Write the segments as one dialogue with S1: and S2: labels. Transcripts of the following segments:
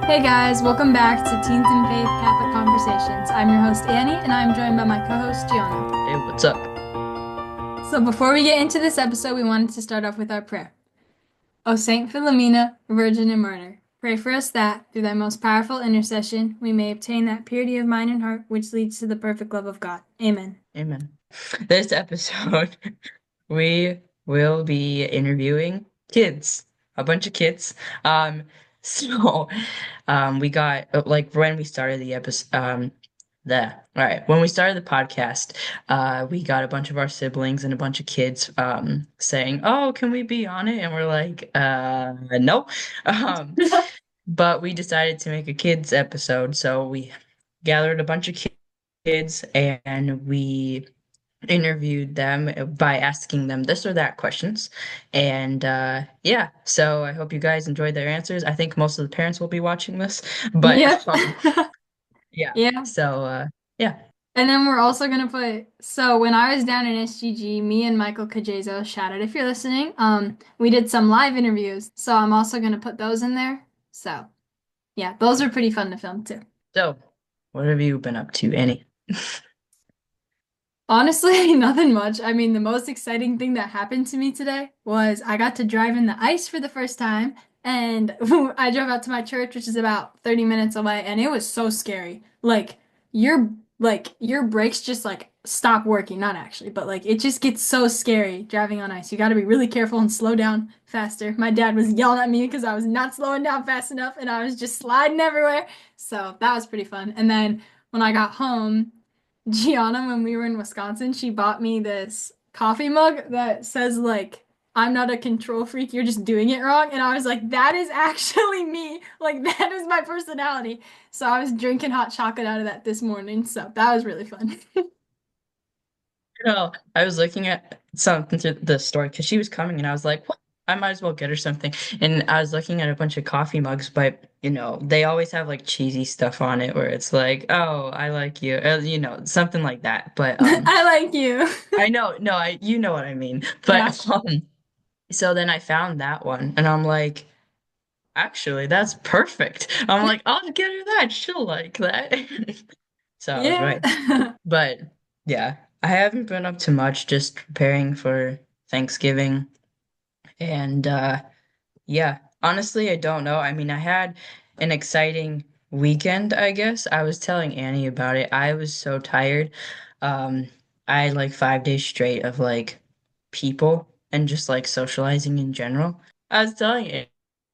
S1: Hey guys, welcome back to Teens and Faith Catholic Conversations. I'm your host Annie, and I'm joined by my co-host Gianna.
S2: Hey, what's up?
S1: So before we get into this episode, we wanted to start off with our prayer. O Saint Philomena, Virgin and Martyr, pray for us that, through thy most powerful intercession, we may obtain that purity of mind and heart which leads to the perfect love of God. Amen.
S2: Amen. This episode, we will be interviewing kids, a bunch of kids. Um, so, we got like when we started the episode, when we started the podcast, we got a bunch of our siblings and a bunch of kids, saying, "Oh, can we be on it?" And we're like, no." Um, but we decided to make a kids episode, so we gathered a bunch of kids and we interviewed them by asking them this or that questions. And yeah, so I hope you guys enjoyed their answers. I think most of the parents will be watching this, but
S1: Yep.
S2: yeah.
S1: Yeah.
S2: So yeah.
S1: And then we're also gonna so when I was down in SGG, me and Michael Cajazo, shout out if you're listening, we did some live interviews. So I'm also gonna put those in there. So yeah, those are pretty fun to film too.
S2: So what have you been up to, Annie?
S1: Honestly, nothing much. I mean, the most exciting thing that happened to me today was I got to drive in the ice for the first time, and I drove out to my church, which is about 30 minutes away, and it was so scary. Your your brakes just like stop working, not actually, but like it just gets so scary driving on ice. You got to be really careful and slow down faster. My dad was yelling at me because I was not slowing down fast enough and I was just sliding everywhere. So, that was pretty fun. And then when I got home, Gianna, when we were in Wisconsin, she bought me this coffee mug that says like I'm not a control freak, you're just doing it wrong. And I was like, that is actually me. Like that is my personality. So I was drinking hot chocolate out of that this morning. So that was really fun.
S2: No, I was looking at something through the store because she was coming, and I was like, "What? I might as well get her something." And I was looking at a bunch of coffee mugs, but they always have like cheesy stuff on it, where it's like, "Oh, I like you," something like that. But
S1: I like you.
S2: I know, no, I you know what I mean.
S1: Yeah.
S2: But so then I found that one, and I'm like, actually, that's perfect. I'm like, I'll get her that. She'll like that. So I was
S1: Yeah.
S2: right. But yeah, I haven't been up to much, just preparing for Thanksgiving. And yeah, honestly, I don't know. I mean, I had an exciting weekend, I guess. I was telling Annie about it. I was so tired. Um, I had like 5 days straight of like people and just like socializing in general. I was telling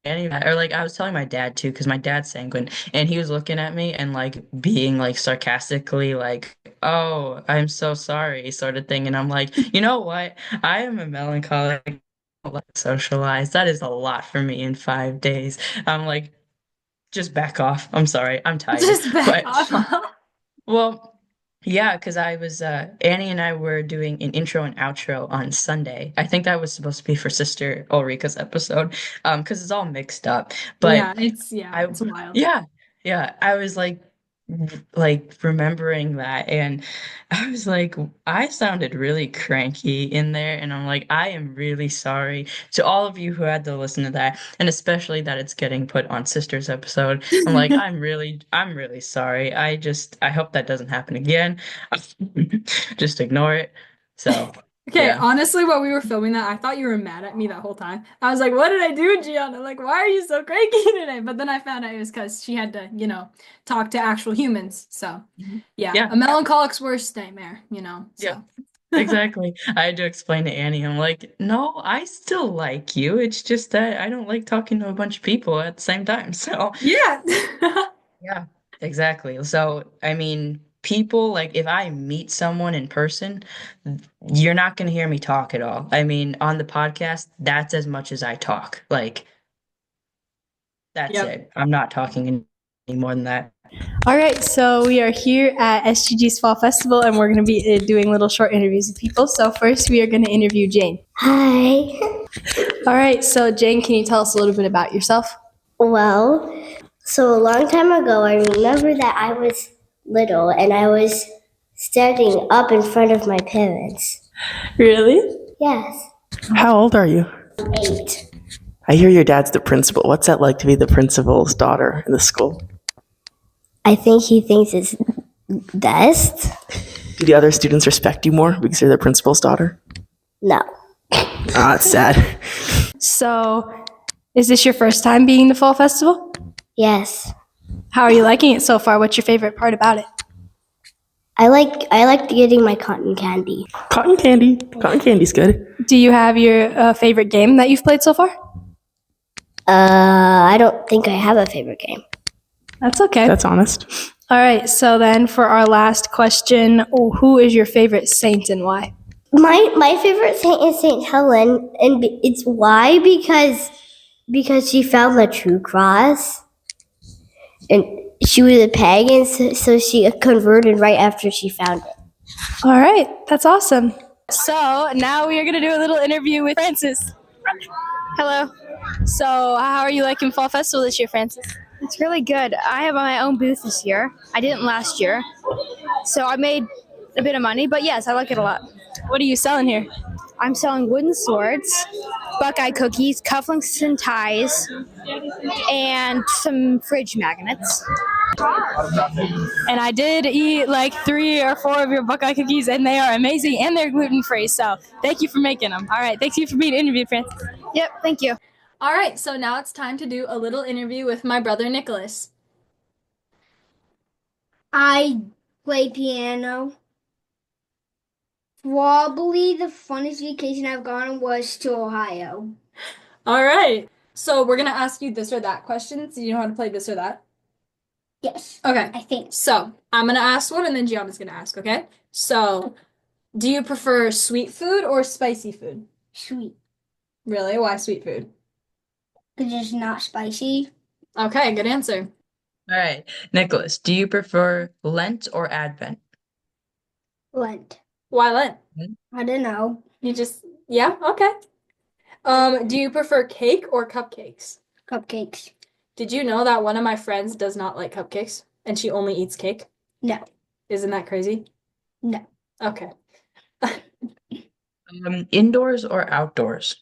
S2: Annie that, or like I was telling my dad too, because my dad's sanguine, and he was looking at me and like being like sarcastically like, "Oh, I'm so sorry," sort of thing. And I'm like, you know what? I am a melancholic, like socialize. That is a lot for me in 5 days. I'm like, just back off. I'm sorry. I'm tired.
S1: Just back
S2: But
S1: off.
S2: well, yeah, because I was Annie and I were doing an intro and outro on Sunday. I think that was supposed to be for Sister Ulrika's episode, because it's all mixed up. But
S1: Yeah,
S2: I
S1: it's wild.
S2: yeah, yeah, I was like remembering that, and I was like, I sounded really cranky in there, and I'm like, I am really sorry to all of you who had to listen to that, and especially that it's getting put on Sister's episode. I'm like, I'm really sorry. I hope that doesn't happen again. Just ignore it. So
S1: Okay,
S2: yeah.
S1: honestly, while we were filming that, I thought you were mad at me that whole time. I was like, what did I do, Gianna? Like, why are you so cranky today? But then I found out it was because she had to, talk to actual humans. So,
S2: Mhm.
S1: yeah,
S2: Yeah,
S1: a melancholic's worst nightmare.
S2: yeah.
S1: So,
S2: Exactly. I had to explain to Annie, I'm like, no, I still like you. It's just that I don't like talking to a bunch of people at the same time. So,
S1: yeah.
S2: yeah, exactly. So, I mean, people, like, if I meet someone in person, you're not going to hear me talk at all. I mean, on the podcast, that's as much as I talk. Like, that's
S1: Yep.
S2: it. I'm not talking any more than that.
S1: All right, so we are here at SGG's Fall Festival, and we're going to be doing little short interviews with people. So first, we are going to interview Jane.
S3: Hi.
S1: All right, so Jane, can you tell us a little bit about yourself?
S3: Well, so a long time ago, I remember that I was little and I was standing up in front of my parents.
S1: Really?
S3: Yes,
S1: How old are you?
S3: 8.
S4: I hear your dad's the principal. What's that like to be the principal's daughter in the school?
S3: I think he thinks it's best.
S4: Do the other students respect you more because you're the principal's daughter?
S3: No.
S4: Ah, that's sad.
S1: So, is this your first time being the Fall Festival?
S3: Yes.
S1: How are you liking it so far? What's your favorite part about it?
S3: I like getting my cotton candy.
S4: Cotton candy. Cotton candy's good.
S1: Do you have your favorite game that you've played so far?
S3: I don't think I have a favorite game.
S1: That's okay.
S4: That's honest.
S1: All right, so then for our last question, who is your favorite saint and why?
S3: My favorite saint is Saint Helen, and it's why because she found the true cross, and she was a pagan, so she converted right after she found it.
S1: All right, that's awesome. So now we are going to do a little interview with Francis. Hello. So how are you liking Fall Festival this year, Francis?
S5: It's really good. I have my own booth this year. I didn't last year. So I made a bit of money, but yes, I like it a lot.
S1: What are you selling here?
S5: I'm selling wooden swords, Buckeye cookies, cufflinks and ties, and some fridge magnets.
S1: And I did eat like 3 or 4 of your Buckeye cookies, and they are amazing, and they're gluten-free. So thank you for making them. All right, thank you for being interviewed, Francis.
S5: Yep, thank you.
S1: All right, so now it's time to do a little interview with my brother Nicholas.
S6: I play piano. Probably the funnest vacation I've gone on was to Ohio.
S1: All right, so we're gonna ask you this or that questions. Do you know how to play this or that?
S6: Yes,
S1: Okay.
S6: I think.
S1: So I'm gonna ask one, and then Gianna's gonna ask. Okay. So, do you prefer sweet food or spicy food?
S6: Sweet.
S1: Really? Why sweet food?
S6: Because it's not spicy.
S1: Okay, good answer.
S2: All right. Nicholas, do you prefer Lent or Advent?
S6: Lent.
S1: Why Lent?
S6: I don't know.
S1: Yeah, okay. Do you prefer cake or cupcakes?
S6: Cupcakes.
S1: Did you know that one of my friends does not like cupcakes and she only eats cake?
S6: No.
S1: Isn't that crazy?
S6: No.
S1: Okay.
S2: Indoors or outdoors?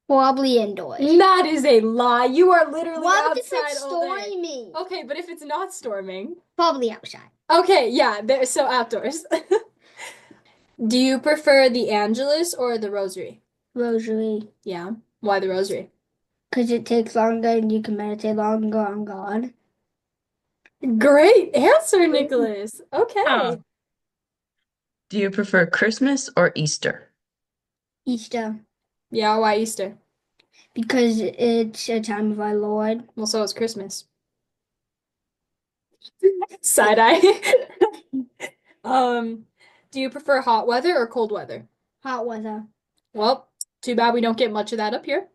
S6: Probably indoors.
S1: That is a lie. You are literally
S6: What if
S1: outside
S6: it's
S1: all day.
S6: storming?
S1: Okay, but if it's not storming.
S6: Probably outside.
S1: Okay, yeah, so outdoors. Do you prefer the Angelus or the Rosary?
S6: Rosary.
S1: Yeah. Why the Rosary?
S6: Because it takes longer and you can meditate longer on God.
S1: Great answer, Nicholas. Okay.
S2: Oh. Do you prefer Christmas or Easter?
S6: Easter.
S1: Yeah, why Easter?
S6: Because it's a time of our Lord.
S1: Well, so is Christmas. Side eye. Do you prefer hot weather or cold weather?
S6: Hot weather.
S1: Well, too bad we don't get much of that up here.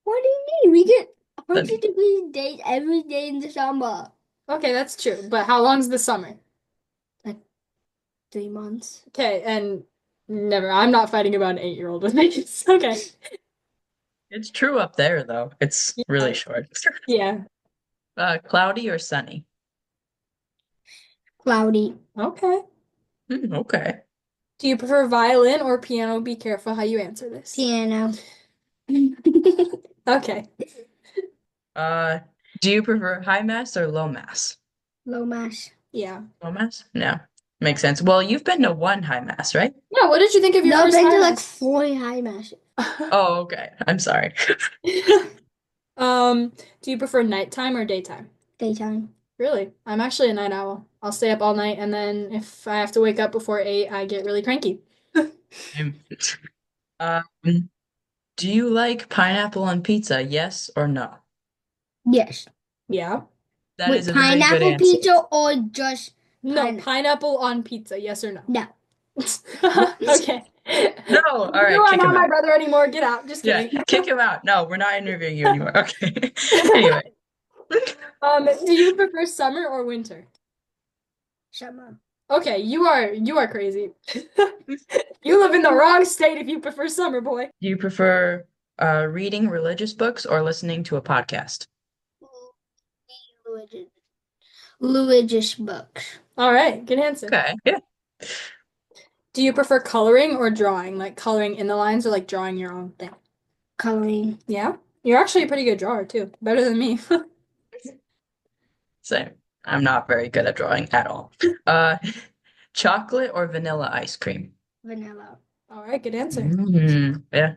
S6: What do you mean? We get
S2: Then-
S6: 100-degree days every day in the summer.
S1: Okay, that's true. But how long's the summer?
S6: 3 months.
S1: Okay, and never. I'm not fighting about an 8-year-old with me. It's okay.
S2: It's true up there, though. It's really short.
S1: Yeah.
S2: Cloudy or sunny?
S6: Cloudy.
S1: Okay.
S2: Okay.
S1: Do you prefer violin or piano? Be careful how you answer this.
S6: Piano.
S1: Okay.
S2: Do you prefer high mass or low mass?
S6: Low mass.
S1: Yeah.
S2: Low mass? No. Makes sense. Well, you've been to one high mass, right?
S1: Yeah, what did you think of your
S6: No, I've
S1: first
S6: been to
S1: high
S6: like
S1: mass?
S6: 4 high masses.
S2: Oh, okay. I'm sorry.
S1: Do you prefer nighttime or daytime?
S6: Daytime.
S1: Really? I'm actually a night owl. I'll stay up all night, and then if I have to wake up before 8, I get really cranky.
S2: Um, do you like pineapple on pizza? Yes or no?
S6: Yes.
S1: Yeah.
S2: That
S6: Wait,
S2: is a very good
S6: pineapple
S2: answer.
S6: pizza or just
S1: No, pineapple on pizza, yes or no?
S6: no?
S1: Okay.
S2: No, all right,
S1: You are
S2: kick
S1: not
S2: him
S1: my
S2: out.
S1: brother anymore. Get out. Just
S2: Yeah,
S1: kidding.
S2: kick him out. No, we're not interviewing you anymore. Okay. Anyway,
S1: Do you prefer summer or winter?
S6: Summer.
S1: Okay, you are crazy. You live in the wrong state if you prefer summer, boy.
S2: do you prefer reading religious books or listening to a podcast?
S6: Religious books.
S1: All right, good answer.
S2: Okay, yeah.
S1: Do you prefer coloring or drawing? Like coloring in the lines or like drawing your own thing?
S6: Coloring.
S1: Yeah? You're actually a pretty good drawer too. Better than me.
S2: Same. I'm not very good at drawing at all. Uh, chocolate or vanilla ice cream?
S6: Vanilla.
S1: All right, good answer.
S2: Yeah.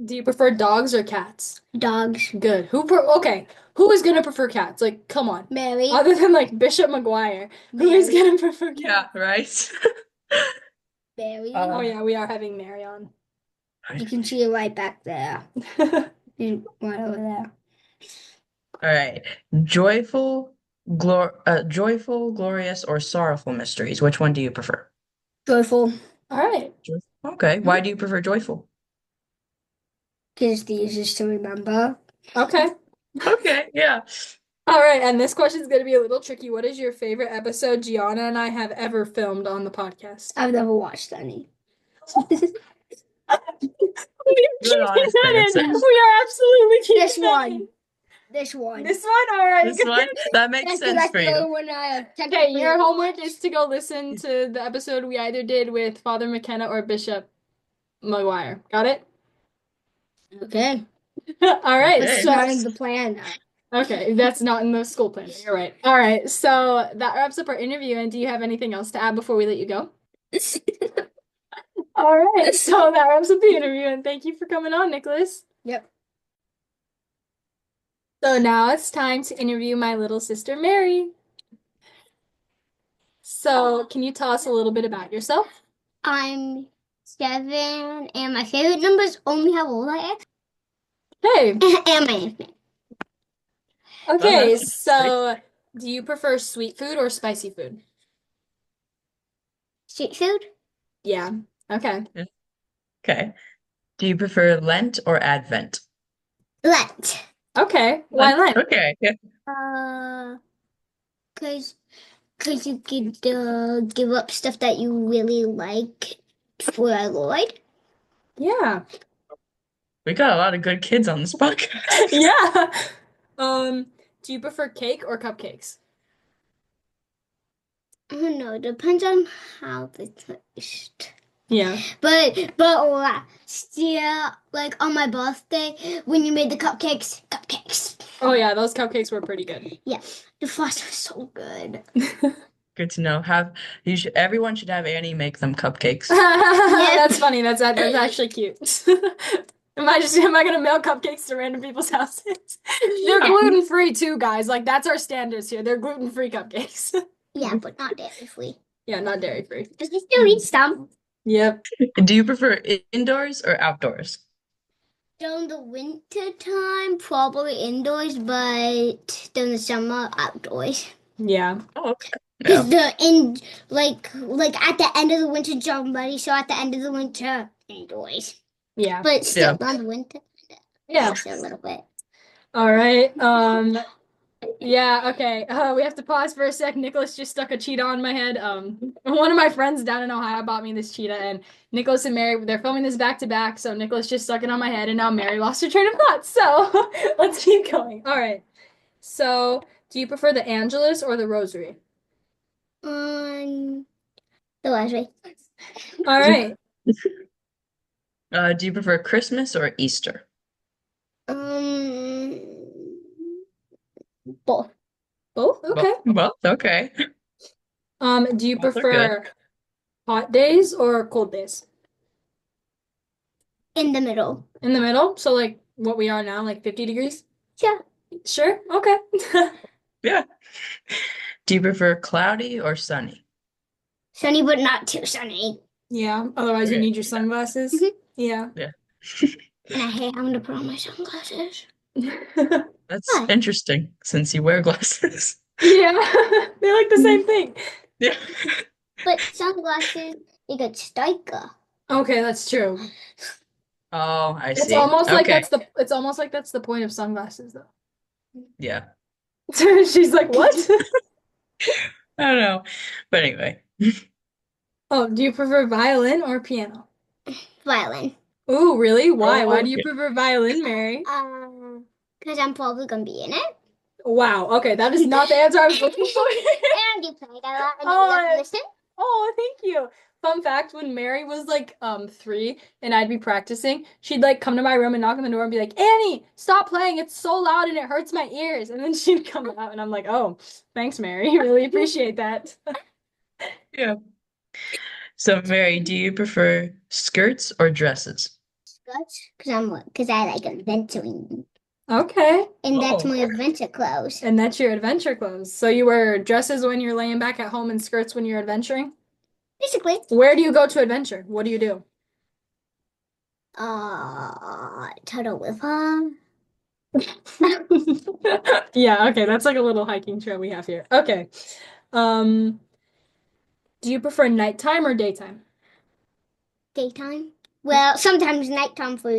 S1: Do you prefer dogs or cats?
S6: Dogs.
S1: Good. Okay, who is gonna prefer cats? Like, come on.
S6: Mary.
S1: Other than like Bishop McGuire, who is
S6: Mary.
S1: gonna prefer
S2: Yeah,
S1: cats?
S2: right.
S6: Mary.
S1: Oh yeah, we are having Mary on.
S6: You can see it right back there. Right over there.
S2: All right. Joyful, glorious, or sorrowful mysteries? Which one do you prefer?
S6: Joyful.
S1: All right.
S2: Joyful. Okay. Why do you prefer joyful?
S6: Because the easiest to remember.
S1: Okay.
S2: Okay, yeah.
S1: All right, and this question is going to be a little tricky. What is your favorite episode Gianna and I have ever filmed on the podcast?
S6: I've never watched any.
S1: We are
S2: Good, honest
S1: keeping that
S2: answer.
S1: in. We are absolutely keeping
S6: This
S1: that
S6: one.
S1: in.
S6: This one.
S1: This one? All right.
S2: This one? That makes
S6: That's
S2: sense for
S6: the only
S2: you.
S6: one I have
S1: Okay,
S6: technically
S1: your homework
S6: watched.
S1: is to go listen to the episode we either did with Father McKenna or Bishop McGuire. Got it?
S6: Okay.
S1: All right.
S6: Let's
S2: Okay.
S6: start the plan now.
S1: Okay, that's not in the school plan. You're right. All right, so that wraps up our interview. And do you have anything else to add before we let you go? All right, so that wraps up the interview, and thank you for coming on, Nicholas.
S6: Yep.
S1: So now it's time to interview my little sister, Mary. So, can you tell us a little bit about yourself?
S6: I'm 7, and my favorite number is only how old I am.
S1: Hey,
S6: And my name.
S1: okay,
S2: that's
S1: so do you prefer sweet food or spicy food?
S6: Street food?
S1: Yeah, okay.
S2: Okay. Do you prefer Lent or Advent?
S6: Lent.
S1: Okay, why Lent?
S2: Okay. Yeah.
S6: Cause you could give up stuff that you really like for our Lord.
S1: Yeah.
S2: We got a lot of good kids on this podcast.
S1: Yeah. Do you prefer cake or cupcakes?
S6: I don't know. Depends on how they taste.
S1: Yeah.
S6: But last year, like on my birthday, when you made the cupcakes.
S1: Oh yeah, those cupcakes were pretty good.
S6: Yeah, the frosting was so good.
S2: Good to know. Everyone should have Annie make them cupcakes.
S1: That's funny. That's actually cute. Am I gonna mail cupcakes to random people's houses? They're gluten-free too, guys. Like that's our standards here. They're gluten-free cupcakes.
S6: Yeah, but not dairy free.
S1: Yeah, not dairy-free.
S6: But you still eat some.
S1: Yep.
S2: Do you prefer indoors or outdoors?
S6: During the winter time, probably indoors, but during the summer, outdoors.
S1: Yeah.
S2: Oh, okay.
S6: Because
S2: Yeah.
S6: like at the end of the winter, somebody, so at the end of the winter, indoors.
S1: Yeah.
S6: But still,
S2: Yeah.
S6: not the winter.
S1: Yeah.
S6: Just a little bit.
S1: All right. Yeah, okay. We have to pause for a sec. Nicholas just stuck a cheetah on my head. One of my friends down in Ohio bought me this cheetah, and Nicholas and Mary, they're filming this back to back, so Nicholas just stuck it on my head, and now Mary lost her train of thought. So let's keep going. All right. So, do you prefer the Angelus or the Rosary?
S6: The last way.
S1: All right.
S2: Do you prefer Christmas or Easter?
S6: Both.
S1: Both? Okay.
S2: Well, okay.
S1: Do you
S2: Both are
S1: prefer hot days or cold days?
S6: In the middle.
S1: In the middle? So like what we are now, like 50 degrees?
S6: Yeah.
S1: Sure. Okay.
S2: Yeah. Do you prefer cloudy or sunny?
S6: Sunny, but not too sunny.
S1: Yeah. Otherwise you
S2: Okay.
S1: need your sunglasses.
S6: Mhm.
S1: Yeah.
S6: And I hate having to put on my sunglasses.
S2: That's
S6: Why?
S2: interesting since you wear glasses.
S1: Yeah. They're like the same thing.
S2: Yeah.
S6: But sunglasses, they get sticker.
S1: Okay, that's true.
S2: Oh, I
S1: It's
S2: see.
S1: almost like
S2: Okay.
S1: that's the point of sunglasses though.
S2: Yeah.
S1: She's like, "What?"
S2: I don't know. But anyway.
S1: Oh, do you prefer violin or piano?
S6: Violin.
S1: Oh, really? Why? Why do you
S2: Okay.
S1: prefer violin, Mary?
S6: Because I'm probably gonna be in it.
S1: Wow. Okay, that is not the answer I was looking for.
S6: And you played a lot and
S1: Oh,
S6: you have to listen.
S1: Oh, thank you. Fun fact, when Mary was like 3 and I'd be practicing, she'd like come to my room and knock on the door and be like, Annie, stop playing, it's so loud and it hurts my ears. And then she'd come out and I'm like, oh, thanks, Mary. Really appreciate that.
S2: Yeah. So, Mary, do you prefer skirts or dresses?
S6: Skirts, because I like adventuring,
S1: Okay.
S6: and that's
S2: Oh,
S6: my adventure clothes.
S1: And that's your adventure clothes. So you wear dresses when you're laying back at home and skirts when you're adventuring?
S6: Basically,
S1: Where do you go to adventure? What do you do?
S6: Turtle with her.
S1: Yeah, okay, that's like a little hiking trail we have here. Okay. Um, do you prefer nighttime or daytime?
S6: Daytime. Well, sometimes nighttime for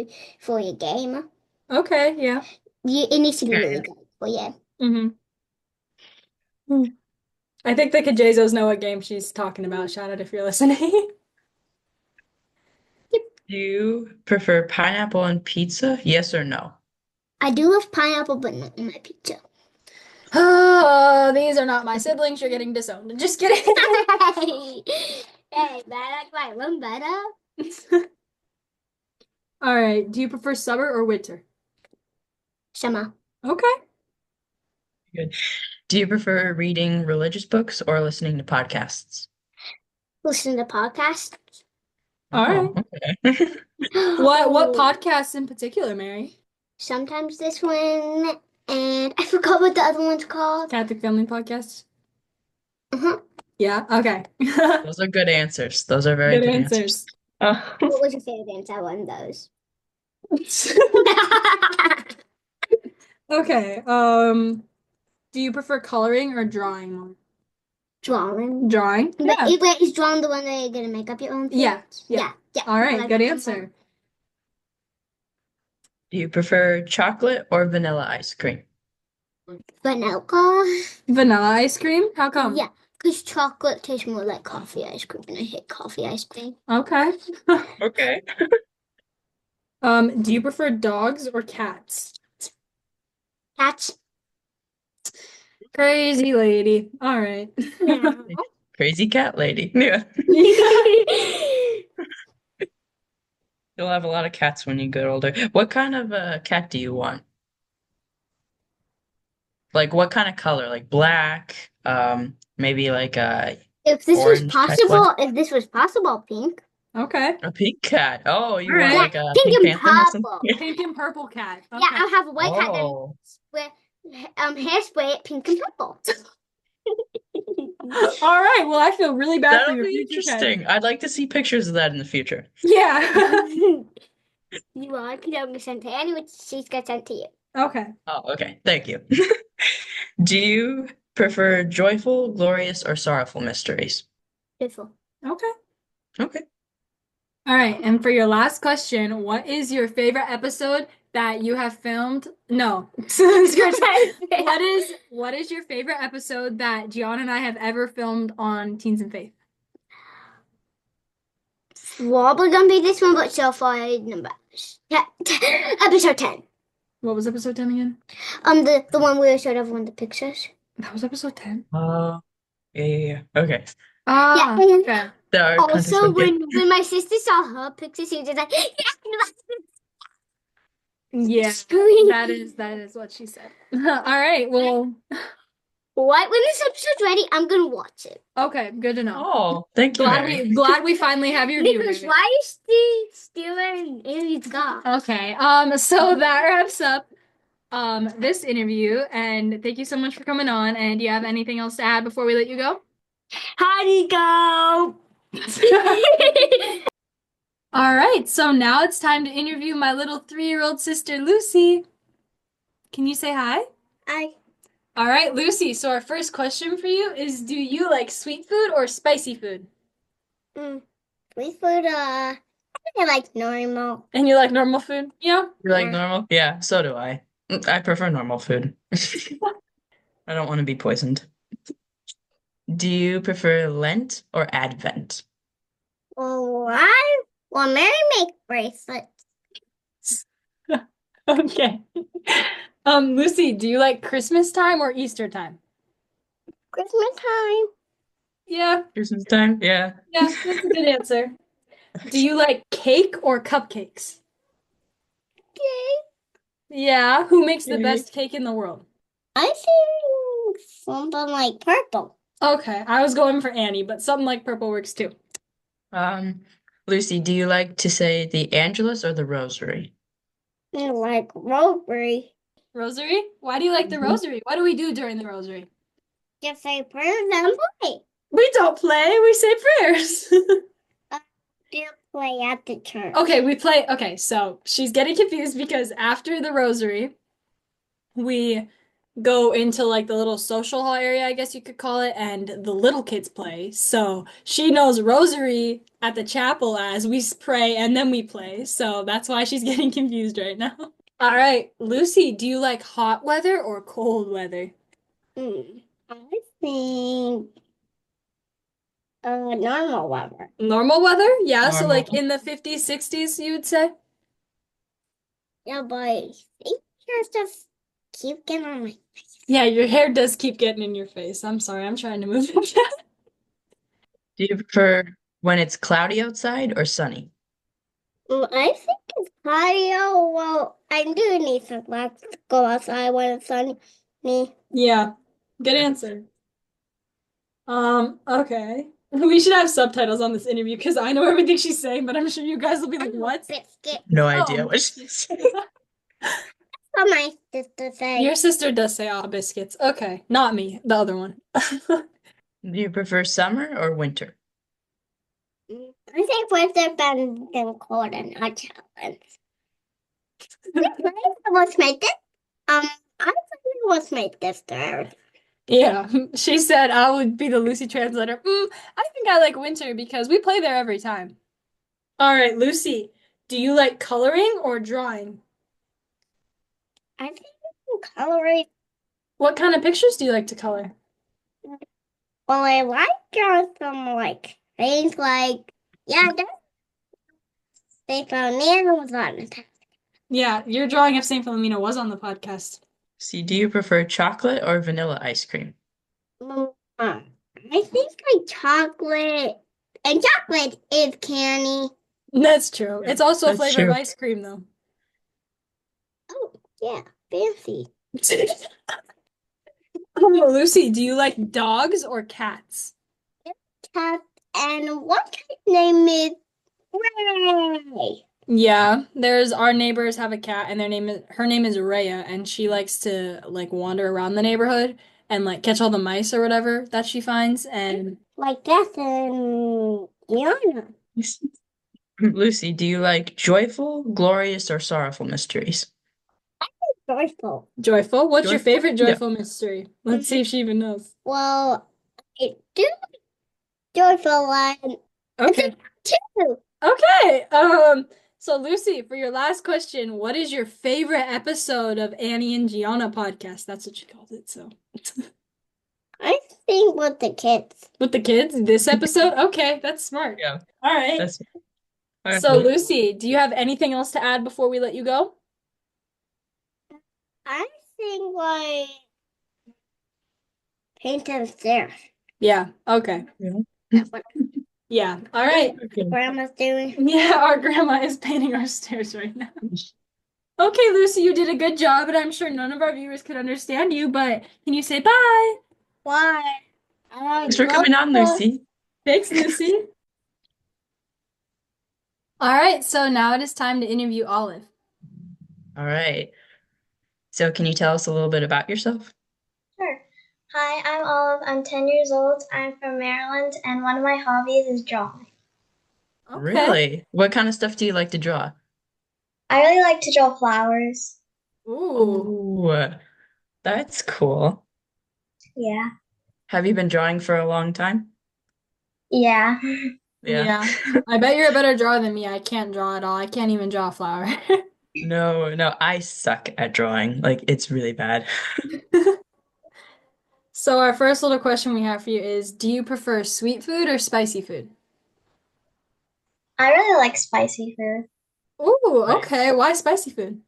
S6: your game.
S1: Okay, yeah.
S6: It needs to be
S2: yeah,
S6: really
S2: yeah.
S6: good for you.
S1: Mm-hmm. I think the Kajazos know what game she's talking about. Shout out if you're listening.
S2: Do you prefer pineapple on pizza? Yes or no?
S6: I do love pineapple, but not in my pizza.
S1: Oh, these are not my siblings. You're getting disowned. Just kidding.
S6: Hey, better like one better.
S1: All right. Do you prefer summer or winter?
S6: Summer.
S1: Okay.
S2: Good. Do you prefer reading religious books or listening to podcasts?
S6: Listen to podcasts.
S1: All
S2: Oh,
S1: right.
S2: okay.
S1: What
S6: Oh,
S1: podcasts in particular, Mary?
S6: sometimes this one, and I forgot what the other one's called.
S1: Catholic Family Podcasts?
S6: Uh-huh.
S1: Yeah, okay.
S2: Those are good answers. Those are very
S1: Good
S2: good answers.
S1: answers.
S2: Oh,
S6: What was your favorite dance? I won those.
S1: Okay. Do you prefer coloring or drawing more?
S6: Drawing.
S1: Drawing?
S6: But
S1: Yeah.
S6: is drawing the one that you're gonna make up your own
S1: Yeah.
S6: things?
S1: Yeah.
S6: Yeah.
S1: All
S6: I
S1: right,
S6: like
S1: good
S6: that one.
S1: answer.
S2: do you prefer chocolate or vanilla ice cream?
S6: Vanilla.
S1: Vanilla ice cream? How come?
S6: Yeah, because chocolate tastes more like coffee ice cream, and I hate coffee ice cream.
S1: Okay.
S2: Okay.
S1: Do you prefer dogs or cats?
S6: That's
S1: Crazy lady. All right.
S6: no.
S2: Crazy cat lady. Yeah. You'll have a lot of cats when you get older. What kind of cat do you want? Like what kind of color? Like black, maybe like a
S6: If this was
S2: orange type one?
S6: possible, if this was possible, pink.
S1: Okay.
S2: A pink cat. Oh,
S1: All
S2: you want
S6: Yeah,
S1: right.
S2: like a
S6: pink
S2: Pink
S6: and
S2: Panther or something?
S6: purple.
S1: Pink and purple cat.
S6: Yeah,
S1: Okay.
S6: I'll have a white cat and
S2: Oh,
S6: hairspray it pink and purple.
S1: All right. Well, I feel really bad for
S2: that'll
S1: your
S2: be
S1: future pet.
S2: interesting. I'd like to see pictures of that in the future.
S1: Yeah.
S6: You are going to send to Annie, which she's going to send to you.
S1: Okay.
S2: Oh, okay. Thank you. Do you prefer joyful, glorious, or sorrowful mysteries?
S6: Beautiful.
S1: Okay.
S2: Okay.
S1: All right. And for your last question, what is your favorite episode that you have filmed? No. What is your favorite episode that Gianna and I have ever filmed on Teens and Faith?
S6: Probably going to be this one, but so far, number episode 10.
S1: What was episode 10 again?
S6: The one where I showed everyone the pictures.
S1: That was episode 10.
S2: Yeah. Okay.
S1: Ah,
S6: Yeah, and
S1: okay.
S2: The context
S6: also,
S2: would get
S6: when my sister saw her picture, she was just like,
S1: Yeah,
S6: scream.
S1: that is what she said. All right. Well,
S6: Right when this episode's ready, I'm gonna watch it.
S1: okay, good to know.
S2: Oh, thank you, Mary.
S1: Glad we finally have your view,
S6: Because
S1: baby.
S6: why are you stealing Annie's car?
S1: Okay. So that wraps up this interview, and thank you so much for coming on. And do you have anything else to add before we let you go?
S6: How'd go?
S1: All right, so now it's time to interview my little 3-year-old sister, Lucy. Can you say hi? All right, Lucy, so our first question for you is, do you like sweet food or spicy food?
S6: Sweet food, I like normal.
S1: And you like normal food? Yeah.
S2: You like normal? Yeah, so do I. I prefer normal food. I don't want to be poisoned. Do you prefer Lent or Advent?
S6: Well, Mary make bracelets.
S1: Okay. Lucy, do you like Christmas time or Easter time?
S6: Christmas time.
S1: Yeah,
S2: Christmas time? Yeah.
S1: yeah, that's a good answer. Do you like cake or cupcakes? Yeah, who makes the
S2: Okay.
S1: best cake in the world?
S6: I think something like purple.
S1: Okay, I was going for Annie, but something like purple works too.
S2: Um, Lucy, do you like to say the Angelus or the Rosary?
S6: And like rosary.
S1: Rosary? Why do you like the
S2: Mhm.
S1: rosary? What do we do during the rosary?
S6: Just say prayers and play.
S1: We don't play, we say prayers.
S6: Do play at the church.
S1: Okay, we play. Okay, so she's getting confused because after the rosary, we go into like the little social hall area, I guess you could call it, and the little kids play. So she knows rosary at the chapel as we pray and then we play. So that's why she's getting confused right now. All right, Lucy, do you like hot weather or cold weather?
S6: I think normal weather.
S1: Normal weather? Yeah, so like
S2: Normal.
S1: in the 50s, 60s, you would say?
S6: Yeah, but I think yours just keep getting on my.
S1: Yeah, your hair does keep getting in your face. I'm sorry, I'm trying to move it.
S2: Do you prefer when it's cloudy outside or sunny?
S6: I think it's cardio. Well, I do need some legs to go outside when it's sunny.
S1: Yeah, good answer. Okay. We should have subtitles on this interview because I know everything she's saying, but I'm sure you guys will be like, what?
S6: Biscuit.
S2: No
S1: Oh,
S2: idea what she
S1: biscuits.
S2: said.
S6: What my sister say.
S1: Your sister does say ah biscuits. Okay, not me, the other one.
S2: Do you prefer summer or winter?
S6: I think winter better than cold and not challenge. Was made this. I think it was made this there.
S1: Yeah, she said I would be the Lucy translator. I think I like winter because we play there every time. All right, Lucy, do you like coloring or drawing?
S6: I think coloring.
S1: What kind of pictures do you like to color?
S6: Well, I like drawing some like things like they found animals on the time.
S1: Yeah, your drawing of St. Philomena was on the podcast.
S2: See, do you prefer chocolate or vanilla ice cream?
S6: I think like chocolate and chocolate is candy.
S1: That's true.
S2: Yeah,
S1: It's also a
S2: that's
S1: flavor of
S2: true.
S1: ice cream, though.
S6: Oh yeah, fancy.
S1: Lucy, do you like dogs or cats?
S6: Cat and what cat name is Ray?
S1: Yeah, there's our neighbors have a cat and her name is Rhea and she likes to like wander around the neighborhood and like catch all the mice or whatever that she finds and
S6: Like that's in Guyana.
S2: Lucy, do you like joyful, glorious, or sorrowful mysteries?
S6: Joyful.
S1: joyful. What's your
S2: Joyful?
S1: favorite
S2: Yeah.
S1: joyful mystery? Let's see if she even knows.
S6: Well, I do joyful one.
S1: Okay.
S6: Two.
S1: Okay. So Lucy, for your last question, what is your favorite episode of Annie and Gianna podcast? That's what she called it. So
S6: I think with the kids.
S1: with the kids, this episode? Okay, that's smart.
S2: Yeah,
S1: All right.
S2: that's all
S1: So
S2: right.
S1: Lucy, do you have anything else to add before we let you go?
S6: I think like paint them stairs.
S1: Yeah. Okay.
S2: Yeah.
S6: That's what
S1: Yeah. All right.
S2: Okay.
S6: grandma's doing.
S1: Yeah, our grandma is painting our stairs right now. Okay, Lucy, you did a good job, and I'm sure none of our viewers could understand you, but can you say bye?
S6: Why?
S2: Thanks for coming on, Lucy.
S1: Thanks, Lucy. All right, so now it is time to interview Olive.
S2: All right. So, can you tell us a little bit about yourself?
S7: Sure. Hi, I'm Olive. I'm 10 years old. I'm from Maryland, and one of my hobbies is drawing.
S1: Okay.
S2: Really? What kind of stuff do you like to draw?
S7: I really like to draw flowers.
S1: Ooh.
S2: Ooh, that's cool.
S7: Yeah.
S2: Have you been drawing for a long time?
S7: Yeah.
S1: Yeah. I bet you're a better drawer than me. I can't draw at all. I can't even draw a flower.
S2: No, I suck at drawing. Like, it's really bad.
S1: So our first little question we have for you is, do you prefer sweet food or spicy food?
S7: I really like spicy food.
S1: Ooh,
S2: Nice.
S1: okay. Why spicy food?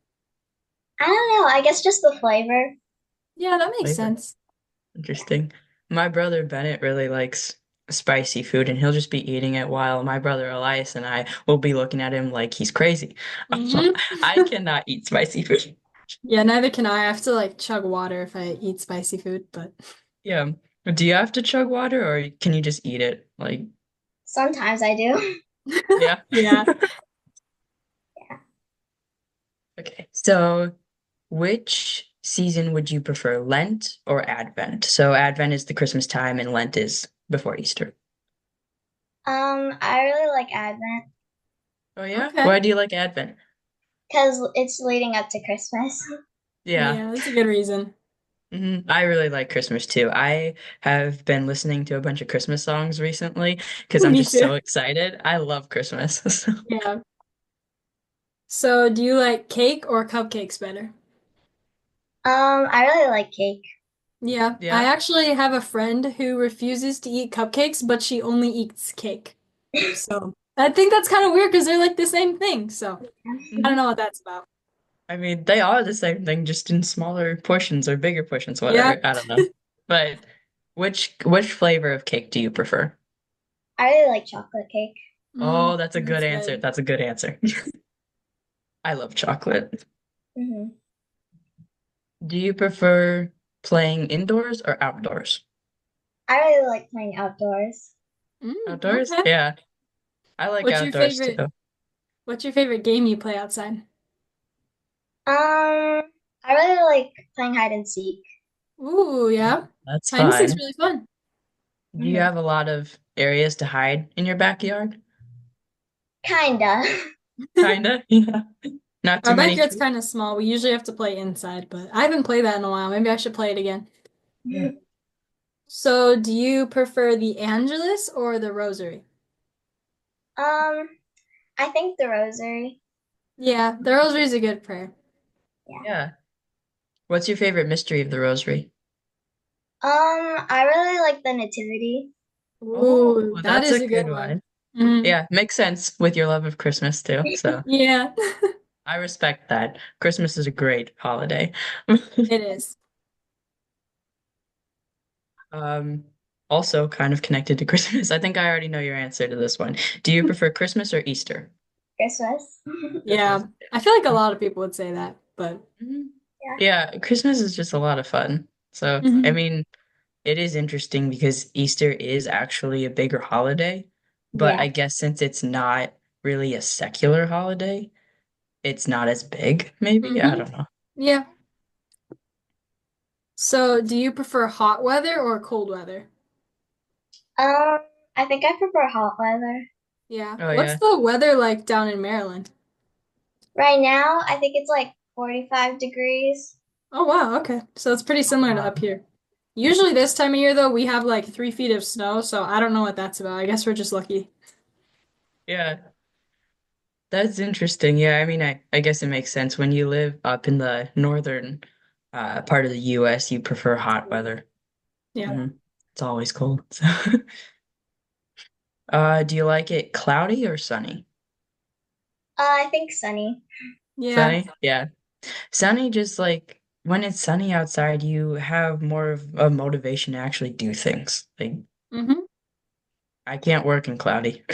S7: I don't know. I guess just the flavor.
S1: Yeah, that makes
S2: Flavor.
S1: sense.
S2: Interesting. My brother Bennett really likes spicy food, and he'll just be eating it while my brother Elias and I will be looking at him like he's crazy.
S1: Hmm.
S2: I cannot eat spicy food.
S1: Yeah, neither can I. I have to like chug water if I eat spicy food, but
S2: Yeah. Do you have to chug water or can you just eat it? Like,
S7: Sometimes I do.
S2: yeah.
S1: yeah.
S2: Okay. So, which season would you prefer, Lent or Advent? So, Advent is the Christmas time and Lent is before Easter.
S7: I really like Advent
S2: Oh, yeah?
S1: Okay.
S2: Why do you like Advent?
S7: because it's leading up to Christmas.
S2: Yeah.
S1: Yeah, that's a good reason.
S2: I really like Christmas too. I have been listening to a bunch of Christmas songs recently because I'm
S1: Me
S2: just
S1: too.
S2: so excited. I love Christmas.
S1: Yeah. So, do you like cake or cupcakes better?
S7: I really like cake.
S1: Yeah, I
S2: Yeah.
S1: actually have a friend who refuses to eat cupcakes, but she only eats cake. So, I think that's kind of weird because they're like the same thing. So, I don't
S2: hmm
S1: know what that's about.
S2: I mean, they are the same thing, just in smaller portions or bigger portions,
S1: Yeah.
S2: whatever. I don't know. But which flavor of cake do you prefer?
S7: I really like chocolate cake.
S1: Mm,
S2: Oh, that's a good
S1: that's
S2: answer.
S1: good.
S2: That's a good answer. I love chocolate.
S7: Hmm.
S2: Do you prefer playing indoors or outdoors?
S7: I really like playing outdoors.
S2: Outdoors?
S1: Okay.
S2: Yeah, I like
S1: What's your
S2: outdoors
S1: favorite
S2: too.
S1: what's your favorite game you play outside?
S7: I really like playing hide and seek.
S1: Ooh, yeah.
S2: That's
S1: Hide and seek's
S2: fun.
S1: really fun.
S2: Do you
S7: Hmm.
S2: have a lot of areas to hide in your backyard?
S7: Kinda.
S2: Kinda, yeah. Not too
S1: Our
S2: many
S1: backyard's
S2: trees.
S1: kind of small. We usually have to play inside, but I haven't played that in a while. Maybe I should play it again.
S2: Yeah.
S1: So, do you prefer the Angelus or the Rosary?
S7: Um, I think the rosary.
S1: Yeah, the Rosary is a good prayer.
S7: Yeah.
S2: Yeah. What's your favorite mystery of the Rosary?
S7: I really like the nativity.
S1: Ooh,
S2: Oh,
S1: that
S2: that's
S1: is
S2: a
S1: a good
S2: good
S1: one.
S2: one.
S1: Mhm.
S2: Yeah, makes sense with your love of Christmas too. So
S1: Yeah,
S2: I respect that. Christmas is a great holiday.
S1: it is.
S2: Um, Also kind of connected to Christmas. I think I already know your answer to this one. Do you prefer Christmas or Easter?
S7: Christmas.
S1: Yeah,
S2: Christmas.
S1: I feel like a lot of people would say that, but
S2: Mhm.
S7: Yeah.
S2: Yeah, Christmas is just a lot of fun. So, I
S1: mhm.
S2: mean, it is interesting because Easter is actually a bigger holiday, but
S7: Yeah.
S2: I guess since it's not really a secular holiday, it's not as big, maybe. I
S1: Mhm.
S2: don't know.
S1: Yeah. So, do you prefer hot weather or cold weather?
S7: Um, I think I prefer hot weather.
S1: Yeah.
S2: Oh
S1: What's
S2: yeah.
S1: the weather like down in Maryland?
S7: Right now, I think it's like 45 degrees.
S1: Oh wow, okay. So it's pretty similar to up here. Usually this time of year though, we have like 3 feet of snow, so I don't know what that's about. I guess we're just lucky.
S2: Yeah, that's interesting. Yeah, I mean, I guess it makes sense when you live up in the northern part of the US, you prefer hot weather.
S1: Yeah.
S2: hmm It's always cold. So. Do you like it cloudy or sunny?
S7: I think sunny.
S1: Yeah.
S2: Sunny? Yeah. Sunny, just like when it's sunny outside, you have more of a motivation to actually do things. Like,
S1: Hmm.
S2: I can't work in cloudy.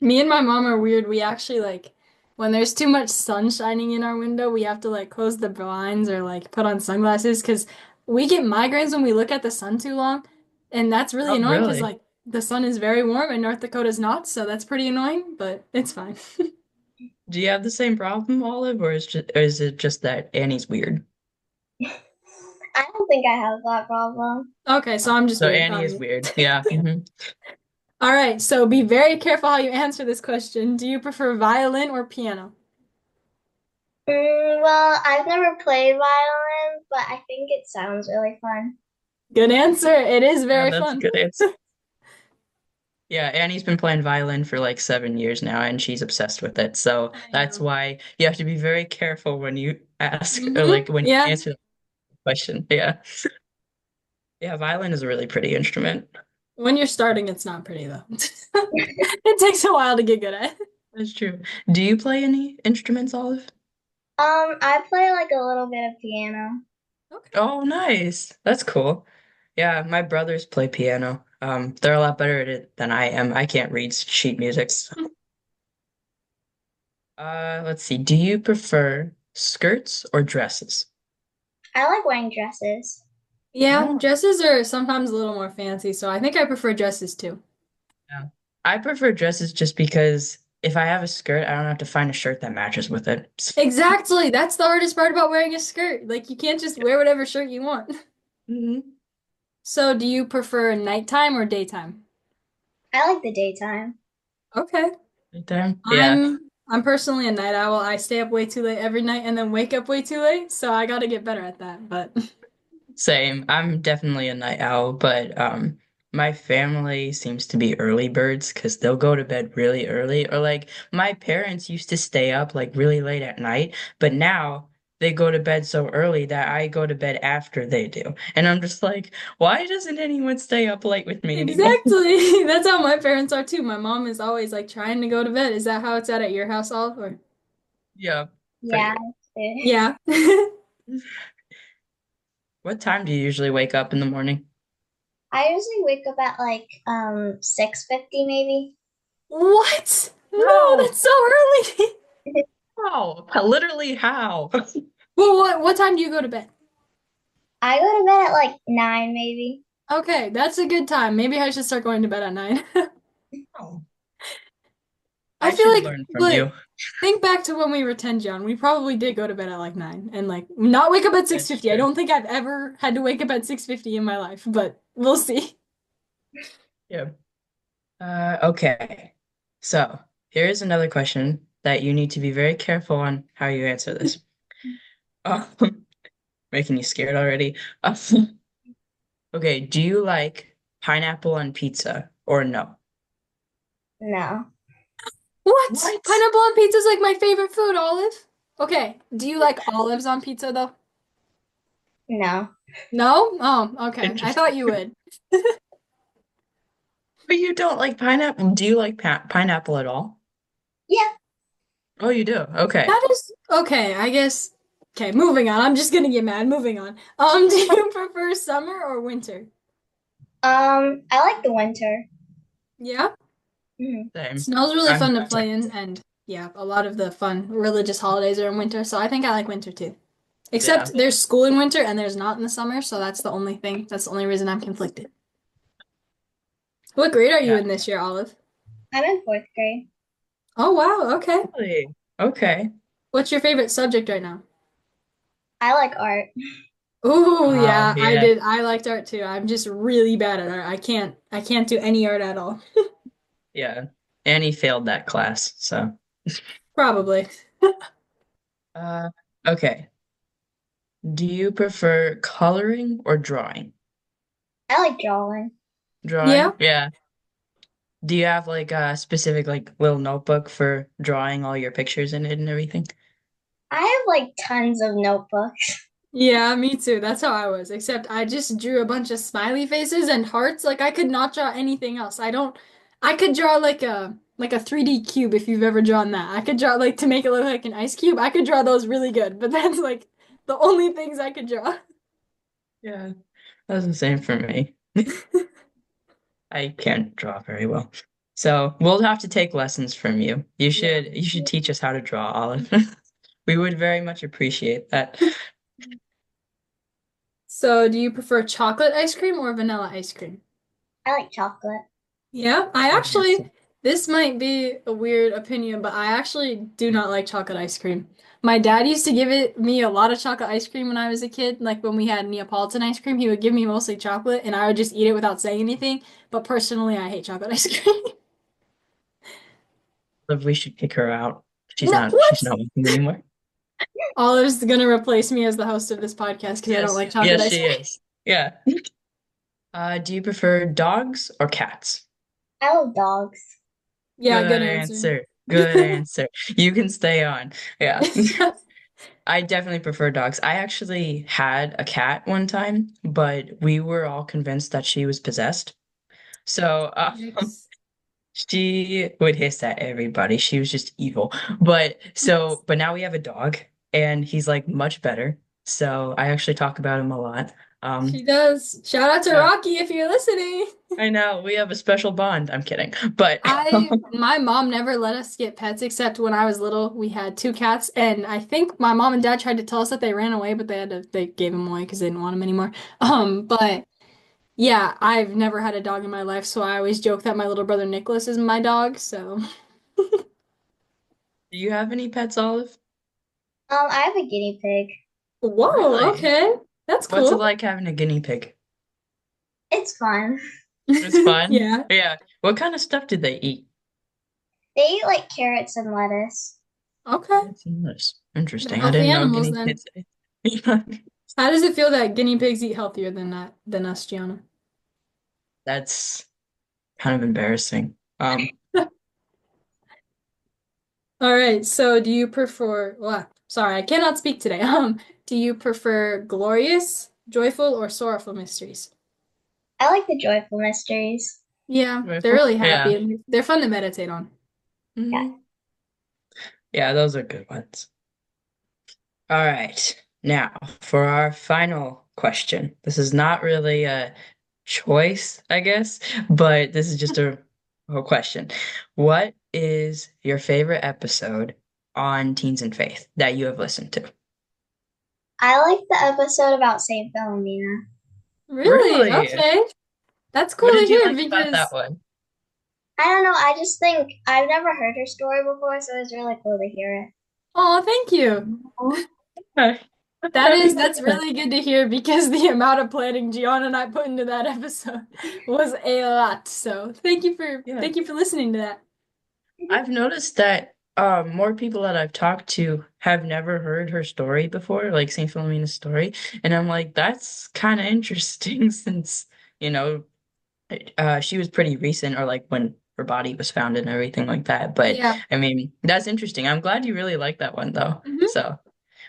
S1: Me and my mom are weird. We actually like when there's too much sun shining in our window, we have to like close the blinds or like put on sunglasses because we get migraines when we look at the sun too long. And that's really
S2: Oh,
S1: annoying because
S2: really?
S1: like the sun is very warm and North Dakota's not, so that's pretty annoying, but it's fine.
S2: Do you have the same problem, Olive, or is it just that Annie's weird?
S7: I don't think I have that problem.
S1: Okay, so I'm just
S2: So
S1: weird.
S2: Annie
S1: Got
S2: is
S1: it.
S2: weird. Yeah.
S1: All right, so be very careful how you answer this question. Do you prefer violin or piano?
S7: Well, I've never played violin, but I think it sounds really fun.
S1: Good answer. It is
S2: Yeah,
S1: very
S2: that's a
S1: fun.
S2: good answer. Yeah, Annie's been playing violin for like 7 years now, and she's obsessed with it. So
S1: I
S2: that's
S1: know.
S2: why you have to be very careful when you ask or
S1: Hmm.
S2: like when you
S1: Yeah.
S2: answer the question. Yeah. Yeah, violin is a really pretty instrument.
S1: When you're starting, it's not pretty though. It takes a while to get good at.
S2: That's true. Do you play any instruments, Olive?
S7: I play like a little bit of piano.
S1: Okay.
S2: Oh, nice. That's cool. Yeah, my brothers play piano. They're a lot better at it than I am. I can't read sheet music. Let's see. Do you prefer skirts or dresses?
S7: I like wearing dresses.
S1: Yeah,
S2: Oh,
S1: dresses are sometimes a little more fancy, so I think I prefer dresses too.
S2: yeah. I prefer dresses just because if I have a skirt, I don't have to find a shirt that matches with it.
S1: Exactly. That's the hardest part about wearing a skirt. Like you can't just wear whatever shirt you want.
S2: Mhm.
S1: So, do you prefer nighttime or daytime?
S7: I like the daytime.
S1: Okay.
S2: Right there. Yeah.
S1: I'm personally a night owl. I stay up way too late every night and then wake up way too late, so I gotta get better at that. But
S2: Same. I'm definitely a night owl, but my family seems to be early birds because they'll go to bed really early. Or like my parents used to stay up like really late at night, but now they go to bed so early that I go to bed after they do. And I'm just like, why doesn't anyone stay up late with me anymore?
S1: exactly. That's how my parents are too. My mom is always like trying to go to bed. Is that how it's at your house, all? Or
S2: Yeah, pretty
S7: Yeah.
S1: yeah.
S2: much. What time do you usually wake up in the morning?
S7: I usually wake up at like 6:50 maybe.
S1: What? No,
S2: No,
S1: that's so early.
S2: how? Literally how?
S1: Well, what time do you go to bed?
S7: I go to bed at like 9 maybe.
S1: Okay, that's a good time. Maybe I should start going to bed at 9.
S2: Oh,
S1: I
S2: I
S1: feel
S2: should
S1: like,
S2: learn from
S1: but
S2: you.
S1: think back to when we were 10, John. We probably did go to bed at like 9 and like not wake up at
S2: That's
S1: 6:50. I
S2: true.
S1: don't think I've ever had to wake up at 6:50 in my life, but we'll see.
S2: Yeah. Okay. So here's another question that you need to be very careful on how you answer this. Oh, making you scared already. Uh, okay, do you like pineapple on pizza or no?
S7: No.
S1: What?
S2: What?
S1: Pineapple on pizza is like my favorite food, Olive. Okay, do you like olives on pizza though?
S7: No.
S1: No? Oh, okay. I thought
S2: Interesting.
S1: you would.
S2: But you don't like pineapple. Do you like pineapple at all?
S7: Yeah.
S2: Oh, you do. Okay.
S1: That is okay, I guess. Okay, moving on. I'm just gonna get mad. Moving on. Do you prefer summer or winter?
S7: I like the winter.
S1: Yeah?
S7: Mhm.
S2: Same.
S1: Snow's really
S2: I'm
S1: fun to
S2: same.
S1: play in, and yeah, a lot of the fun religious holidays are in winter, so I think I like winter too.
S2: Yeah.
S1: Except there's school in winter and there's not in the summer, so that's the only thing. That's the only reason I'm conflicted. What grade are you
S2: Yeah.
S1: in this year, Olive?
S7: I'm in fourth grade.
S1: Oh wow, okay.
S2: Really? Okay.
S1: What's your favorite subject right now?
S7: I like art.
S1: Ooh,
S2: Oh,
S1: yeah, I
S2: yeah.
S1: did. I liked art too. I'm just really bad at art. I can't do any art at all.
S2: Yeah. And he failed that class, so.
S1: Probably.
S2: Uh, okay. Do you prefer coloring or drawing?
S7: I like drawing.
S1: Yeah.
S2: Drawing? Yeah. Do you have like a specific like little notebook for drawing all your pictures in it and everything?
S7: I have like tons of notebooks.
S1: Yeah, me too. That's how I was. Except I just drew a bunch of smiley faces and hearts. Like I could not draw anything else. I could draw like a 3D cube if you've ever drawn that. I could draw like to make it look like an ice cube. I could draw those really good, but that's like the only things I could draw.
S2: Yeah, that's the same for me. I can't draw very well. So we'll have to take lessons from you.
S1: Yeah.
S2: You should teach us how to draw, Olive. We would very much appreciate that.
S1: So, do you prefer chocolate ice cream or vanilla ice cream?
S7: I like chocolate.
S1: Yeah, I
S2: Good answer.
S1: actually, this might be a weird opinion, but I actually do not like chocolate ice cream. My dad used to give me a lot of chocolate ice cream when I was a kid. Like when we had Neapolitan ice cream, he would give me mostly chocolate and I would just eat it without saying anything. But personally, I hate chocolate ice cream.
S2: Olive, we should kick her out.
S1: No,
S2: She's
S1: what?
S2: not working anymore.
S1: Olive's gonna replace me as the host of this podcast because I don't like chocolate
S2: Yes,
S1: ice
S2: she
S1: cream.
S2: is. Yeah. Do you prefer dogs or cats?
S7: I love dogs.
S1: Yeah, good
S2: Good
S1: answer.
S2: answer. Good answer. You can stay on. Yeah. I definitely prefer dogs. I actually had a cat one time, but we were all convinced that she was possessed. So
S1: Yikes.
S2: she would hiss at everybody. She was just evil. But now we have a dog and he's like much better. So I actually talk about him a lot.
S1: She does. Shout out to
S2: Yeah,
S1: Rocky if you're listening.
S2: I know we have a special bond. I'm kidding, but
S1: My mom never let us get pets except when I was little. We had two cats, and I think my mom and dad tried to tell us that they ran away, but they gave them away because they didn't want them anymore. But yeah, I've never had a dog in my life, so I always joke that my little brother Nicholas is my dog. So,
S2: do you have any pets, Olive?
S7: I have a guinea pig.
S1: whoa,
S2: Really?
S1: okay, that's
S2: What's it
S1: cool.
S2: like having a guinea pig?
S7: It's fun.
S2: It's fun.
S1: Yeah.
S2: Yeah. What kind of stuff did they eat?
S7: They eat like carrots and lettuce.
S1: Okay.
S2: That's nice.
S1: They're
S2: Interesting. I
S1: healthy
S2: didn't know
S1: animals
S2: guinea
S1: then.
S2: pigs ate.
S1: How does it feel that guinea pigs eat healthier than us, Gianna?
S2: That's kind of embarrassing.
S1: All right, so do you prefer, well, sorry, I cannot speak today. Do you prefer glorious, joyful, or sorrowful mysteries?
S7: I like the joyful mysteries.
S1: Yeah, they're
S2: Rifle?
S1: really happy
S2: Yeah.
S1: and they're fun to meditate on.
S7: Yeah.
S2: Hmm. Yeah, those are good ones. All right. Now, for our final question. This is not really a choice, I guess, but this is just a question. What is your favorite episode on Teens and Faith that you have listened to?
S7: I like the episode about Saint Philomena.
S1: Really?
S2: Really?
S1: Okay. That's cool
S2: What
S1: to
S2: did you
S1: hear
S2: like about that
S1: because,
S2: one?
S7: I don't know, I just think I've never heard her story before, so it's really cool to hear
S1: oh, thank you. That's really good to hear because the amount of planning Gian and I put into that episode was a lot. So
S2: Yeah.
S1: thank you for listening to that.
S7: it.
S2: I've noticed that more people that I've talked to have never heard her story before, like Saint Philomena's story, and I'm like, that's kind of interesting since, you know, she was pretty recent, or like when her body was found and everything like that. But
S1: Yeah.
S2: I mean, that's interesting. I'm glad you really like that one though.
S1: Hmm.
S2: So,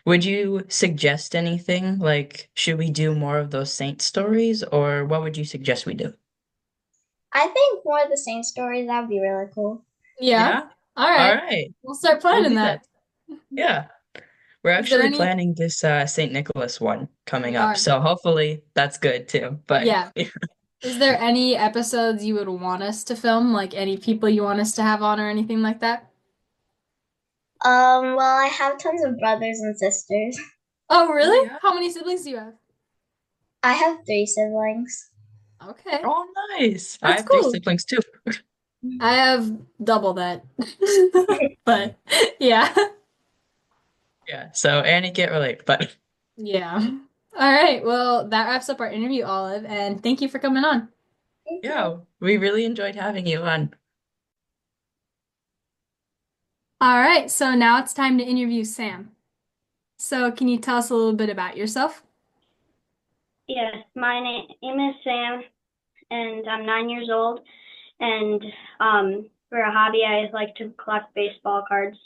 S2: would you suggest anything? Like, should we do more of those saint stories, or what would you suggest we do?
S7: I think more of the same stories, that would be really cool.
S1: Yeah.
S2: Yeah?
S1: All
S2: All
S1: right.
S2: right.
S1: We'll start
S2: We'll
S1: planning
S2: do
S1: that.
S2: that. Yeah. We're
S1: Is there
S2: actually
S1: any?
S2: planning this St. Nicholas one coming
S1: We
S2: up,
S1: are.
S2: so hopefully that's good too. But
S1: Yeah. Is there any episodes you would want us to film? Like any people you want us to have on or anything like that?
S7: Well, I have tons of brothers and sisters.
S1: Oh,
S2: oh
S1: really?
S2: yeah.
S1: How many siblings do you have?
S7: I have three siblings.
S1: Okay.
S2: Oh nice. I
S1: That's
S2: have three
S1: cool.
S2: siblings too.
S1: I have double that. But yeah.
S2: Yeah, so Annie can't relate, but
S1: Yeah. All right. Well, that wraps up our interview, Olive, and thank you for coming on.
S7: Thank you.
S2: yeah, we really enjoyed having you on.
S1: All right. So now it's time to interview Sam. So can you tell us a little bit about yourself?
S8: Yes, my name is Sam, and I'm 9 years old. And for a hobby, I like to collect baseball cards.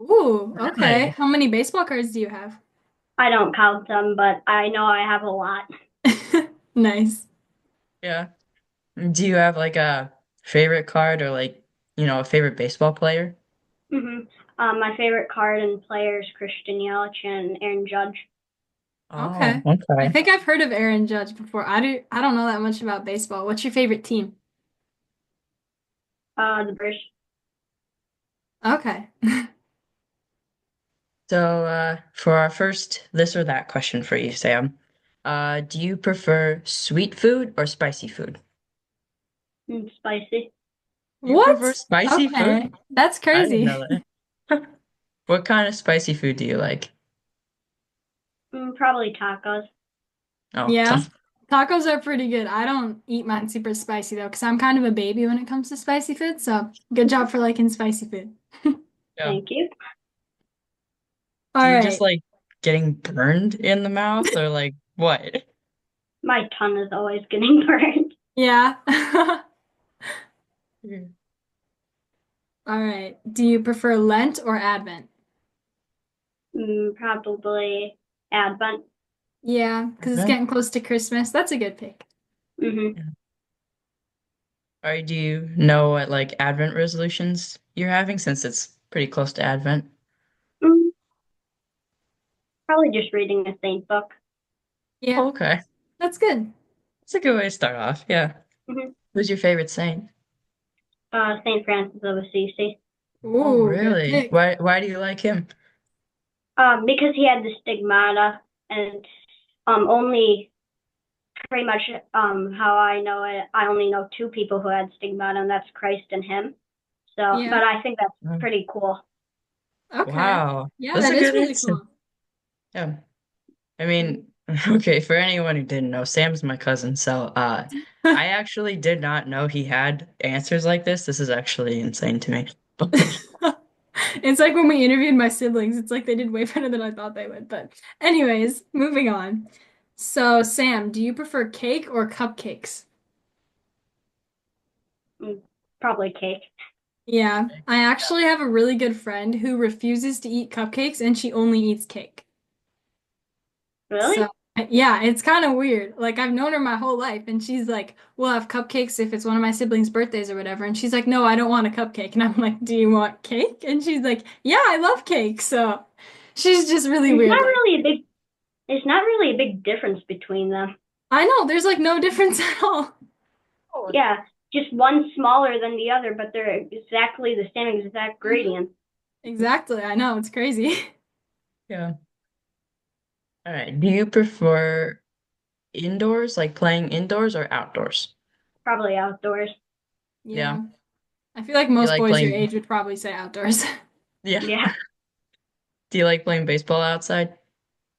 S1: Ooh, okay.
S2: Really?
S1: How many baseball cards do you have?
S8: I don't count them, but I know I have a lot.
S1: Nice.
S2: Yeah. Do you have like a favorite card or like, a favorite baseball player?
S8: hmm my favorite card and player is Christian Yelich and Aaron Judge.
S2: Oh,
S1: Okay. I
S2: okay.
S1: think I've heard of Aaron Judge before. I don't know that much about baseball. What's your favorite team?
S8: The British.
S1: Okay.
S2: So, for our first this or that question for you, Sam, do you prefer sweet food or spicy food?
S8: And spicy.
S2: You prefer
S1: What?
S2: spicy food?
S1: Okay. That's
S2: I didn't
S1: crazy.
S2: know that. What kind of spicy food do you like?
S8: Probably tacos.
S2: Oh,
S1: Yeah. Tacos are pretty good. I don't eat mine super spicy though, because I'm kind of a baby when it comes to spicy food. So good job for liking spicy food.
S2: yeah.
S8: Thank you.
S2: Do
S1: All
S2: you just
S1: right.
S2: like getting burned in the mouth or like what?
S8: My tongue is always getting burned.
S1: Yeah. All right. Do you prefer Lent or Advent?
S8: Probably Advent.
S1: Yeah, because it's
S2: Advent?
S1: getting close to Christmas. That's a good pick.
S8: hmm
S2: Yeah. Or do you know what like Advent resolutions you're having since it's pretty close to Advent?
S8: mm Probably just reading a saint book.
S1: Yeah,
S2: Oh, okay.
S1: that's good.
S2: It's a good way to start off. Yeah.
S8: hmm
S2: Who's your favorite saint?
S8: Saint Francis of Assisi.
S2: Oh,
S1: Ooh, good
S2: really?
S1: pick.
S2: Why do you like him?
S8: Because he had the stigmata, and only pretty much how I know it, I only know two people who had stigmata, and that's Christ and him. So,
S1: Yeah.
S8: but I think that's
S2: Oh,
S8: pretty cool.
S1: Okay.
S2: wow.
S1: Yeah,
S2: That's
S1: that
S2: a
S1: is
S2: good
S1: really
S2: answer.
S1: cool.
S2: Yeah. I mean, okay, for anyone who didn't know, Sam's my cousin, so I actually did not know he had answers like this. This is actually insane to me.
S1: It's like when we interviewed my siblings, it's like they did way better than I thought they would. But anyways, moving on. So, Sam, do you prefer cake or cupcakes?
S8: Mm, Probably cake.
S1: Yeah, I actually have a really good friend who refuses to eat cupcakes and she only eats cake. So,
S8: Really?
S1: yeah, it's kind of weird. Like, I've known her my whole life, and she's like, we'll have cupcakes if it's one of my siblings' birthdays or whatever. And she's like, no, I don't want a cupcake. And I'm like, do you want cake? And she's like, yeah, I love cake. So, she's just really
S8: It's
S1: weird
S8: not
S1: like
S8: really a big. It's not really a big difference between them.
S1: I know, there's like no difference at all.
S8: Yeah, just one smaller than the other, but they're exactly the same exact
S1: Mhm.
S8: gradient.
S1: Exactly, I know, it's crazy.
S2: Yeah. All right. Do you prefer indoors, like playing indoors or outdoors?
S8: Probably outdoors.
S2: Yeah.
S1: Yeah. I feel like
S2: Do you
S1: most
S2: like
S1: boys your
S2: playing?
S1: age would probably say outdoors.
S2: Yeah.
S8: Yeah,
S2: Do you like playing baseball outside?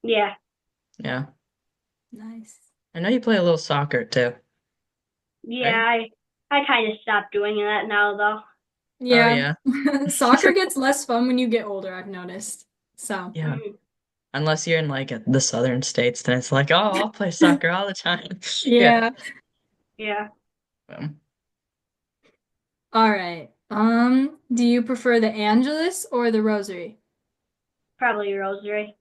S8: yeah,
S2: Yeah.
S1: Nice.
S2: I know you play a little soccer too,
S8: yeah.
S2: right?
S8: I kind of stopped doing that now though.
S2: Oh
S1: Yeah.
S2: yeah.
S1: Soccer gets less fun when you get older, I've noticed. So,
S2: Yeah.
S8: hmm
S2: Unless you're in like the southern states, then it's like, oh, I'll play soccer all the time. Yeah.
S1: yeah.
S8: Yeah,
S2: Um,
S1: All right. Do you prefer the Angelus or the Rosary?
S8: probably rosary.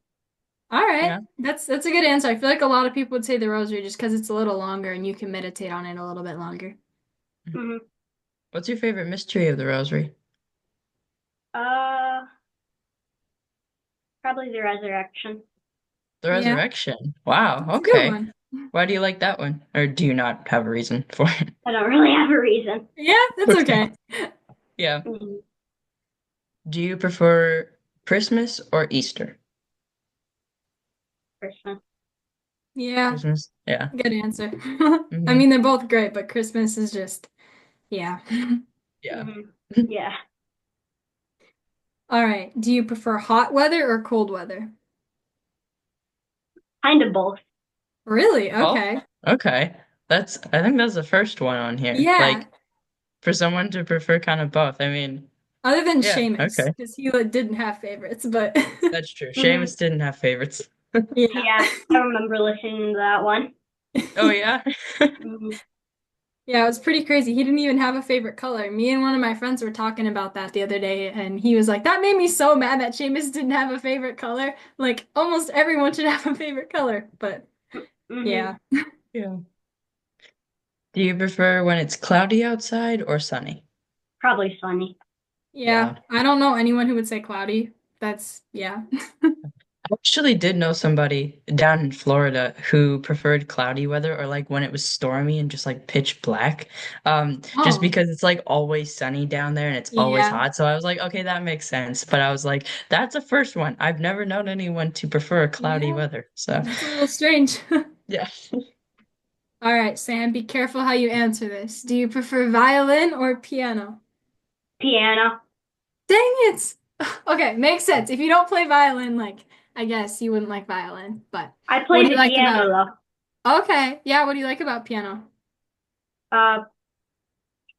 S1: All right.
S2: yeah.
S1: That's a good answer. I feel like a lot of people would say the Rosary just because it's a little longer and you can meditate on it a little bit longer.
S8: hmm
S2: What's your favorite mystery of the Rosary?
S8: Uh, Probably the resurrection.
S2: The
S1: Yeah,
S2: resurrection. Wow.
S1: that's a good
S2: Okay.
S1: one.
S2: Why do you like that one? Or do you not have a reason for it?
S8: I don't really have a reason.
S1: Yeah, that's
S2: Okay.
S1: okay.
S2: Yeah.
S8: hmm
S2: Do you prefer Christmas or Easter?
S8: Christmas.
S1: Yeah,
S2: Christmas. Yeah.
S1: good answer. I
S2: Hmm.
S1: mean, they're both great, but Christmas is just, yeah.
S2: Yeah.
S8: hmm Yeah,
S1: All right. Do you prefer hot weather or cold weather?
S8: kind of both.
S1: Really?
S2: Oh,
S1: Okay.
S2: okay. I think that's the first one on here.
S1: Yeah.
S2: Like for someone to prefer kind of both. I mean,
S1: Other than
S2: yeah,
S1: Seamus,
S2: okay.
S1: because he like, didn't have favorites, but
S2: That's true.
S8: hmm
S2: Seamus didn't have favorites.
S1: yeah.
S8: Yeah, I remember listening to that one.
S2: Oh yeah?
S8: hmm
S1: Yeah, it was pretty crazy. He didn't even have a favorite color. Me and one of my friends were talking about that the other day, and he was like, that made me so mad that Seamus didn't have a favorite color. Like, almost everyone should have a favorite color. But
S8: hmm
S1: yeah.
S2: Yeah. Do you prefer when it's cloudy outside or sunny?
S8: Probably sunny.
S1: Yeah.
S2: Yeah.
S1: I don't know anyone who would say cloudy. That's, yeah.
S2: I actually did know somebody down in Florida who preferred cloudy weather or like when it was stormy and just like pitch black. Just
S1: Oh,
S2: because it's like always sunny down there and it's always
S1: yeah.
S2: hot. So I was like, okay, that makes sense. But I was like, that's the first one. I've never known anyone to prefer cloudy
S1: Yeah.
S2: weather. So
S1: That's a little strange.
S2: yeah.
S1: All right, Sam, be careful how you answer this. Do you prefer violin or piano?
S8: Piano.
S1: Dang it! Okay, makes sense. If you don't play violin, like, I guess you wouldn't like violin, but
S8: I
S1: what
S8: play
S1: do you
S8: the
S1: like
S8: piano
S1: about it?
S8: though.
S1: Okay, yeah, what do you like about piano?
S8: Uh,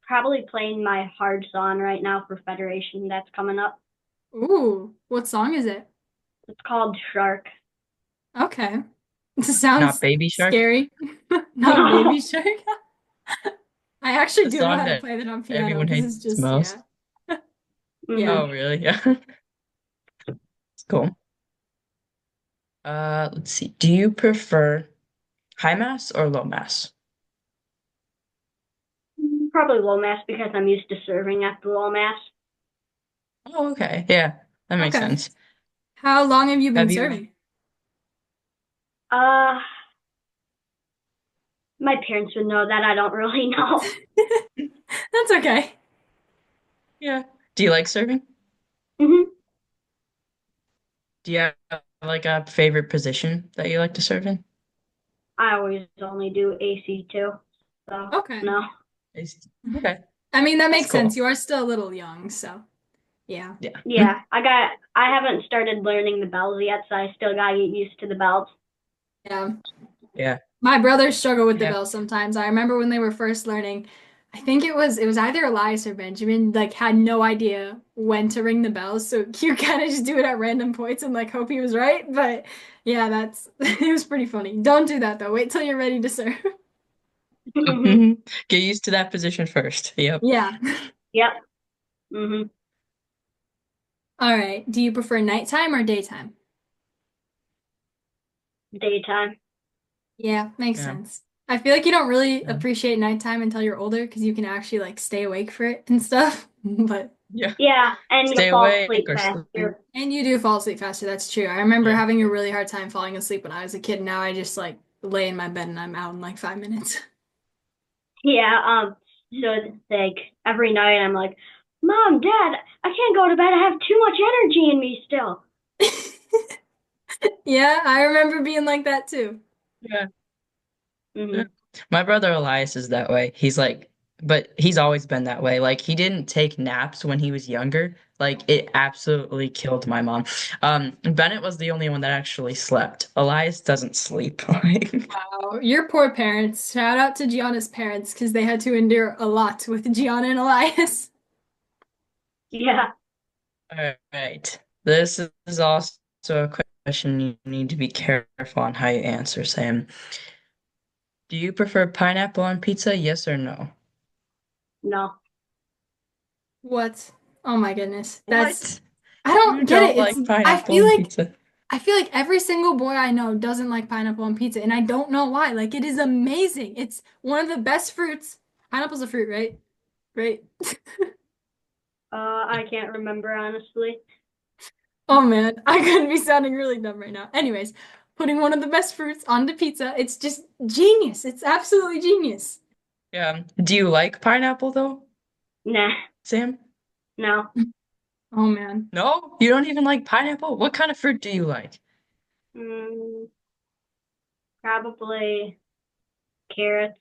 S8: Probably playing my hard song right now for Federation that's coming up.
S1: Ooh, what song is it?
S8: It's called Shark.
S1: Okay. This
S2: Not
S1: sounds
S2: Baby Shark,
S1: scary. Not Baby
S8: No.
S1: Shark. I actually
S2: the
S1: do know
S2: song
S1: how to
S2: that
S1: play that on piano
S2: everyone
S1: because
S2: hates
S1: it's just,
S2: most.
S1: yeah.
S8: hmm
S1: Yeah.
S2: Oh, really? Yeah. It's cool. Let's see. Do you prefer high mass or low mass?
S8: Probably low mass because I'm used to serving at the low mass.
S2: Oh, okay. Yeah, that makes
S1: Okay.
S2: sense.
S1: How long have you been
S2: Have you?
S1: serving?
S8: Uh, my parents would know that. I don't really know.
S1: That's okay.
S2: Yeah. Do you like surfing?
S8: hmm
S2: Do you have like a favorite position that you like to surf in?
S8: I always only do AC too. So,
S1: Okay.
S8: no.
S2: Okay,
S1: I mean, that
S2: that's
S1: makes sense.
S2: cool.
S1: You are still a little young, so yeah.
S2: Yeah.
S8: Yeah, I haven't started learning the bells yet, so I still gotta get used to the bells.
S1: Yeah.
S2: Yeah.
S1: My brothers struggle with the
S2: Yeah.
S1: bells sometimes. I remember when they were first learning, I think it was either Elias or Benjamin, like had no idea when to ring the bells. So you kind of just do it at random points and like hope he was right. But yeah, that's it was pretty funny. Don't do that though. Wait till you're ready to serve.
S2: Get used to that position first. Yep.
S1: Yeah.
S8: Yep. hmm
S1: All right. Do you prefer nighttime or daytime?
S8: Daytime.
S1: Yeah, makes
S2: Yeah.
S1: sense. I feel like you don't really
S2: Yeah.
S1: appreciate nighttime until you're older because you can actually like stay awake for it and stuff. But
S2: Yeah.
S8: Yeah, and
S2: Stay
S8: you'll fall
S2: awake
S8: asleep
S2: or sleep.
S8: faster.
S1: and you do fall asleep faster, that's true. I remember
S2: Yeah.
S1: having a really hard time falling asleep when I was a kid. Now I just like lay in my bed and I'm out in like 5 minutes.
S8: Yeah, so it's like every night I'm like, Mom, Dad, I can't go to bed. I have too much energy in me still.
S1: Yeah, I remember being like that too.
S2: Yeah. Yeah.
S8: hmm
S2: My brother Elias is that way. He's like, but he's always been that way. Like he didn't take naps when he was younger. Like it absolutely killed my mom. Bennett was the only one that actually slept. Elias doesn't sleep. Like,
S1: Wow, your poor parents. Shout out to Gianna's parents because they had to endure a lot with Gianna and Elias.
S8: Yeah.
S2: all right. This is also a question you need to be careful on how you answer, Sam. Do you prefer pineapple on pizza? Yes or no?
S8: No.
S1: What? Oh my goodness. That's
S2: What?
S1: I
S2: You
S1: don't get
S2: don't
S1: it.
S2: like pineapple on pizza?
S1: I feel like every single boy I know doesn't like pineapple on pizza, and I don't know why. Like it is amazing. It's one of the best fruits. Pineapple's a fruit, right? Right.
S8: I can't remember honestly.
S1: Oh man, I could be sounding really dumb right now. Anyways, putting one of the best fruits onto pizza, it's just genius. It's absolutely genius.
S2: Yeah. Do you like pineapple though,
S8: Nah.
S2: Sam?
S8: No.
S1: Oh man.
S2: No? You don't even like pineapple? What kind of fruit do you like?
S8: Mm, probably carrots.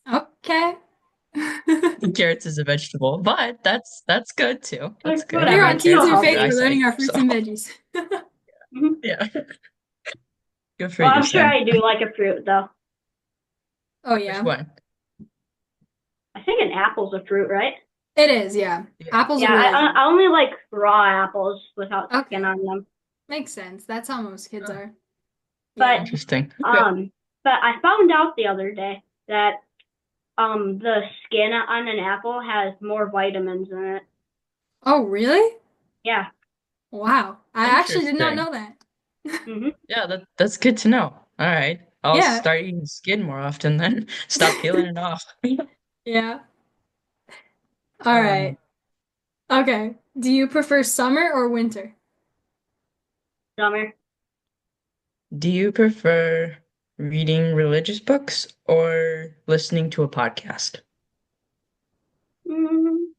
S1: Okay.
S2: Carrots is a vegetable, but that's good too. That's
S8: Like,
S2: good. I
S1: Here
S8: whatever.
S1: on
S2: mean,
S8: It's
S1: Teens
S8: still
S2: carrots are
S1: and
S2: good
S1: Faith,
S8: healthy.
S1: we're learning
S2: eyesight,
S1: our
S2: so
S1: fruits and veggies.
S8: hmm
S2: yeah. Good for
S8: Well,
S2: you,
S8: I'm sure
S2: Sam.
S8: I do like a fruit though.
S1: Oh
S2: Which
S1: yeah.
S2: one?
S8: I think an apple's a fruit, right?
S1: It is, yeah.
S2: Yeah.
S1: Apples
S8: Yeah,
S1: are really good.
S8: I only like raw apples without skin
S1: Okay.
S8: on them.
S1: Makes sense. That's how most kids
S2: Oh,
S1: are.
S8: But
S1: Yeah.
S2: interesting. Okay.
S8: um, but I found out the other day that the skin on an apple has more vitamins in it.
S1: Oh, really?
S8: Yeah.
S1: Wow. I actually did not
S2: Interesting.
S1: know that.
S8: hmm
S2: Yeah, that's good to know. All right. I'll
S1: Yeah.
S2: start eating skin more often then. Stop peeling it off.
S1: Yeah. All
S2: Um,
S1: right. Okay. Do you prefer summer or winter?
S8: Summer.
S2: do you prefer reading religious books or listening to a podcast?
S8: Mm,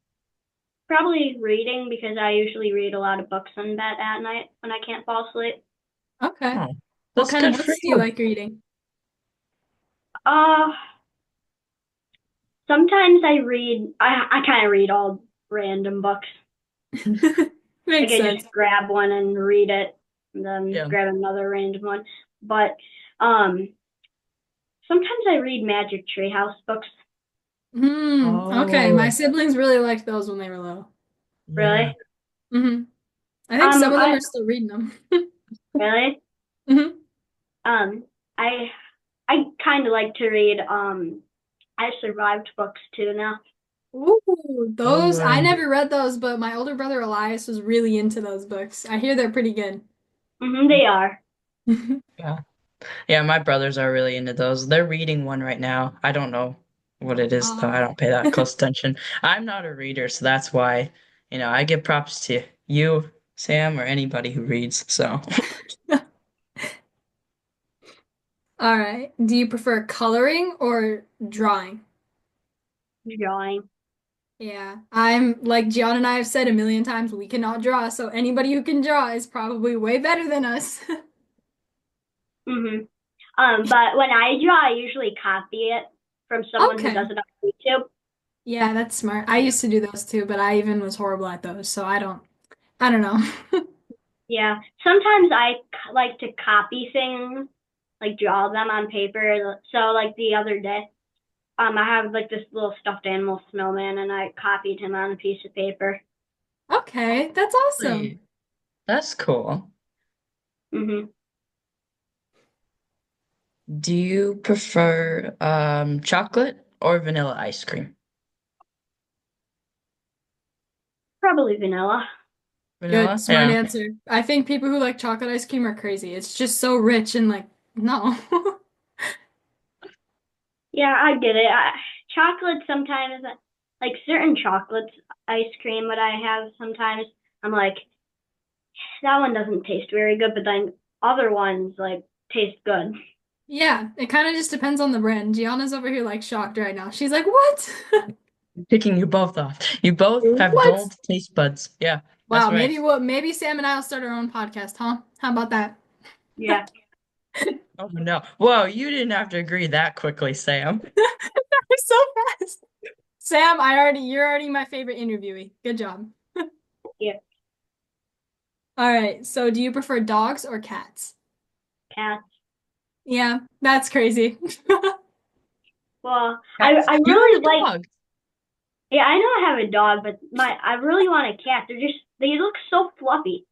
S8: probably reading because I usually read a lot of books in bed at night when I can't fall asleep.
S1: Okay.
S2: Oh,
S1: What
S2: that's
S1: kind of
S2: good for
S1: books do you
S2: you.
S1: like reading?
S8: Uh, sometimes I read. I kind of read all random books. Like
S1: Makes
S8: I
S1: sense.
S8: just grab one and read it, and then
S2: Yeah.
S8: grab another random one. But um, sometimes I read Magic Treehouse books.
S1: Okay. My
S2: Oh,
S1: siblings really liked those when they were little.
S2: yeah.
S8: Really?
S1: hmm I think some of them
S8: I
S1: are still reading them.
S8: really.
S1: hmm
S8: Um, I I kind of like to read I survived books too now.
S1: Ooh,
S2: Those
S1: those I
S2: are
S1: never read those, but my older brother Elias was really into those books. I hear they're pretty good.
S8: They are.
S2: yeah. Yeah, my brothers are really into those. They're reading one right now. I don't know what it is though. I
S1: Oh.
S2: don't pay that close attention. I'm not a reader, so that's why, I give props to you, Sam, or anybody who reads. So,
S1: All right. Do you prefer coloring or drawing?
S8: Drawing.
S1: Yeah, I'm like Gian and I have said a million times, we cannot draw, so anybody who can draw is probably way better than us.
S8: hmm But when I draw, I usually copy it from someone who does
S1: Okay.
S8: it on YouTube.
S1: Yeah, that's smart. I used to do those too, but I even was horrible at those, so I don't know.
S8: Yeah. Sometimes I like to copy things, like draw them on paper. So like the other day, I have like this little stuffed animal snowman, and I copied him on a piece of paper.
S1: Okay, that's awesome.
S2: Wait, that's cool.
S8: hmm
S2: Do you prefer chocolate or vanilla ice cream?
S8: Probably vanilla.
S1: Good,
S2: Vanilla?
S1: smart
S2: Yeah.
S1: answer. I think people who like chocolate ice cream are crazy. It's just so rich and like, no.
S8: Yeah, I get it. Chocolate sometimes, like certain chocolates, ice cream, what I have sometimes, I'm like, that one doesn't taste very good, but then other ones like taste good.
S1: Yeah, it kind of just depends on the brand. Gianna's over here like shocked right now. She's like, "What?"
S2: Picking you both off. You both have
S1: What?
S2: dulled taste buds. Yeah, that's
S1: Wow,
S2: right.
S1: maybe Sam and I'll start our own podcast, huh? How about that?
S8: Yeah.
S2: Oh no. Whoa, you didn't have to agree that quickly, Sam.
S1: So fast. Sam, you're already my favorite interviewee. Good job.
S8: Yeah.
S1: All right, so do you prefer dogs or cats?
S8: Cats.
S1: Yeah, that's crazy.
S8: Well,
S2: Cats?
S8: I
S2: You have
S8: really
S2: a
S8: like,
S2: dog.
S8: yeah, I know I have a dog, but I really want a cat. They look so fluffy.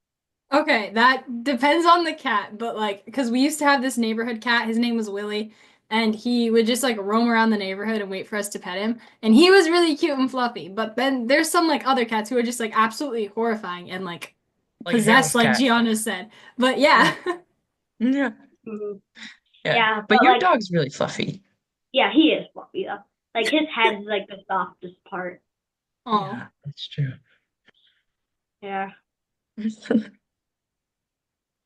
S1: Okay, that depends on the cat, but like, because we used to have this neighborhood cat, his name was Willie, and he would just like roam around the neighborhood and wait for us to pet him, and he was really cute and fluffy. But then there's some like other cats who are just like absolutely horrifying and like
S2: Like
S1: possessed,
S2: hairless
S1: like
S2: cat.
S1: Gianna said. But
S2: Yeah.
S1: yeah.
S2: Yeah.
S8: hmm
S2: Yeah.
S8: Yeah,
S2: But
S8: but
S2: your
S8: like,
S2: dog's really fluffy.
S8: yeah, he is fluffy though. Like his head's like the softest part.
S1: Oh.
S2: Yeah, that's true.
S8: Yeah.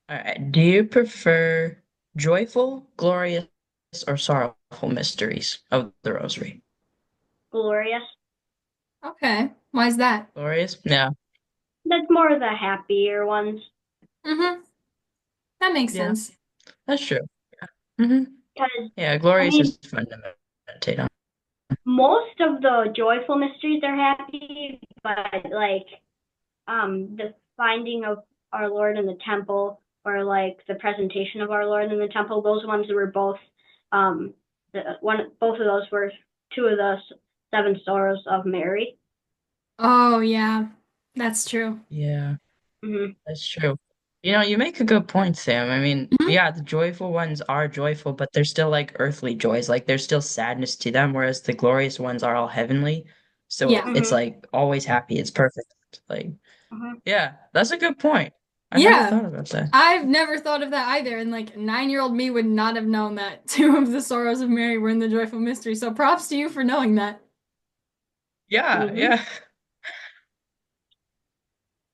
S2: All right. Do you prefer joyful, glorious, or sorrowful mysteries of the rosary?
S8: Glorious.
S1: Okay. Why is that?
S2: Glorious? Yeah.
S8: That's more of the happier ones.
S1: Mm-hmm. That makes
S2: Yeah,
S1: sense.
S2: that's true. hmm
S8: Because,
S2: Yeah,
S8: I
S2: glorious
S8: mean,
S2: is fun to meditate on.
S8: most of the joyful mysteries are happy, but like the finding of our Lord in the temple, or like the presentation of our Lord in the temple, those ones were both both of those were two of the seven sorrows of Mary.
S1: Oh, yeah. That's true.
S2: Yeah,
S8: hmm
S2: that's true. You know, you make a good point, Sam. I mean,
S1: Mhm.
S2: yeah, the joyful ones are joyful, but they're still like earthly joys. Like there's still sadness to them, whereas the glorious ones are all heavenly. So
S1: Yeah.
S2: it's
S8: hmm
S2: like always happy. It's perfect. Like,
S8: hmm
S2: yeah, that's a good point. I never
S1: Yeah.
S2: thought about that.
S1: I've never thought of that either, and like 9-year-old me would not have known that two of the sorrows of Mary were in the joyful mystery. So props to you for knowing that.
S2: Yeah,
S8: hmm
S2: yeah.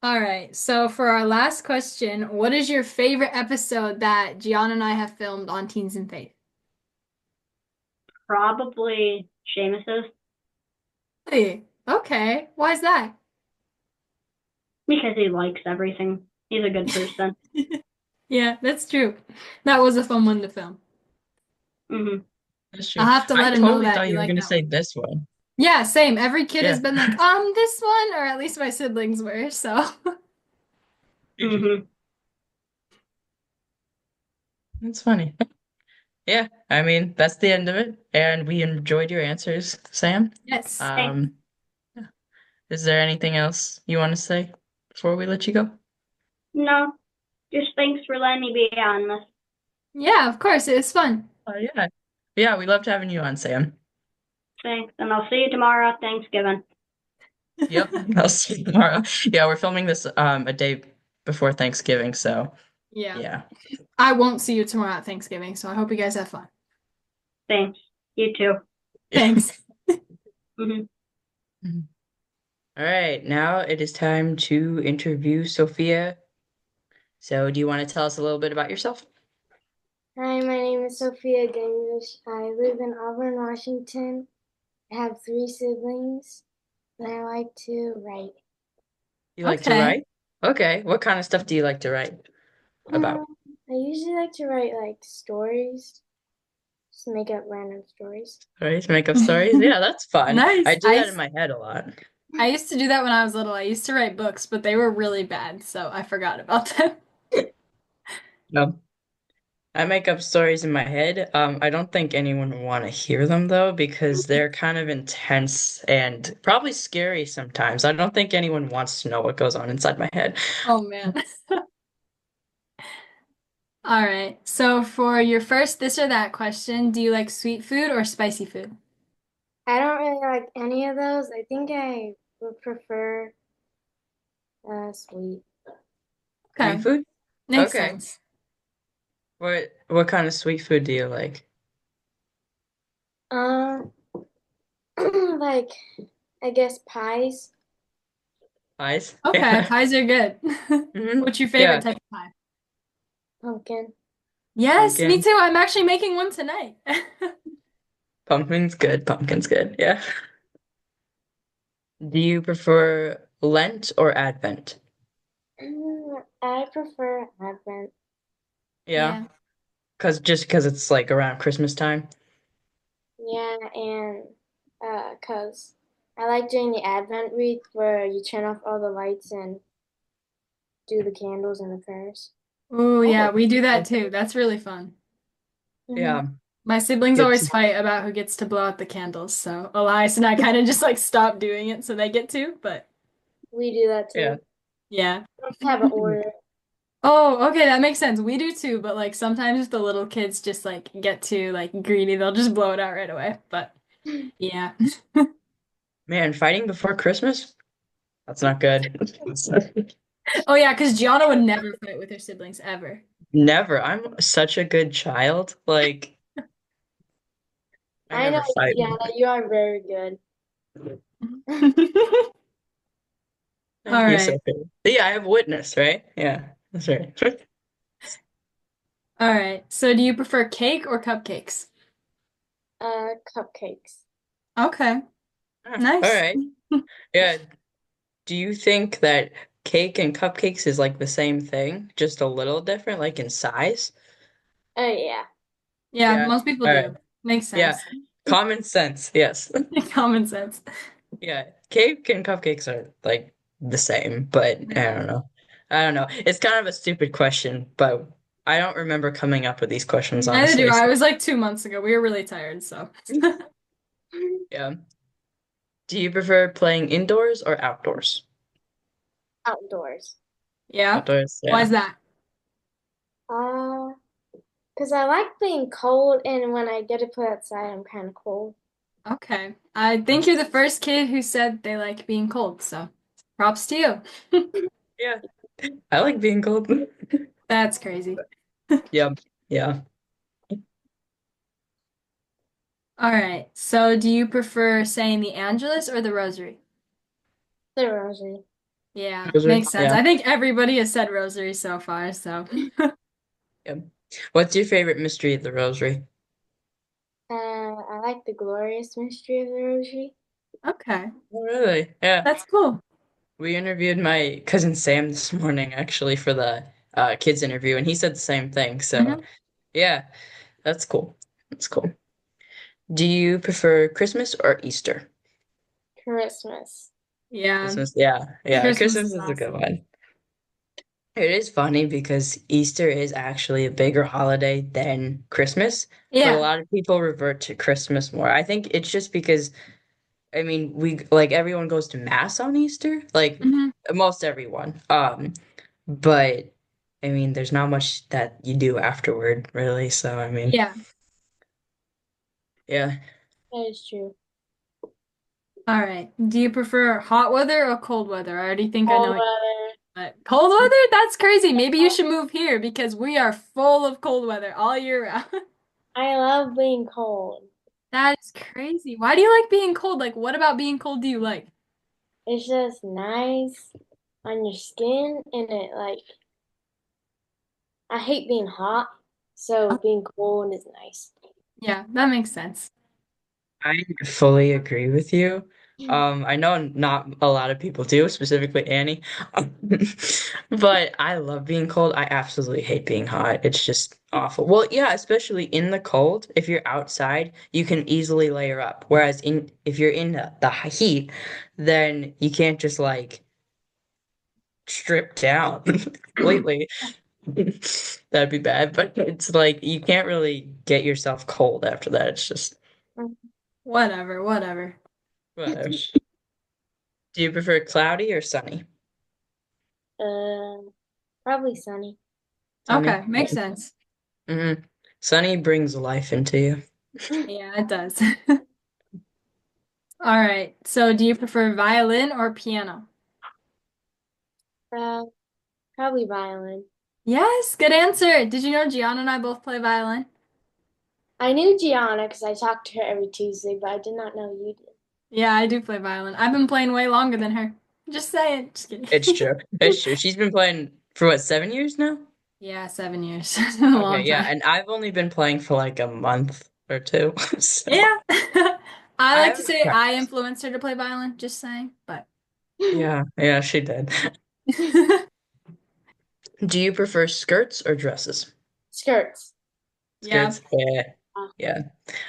S1: All right, so for our last question, what is your favorite episode that Gian and I have filmed on Teens and Faith?
S8: Probably Seamus's,
S1: Hey, okay, why is that?
S8: because he likes everything. He's a good person.
S1: Yeah, that's true. That was a fun one to film.
S8: hmm
S2: That's
S1: I'll
S2: true.
S1: have to
S2: I
S1: let him know
S2: totally
S1: that
S2: thought
S1: you
S2: you were
S1: like
S2: gonna
S1: that
S2: say
S1: one.
S2: this one.
S1: Yeah, same. Every kid has
S2: Yeah.
S1: been like, this one, or at least my siblings were, so.
S8: hmm
S2: That's funny. Yeah, I mean, that's the end of it, and we enjoyed your answers, Sam.
S1: Yes.
S8: Thanks.
S2: Um, yeah. Is there anything else you want to say before we let you go?
S8: No, just thanks for letting me be on this.
S1: Yeah, of course, it was fun.
S2: Yeah. Yeah, we loved having you on, Sam.
S8: Thanks, and I'll see you tomorrow at Thanksgiving.
S2: Yep, I'll see you tomorrow. Yeah, we're filming this a day before Thanksgiving, so
S1: Yeah.
S2: yeah.
S1: I won't see you tomorrow at Thanksgiving, so I hope you guys have fun.
S8: Thanks. You too.
S1: Thanks.
S8: hmm
S2: All right, now it is time to interview Sophia. So, do you want to tell us a little bit about yourself?
S9: Hi, my name is Sophia Danish. I live in Auburn, Washington. I have 3 siblings, and I like to write.
S2: You like to
S1: Okay.
S2: write? Okay. What kind of stuff do you like to write about?
S9: I usually like to write like stories, just make up random stories.
S2: Stories, make up stories? Yeah, that's fun. I
S1: Nice.
S2: do that in my head a lot.
S1: I used to do that when I was little. I used to write books, but they were really bad, so I forgot about them.
S2: No. I make up stories in my head. I don't think anyone would want to hear them though, because they're kind of intense and probably scary sometimes. I don't think anyone wants to know what goes on inside my head.
S1: Oh man. All right. So for your first this or that question, do you like sweet food or spicy food?
S9: I don't really like any of those. I think I would prefer sweet.
S2: Sweet
S1: Okay.
S2: food?
S1: Makes
S2: Okay.
S1: sense.
S2: What kind of sweet food do you like?
S9: Um, like I guess pies,
S2: Pies?
S1: Okay,
S2: Yeah.
S1: pies are good.
S2: Hmm.
S1: What's your favorite
S2: Yeah.
S1: type of pie?
S9: pumpkin.
S1: Yes, me
S2: Pumpkin.
S1: too. I'm actually making one tonight.
S2: Pumpkin's good. Pumpkin's good. Yeah. Do you prefer Lent or Advent?
S9: I prefer Advent.
S2: Yeah.
S1: Yeah.
S2: Just because it's like around Christmas time.
S9: Yeah, and 'cause I like doing the Advent wreath where you turn off all the lights and do the candles and the prayers.
S1: Oh, yeah,
S2: Oh,
S1: we do that
S2: okay.
S1: too. That's really fun.
S9: Hmm.
S2: Yeah.
S1: My siblings
S2: Get
S1: always
S2: to,
S1: fight about who gets to blow out the candles, so Elias and I kind of just like stop doing it so they get to, but
S9: We do that
S2: yeah.
S9: too.
S1: yeah.
S9: We have an order.
S1: Oh, okay, that makes sense. We do too, but like sometimes if the little kids just like get too like greedy, they'll just blow it out right away. But yeah.
S2: Man, fighting before Christmas? That's not good.
S1: Oh yeah, because Gianna would never fight with her siblings ever.
S2: Never. I'm such a good child. Like, I
S9: I know,
S2: never fight.
S9: Gianna, you are very good.
S1: All
S2: Thank you,
S1: right.
S2: Sophie. But yeah, I have witness, right? Yeah, that's right.
S1: All right. So do you prefer cake or cupcakes?
S9: Cupcakes.
S1: Okay.
S2: Ah, all
S1: Nice.
S2: right. Yeah. Do you think that cake and cupcakes is like the same thing, just a little different, like in size?
S9: Oh yeah.
S1: Yeah,
S2: Yeah.
S1: most people
S2: All right.
S1: do. Makes
S2: Yeah.
S1: sense.
S2: Common sense. Yes.
S1: Common sense.
S2: Yeah. Cake and cupcakes are like the same, but I
S1: Yeah.
S2: don't know. I don't know. It's kind of a stupid question, but I don't remember coming up with these questions,
S1: Neither do
S2: honestly.
S1: I. It
S2: So,
S1: was like 2 months ago. We were really tired, so.
S2: yeah. Do you prefer playing indoors or outdoors?
S9: Outdoors.
S1: Yeah.
S2: Outdoors,
S1: Why is
S2: yeah.
S1: that?
S9: Uh, 'Cause I like being cold, and when I get to play outside, I'm kind of cold.
S1: Okay. I think you're the first kid who said they like being cold, so props to you.
S2: Yeah. I like being cold.
S1: That's crazy.
S2: Yeah. Yeah.
S1: All right. So do you prefer saying the Angelus or the Rosary?
S9: The rosary.
S1: Yeah,
S2: Those are,
S1: makes sense.
S2: yeah.
S1: I think everybody has said Rosary so far, so.
S2: Yeah. What's your favorite mystery of the Rosary?
S9: I like the glorious mystery of the rosary.
S1: Okay.
S2: Oh, really? Yeah.
S1: That's cool.
S2: We interviewed my cousin Sam this morning actually for the kids interview, and he said the same thing. So,
S1: Hmm.
S2: yeah, that's cool. That's cool. Do you prefer Christmas or Easter?
S9: Christmas.
S1: Yeah,
S2: Christmas, yeah, yeah.
S1: Christmas
S2: Christmas
S1: is
S2: is a good
S1: awesome.
S2: one. It is funny because Easter is actually a bigger holiday than Christmas, but a
S1: Yeah.
S2: lot of people revert to Christmas more. I think it's just because, I mean, we like everyone goes to mass on Easter, like
S1: Hmm.
S2: most everyone. But I mean, there's not much that you do afterward, really. So, I mean,
S1: Yeah.
S2: yeah.
S9: That is true.
S1: All right. Do you prefer hot weather or cold weather? I already think I
S9: Cold
S1: know.
S9: weather.
S1: But cold weather? That's crazy. Maybe you should move here because we are full of cold weather all year round.
S9: I love being cold.
S1: That is crazy. Why do you like being cold? Like, what about being cold do you like?
S9: It's just nice on your skin, and it like I hate being hot. so being cold is nice.
S1: Yeah, that makes sense.
S2: I fully agree with you. I know not a lot of people do, specifically Annie. But I love being cold. I absolutely hate being hot. It's just awful. Well, yeah, especially in the cold, if you're outside, you can easily layer up. Whereas in if you're in the heat, then you can't just like strip down completely. That'd be bad, but it's like you can't really get yourself cold after that. It's just
S1: Whatever, whatever.
S2: whatever. Do you prefer cloudy or sunny?
S9: Uh, Probably sunny.
S2: Sunny?
S1: Okay, makes sense.
S2: Mm-hmm. Sunny brings life into you.
S1: Yeah, it does. All right. So, do you prefer violin or piano?
S9: Uh, Probably violin.
S1: Yes, good answer. Did you know Gianna and I both play violin?
S9: I knew Gianna because I talked to her every Tuesday, but I did not know you did.
S1: Yeah, I do play violin. I've been playing way longer than her. Just saying. Just
S2: It's
S1: kidding.
S2: true. It's true. She's been playing for what, 7 years now?
S1: Yeah, 7 years. A
S2: Okay,
S1: long
S2: yeah,
S1: time.
S2: and I've only been playing for like a month or two. So
S1: Yeah. I
S2: I
S1: like to
S2: haven't
S1: say I
S2: practiced.
S1: influenced her to play violin, just saying, but
S2: Yeah, yeah, she did. Do you prefer skirts or dresses?
S9: Skirts.
S1: yeah.
S2: Skirts? Yeah. Yeah.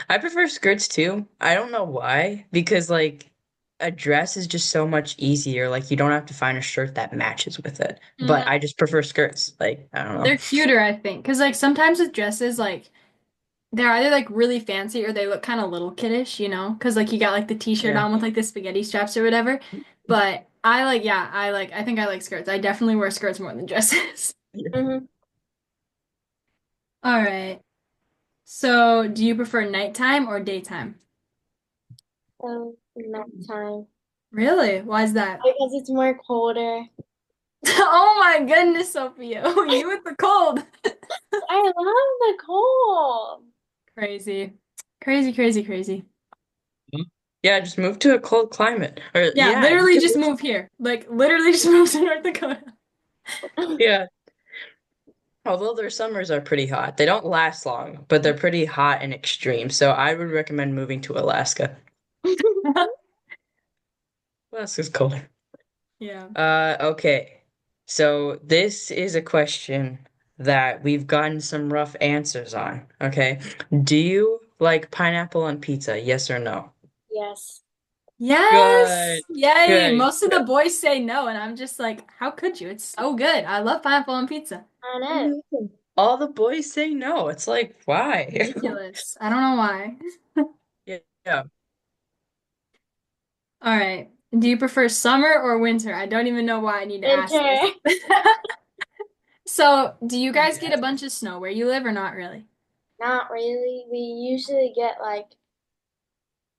S2: I prefer skirts too. I don't know why, because like a dress is just so much easier. Like you don't have to find a shirt that matches with it. But I
S1: Mhm.
S2: just prefer skirts. Like, I don't know.
S1: They're cuter, I think, because like sometimes with dresses, like they're either like really fancy or they look kind of little kiddish, you know? Because like you got like the t-shirt
S2: Yeah.
S1: on with like the spaghetti straps or whatever. But I like, yeah, I think I like skirts. I definitely wear skirts more than dresses.
S9: Mm-hmm.
S1: All right. So, do you prefer nighttime or daytime?
S9: Nighttime.
S1: Really? Why is that?
S9: Because it's more colder.
S1: Oh my goodness, Sophia. You with the cold.
S9: I love the cold.
S1: Crazy. Crazy, crazy, crazy.
S2: Yeah, just move to a cold climate. Or
S1: Yeah,
S2: yeah, you
S1: literally
S2: can
S1: just
S2: move.
S1: move here. Like, literally just move to North Dakota.
S2: Yeah. Although their summers are pretty hot. They don't last long, but they're pretty hot and extreme. So I would recommend moving to Alaska. Alaska's colder.
S1: Yeah.
S2: Okay. So this is a question that we've gotten some rough answers on. Okay. Do you like pineapple on pizza? Yes or no?
S9: Yes.
S1: Yes!
S2: Good.
S1: Yay!
S2: Good.
S1: Most of the boys say no, and I'm just like, how could you? It's so good. I love pineapple on pizza.
S9: I know.
S2: Mhm. All the boys say no. It's like, why?
S1: Ridiculous. I don't know why.
S2: Yeah. Yeah.
S1: All right. Do you prefer summer or winter? I don't even know why I need to ask this.
S9: Winter.
S1: So, do you
S2: I need
S1: guys
S2: to
S1: get a
S2: ask
S1: bunch
S2: this.
S1: of snow where you live or not really?
S9: Not really. We usually get like,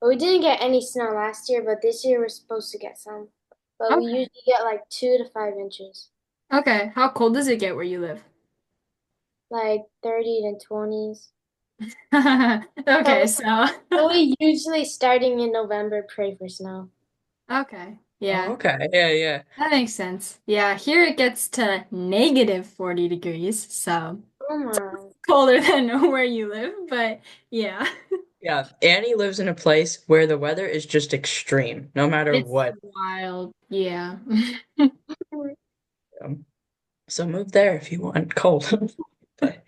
S9: well, we didn't get any snow last year, but this year we're supposed to get some. But we
S1: Okay.
S9: usually get like 2 to 5 inches,
S1: Okay. How cold does it get where you live?
S9: like 30 to 20s.
S1: Okay,
S9: But,
S1: so
S9: but we usually starting in November pray for snow.
S1: okay.
S2: Oh,
S1: Yeah,
S2: okay. Yeah, yeah.
S1: that makes sense. Yeah, here it gets to negative 40 degrees, so
S9: Oh my.
S1: colder than where you live, but yeah.
S2: Yeah. Annie lives in a place where the weather is just extreme, no matter
S1: It's
S2: what.
S1: wild. Yeah.
S2: Um, so move there if you want cold. But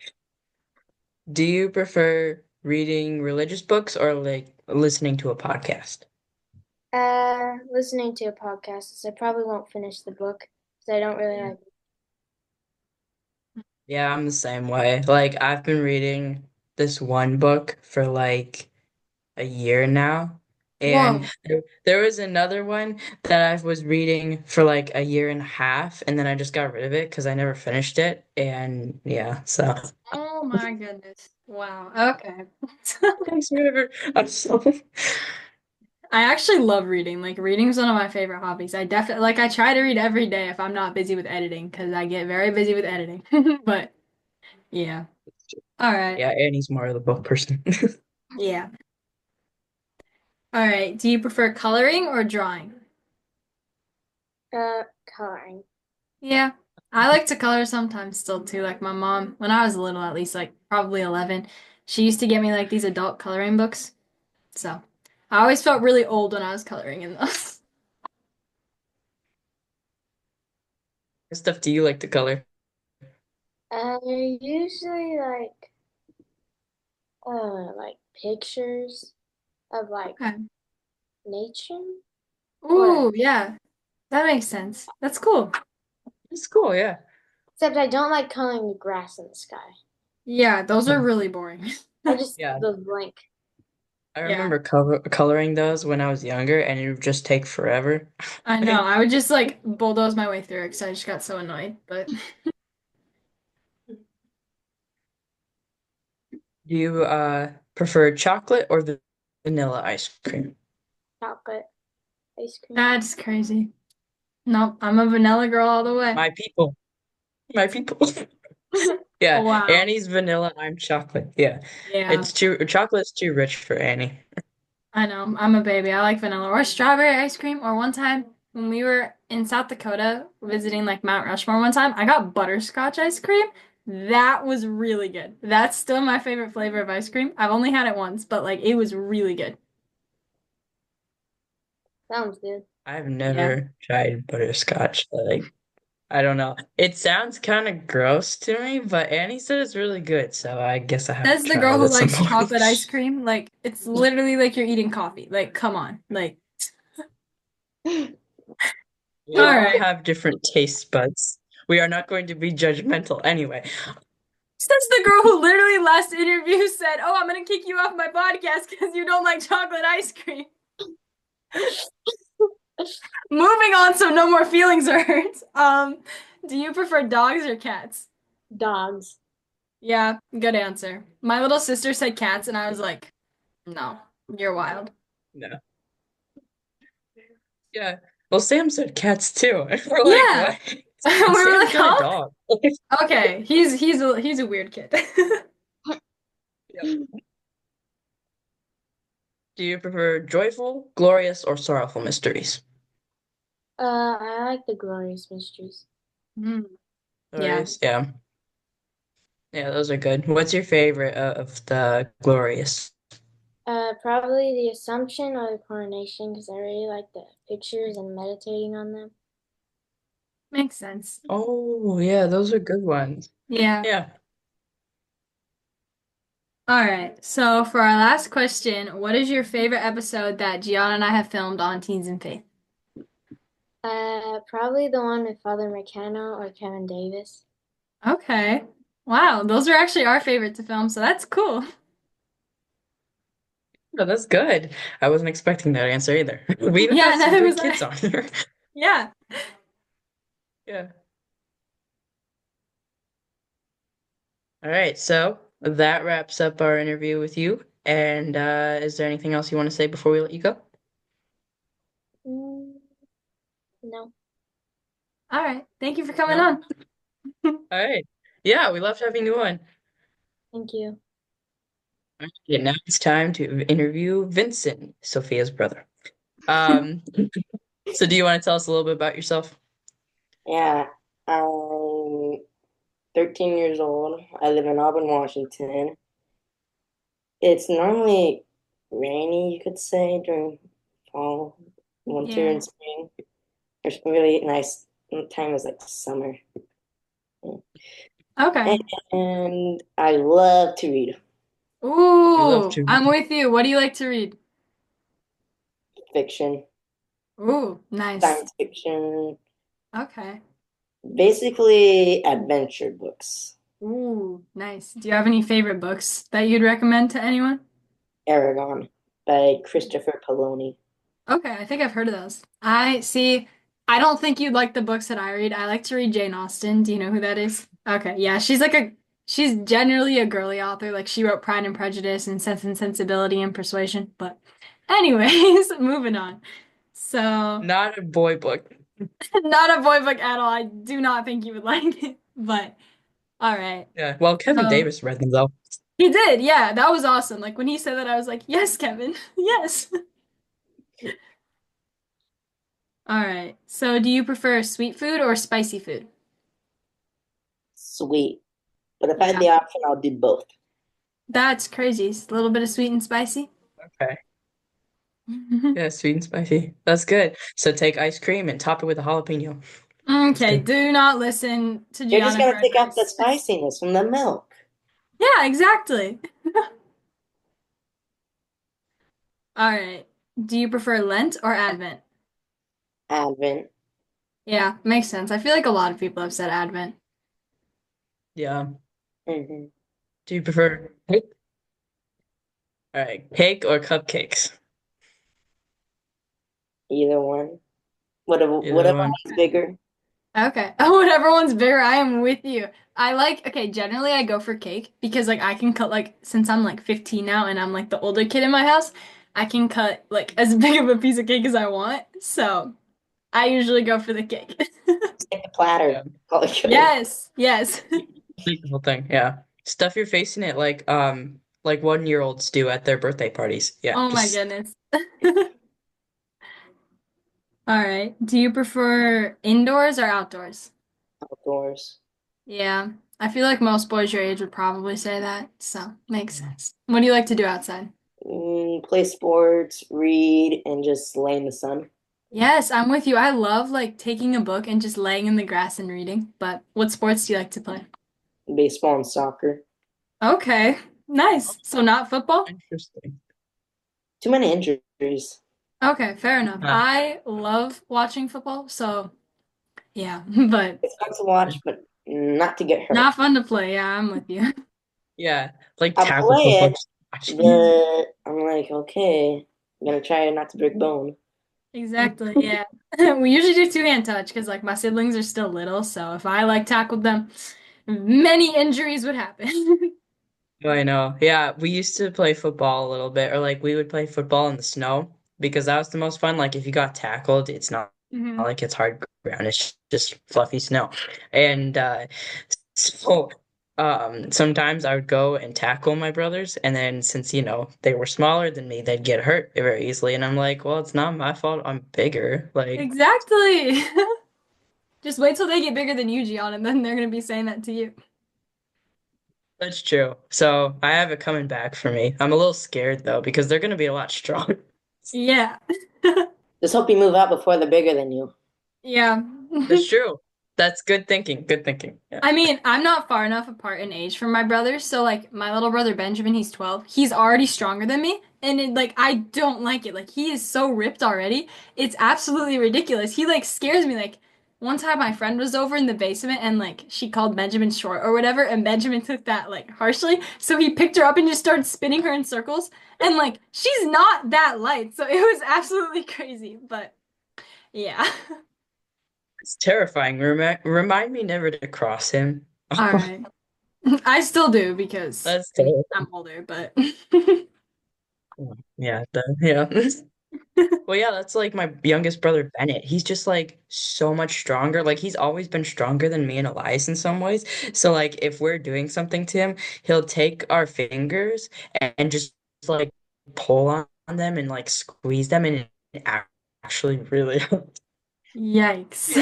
S2: do you prefer reading religious books or like listening to a podcast?
S9: Listening to a podcast, so I probably won't finish the book because I don't really like.
S2: Yeah, I'm the same way. Like I've been reading this one book for like a year now. And
S1: Whoa.
S2: there was another one that I was reading for like a year and a half, and then I just got rid of it because I never finished it. And yeah, so
S1: Oh my goodness. Wow. Okay.
S2: thanks, whatever. I'm so
S1: I actually love reading. Like reading is one of my favorite hobbies. I definitely like I try to read every day if I'm not busy with editing because I get very busy with editing. But yeah. All right.
S2: yeah, Annie's more of the book person.
S1: Yeah. All right. Do you prefer coloring or drawing?
S9: Coloring.
S1: Yeah. I like to color sometimes still too. Like my mom, when I was little, at least like probably 11, she used to get me like these adult coloring books. So I always felt really old when I was coloring in those.
S2: What stuff do you like to color?
S9: Usually like pictures of like
S1: Okay.
S9: nature or
S1: Ooh, yeah. That makes sense. That's cool.
S2: It's cool, yeah.
S9: except I don't like coloring the grass in the sky.
S1: Yeah, those are really boring.
S9: I just
S2: Yeah,
S9: those blank.
S2: I
S1: Yeah,
S2: remember coloring those when I was younger, and it would just take forever.
S1: I know. I would just like bulldoze my way through it because I just got so annoyed. But
S2: Do you prefer chocolate or vanilla ice cream?
S9: Chocolate ice cream.
S1: that's crazy. Nope, I'm a vanilla girl all the way.
S2: My people, my people. Yeah,
S1: Wow.
S2: Annie's vanilla, I'm chocolate. Yeah,
S1: Yeah,
S2: it's too chocolate's too rich for Annie.
S1: I know. I'm a baby. I like vanilla or strawberry ice cream. Or one time when we were in South Dakota visiting like Mount Rushmore one time, I got butterscotch ice cream. That was really good. That's still my favorite flavor of ice cream. I've only had it once, but like it was really good.
S9: Sounds good.
S2: I've
S1: Yeah.
S2: never tried butterscotch. Like, I don't know. It sounds kind of gross to me, but Annie said it's really good, so I guess I have to
S1: Says the
S2: try
S1: girl
S2: it
S1: who
S2: at some
S1: likes
S2: point.
S1: chocolate ice cream. Like it's literally like you're eating coffee. Like come on. Like
S2: We
S1: all
S2: all
S1: right.
S2: have different taste buds. We are not going to be judgmental anyway.
S1: Says the girl who literally last interview said, "Oh, I'm gonna kick you off my podcast because you don't like chocolate ice cream." Moving on, so no more feelings are hurt. Do you prefer dogs or cats?
S9: Dogs.
S1: Yeah, good answer. My little sister said cats, and I was like, no, you're wild.
S2: No. Yeah. Well, Sam said cats too. And we're like,
S1: Yeah.
S2: what?
S1: We
S2: And
S1: were
S2: Sam's
S1: like,
S2: got a
S1: huh?
S2: dog.
S1: Okay, he's a weird kid.
S2: Yep. Do you prefer joyful, glorious, or sorrowful mysteries?
S9: I like the Glorious Mysteries.
S1: Mm, yeah,
S2: Glorious, yeah. Yeah, those are good. What's your favorite of the glorious?
S9: Probably the Assumption or the Coronation because I really like the pictures and meditating on them.
S1: makes sense.
S2: Oh, yeah, those are good ones.
S1: Yeah.
S2: Yeah.
S1: All right. So for our last question, what is your favorite episode that Gianna and I have filmed on Teens and Faith?
S9: Probably the one with Father McKenna or Kevin Davis.
S1: Okay. Wow, those are actually our favorite to film, so that's cool.
S2: Oh, that's good. I wasn't expecting that answer either. We even
S1: Yeah,
S2: have some
S1: neither
S2: good
S1: was
S2: kids
S1: I.
S2: on here.
S1: Yeah.
S2: Yeah. All right, so that wraps up our interview with you. And is there anything else you want to say before we let you go?
S9: Mm, no,
S1: All right. Thank you for coming
S2: No?
S1: on.
S2: All right. Yeah, we loved having you on.
S9: thank you.
S2: All right, now it's time to interview Vincent, Sophia's brother. Um, so do you want to tell us a little bit about yourself?
S10: Yeah, I'm 13 years old. I live in Auburn, Washington. It's normally rainy, you could say, during fall, winter,
S1: Yeah.
S10: and spring. It's really nice time is like summer.
S1: Okay.
S10: And I love to read
S2: You love
S1: Ooh,
S2: to
S1: I'm with you. What do you like to read?
S10: fiction,
S1: Ooh, nice.
S10: science fiction,
S1: Okay.
S10: basically adventure books.
S1: Ooh, nice. Do you have any favorite books that you'd recommend to anyone?
S10: Aragon by Christopher Poloni.
S1: Okay, I think I've heard of those. I see. I don't think you'd like the books that I read. I like to read Jane Austen. Do you know who that is? Okay, yeah, she's generally a girly author. Like she wrote Pride and Prejudice and Sense and Sensibility and Persuasion. But anyways, moving on. So,
S2: not a boy book.
S1: not a boy book at all. I do not think you would like it. But all right.
S2: Yeah, well, Kevin
S1: So
S2: Davis read them though.
S1: he did. Yeah, that was awesome. Like when he said that, I was like, yes, Kevin. Yes. All right. So do you prefer sweet food or spicy food?
S10: sweet. But if I had
S1: Yeah.
S10: the option, I'll do both.
S1: That's crazy. It's a little bit of sweet and spicy.
S2: Okay. Yeah, sweet and spicy. That's good. So take ice cream and top it with a jalapeno. That's
S1: Okay,
S2: good.
S1: do not listen to
S10: You're just
S1: Gianna
S10: gonna
S1: for
S10: take out the
S1: advice.
S10: spiciness from the milk.
S1: Yeah, exactly. All right. Do you prefer Lent or Advent?
S10: Advent.
S1: Yeah, makes sense. I feel like a lot of people have said Advent.
S2: Yeah.
S10: Hmm.
S2: Do you prefer cake? All right, cake or cupcakes?
S10: Either one. Whatever,
S2: Either
S10: whatever
S2: one.
S10: one's bigger.
S1: Okay. Oh, whatever one's bigger, I am with you. I like, okay, generally I go for cake because like I can cut like since I'm like 15 now and I'm like the older kid in my house, I can cut like as big of a piece of cake as I want. So, I usually go for the cake.
S10: Take the platter.
S2: Yeah.
S10: Call it good.
S1: Yes, yes.
S2: Take the whole thing. Yeah. Stuff your face in it like 1-year-olds do at their birthday parties. Yeah,
S1: Oh my
S2: just
S1: goodness. All right. Do you prefer indoors or outdoors?
S10: Outdoors.
S1: Yeah, I feel like most boys your age would probably say that, so makes sense. What do you like to do outside?
S10: Play sports, read, and just lay in the sun.
S1: Yes, I'm with you. I love like taking a book and just laying in the grass and reading. But what sports do you like to play?
S10: Baseball and soccer.
S1: Okay, nice. So not football?
S2: interesting.
S10: Too many injuries.
S1: Okay, fair enough.
S2: Huh.
S1: I love watching football, so yeah, but
S10: It's fun to watch, but not to get hurt.
S1: not fun to play. Yeah, I'm with you.
S2: Yeah, like
S10: I
S2: tackle
S10: play
S2: football.
S10: it, but I'm like, okay, I'm gonna try not to break bone.
S1: Exactly, yeah. We usually do two-hand touch because like my siblings are still little, so if I like tackled them, many injuries would happen.
S2: I know. Yeah, we used to play football a little bit, or like we would play football in the snow because that was the most fun. Like if you got tackled, it's not
S1: Hmm.
S2: like it's hard ground, it's just fluffy snow. And so sometimes I would go and tackle my brothers, and then since they were smaller than me, they'd get hurt very easily. And I'm like, well, it's not my fault. I'm bigger. Like
S1: Exactly. Just wait till they get bigger than you, Gian, and then they're gonna be saying that to you.
S2: that's true. So I have it coming back for me. I'm a little scared though because they're gonna be a lot stronger.
S1: Yeah.
S10: Just hope you move out before they're bigger than you.
S1: Yeah.
S2: That's true. That's good thinking. Good thinking. Yeah.
S1: I mean, I'm not far enough apart in age from my brothers, so like my little brother Benjamin, he's 12. He's already stronger than me, and like I don't like it. Like he is so ripped already. It's absolutely ridiculous. He like scares me. Like one time my friend was over in the basement and like she called Benjamin short or whatever, and Benjamin took that like harshly. So he picked her up and just started spinning her in circles. And like she's not that light, so it was absolutely crazy. But yeah.
S2: It's terrifying. Remind me never to cross him.
S1: All right. I still do because
S2: That's terrible.
S1: I'm older, but
S2: Yeah, yeah. Well, yeah, that's like my youngest brother Bennett. He's just like so much stronger. Like he's always been stronger than me and Elias in some ways. So like if we're doing something to him, he'll take our fingers and just like pull on them and like squeeze them and it actually really
S1: yikes.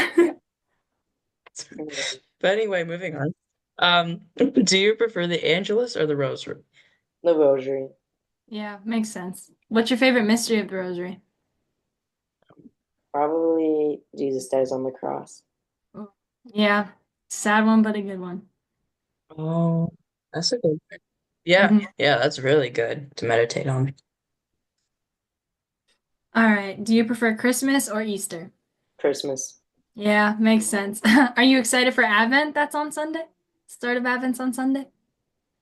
S2: But anyway, moving on. Do you prefer the Angelus or the Rosary?
S10: The rosary.
S1: Yeah, makes sense. What's your favorite mystery of the Rosary?
S10: Probably Jesus dies on the cross.
S1: Oh, yeah, sad one, but a good one.
S2: Oh, that's a good one. Yeah,
S1: Mhm.
S2: yeah, that's really good to meditate on.
S1: All right. Do you prefer Christmas or Easter?
S10: Christmas.
S1: Yeah, makes sense. Are you excited for Advent that's on Sunday? Start of Advent's on Sunday?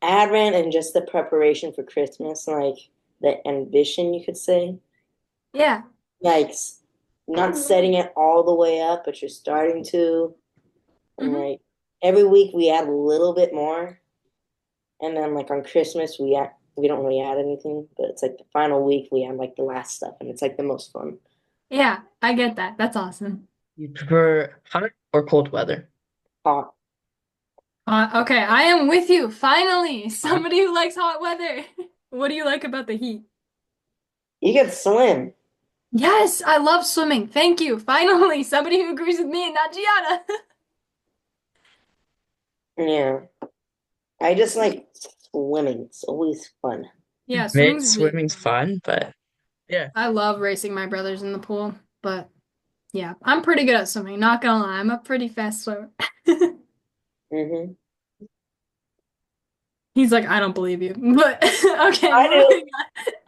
S10: Advent and just the preparation for Christmas, like the ambition, you could say.
S1: Yeah.
S10: Like not setting it all the way up, but you're starting to. And
S1: Hmm.
S10: like every week we add a little bit more. And then like on Christmas we don't really add anything, but it's like the final week we add like the last stuff and it's like the most fun.
S1: Yeah, I get that. That's awesome.
S2: You prefer hot or cold weather?
S10: Hot.
S1: Okay, I am with you. Finally,
S2: Hot.
S1: somebody who likes hot weather. What do you like about the heat?
S10: You get swim.
S1: Yes, I love swimming. Thank you. Finally, somebody who agrees with me and not Gianna.
S10: Yeah. I just like swimming. It's always fun.
S1: Yeah,
S2: Mid
S1: swimming's really
S2: swimming's
S1: fun.
S2: fun, but yeah.
S1: I love racing my brothers in the pool, but yeah, I'm pretty good at swimming. Not gonna lie, I'm a pretty fast swimmer.
S10: Hmm.
S1: He's like, I don't believe you. But okay,
S10: I do.
S1: moving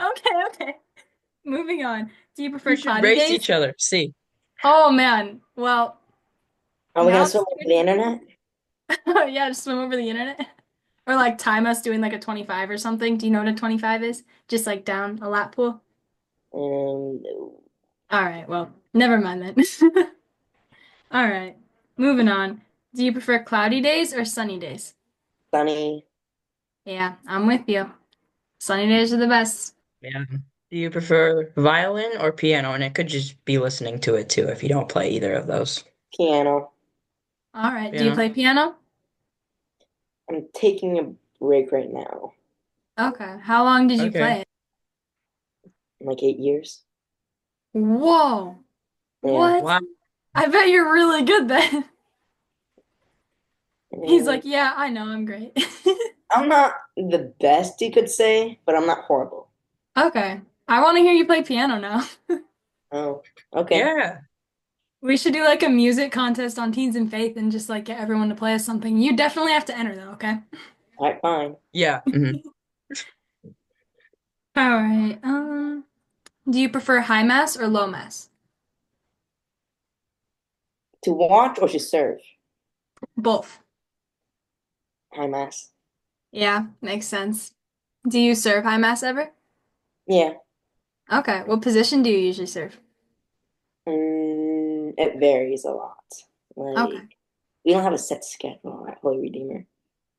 S1: on. Okay. Moving on. Do you
S2: We
S1: prefer
S2: should
S1: cloudy
S2: race
S1: days?
S2: each other. See.
S1: Oh man. Well,
S10: Are we
S1: now
S10: gonna
S1: it's
S10: swim over the internet?
S1: yeah, just swim over the internet. Or like time us doing like a 25 or something. Do you know what a 25 is? Just like down a lap pool.
S10: And
S1: All right, well, never mind then. All right. Moving on. Do you prefer cloudy days or sunny days?
S10: sunny.
S1: Yeah, I'm with you. Sunny days are the best.
S2: Yeah. Do you prefer violin or piano? And it could just be listening to it too if you don't play either of those.
S10: Piano.
S1: All right. Do you
S2: Piano.
S1: play piano?
S10: I'm taking a break right now.
S1: Okay. How long did you
S2: Okay.
S1: play it?
S10: Like 8 years.
S1: Whoa.
S10: Yeah.
S1: What?
S2: Wow.
S1: I bet you're really good then. He's
S10: Mm,
S1: like, yeah, I know, I'm great.
S10: I'm not the best, you could say, but I'm not horrible.
S1: Okay. I want to hear you play piano now.
S10: Oh, okay.
S2: Yeah.
S1: We should do like a music contest on Teens and Faith and just like get everyone to play us something. You definitely have to enter though, okay?
S10: All right, fine.
S2: Yeah.
S1: All right. Do you prefer high mass or low mass?
S10: To watch or to serve?
S1: Both.
S10: High mass.
S1: Yeah, makes sense. Do you serve high mass ever?
S10: Yeah.
S1: Okay. What position do you usually serve?
S10: It varies a lot.
S1: Okay.
S10: Like, we don't have a set schedule at Holy Redeemer.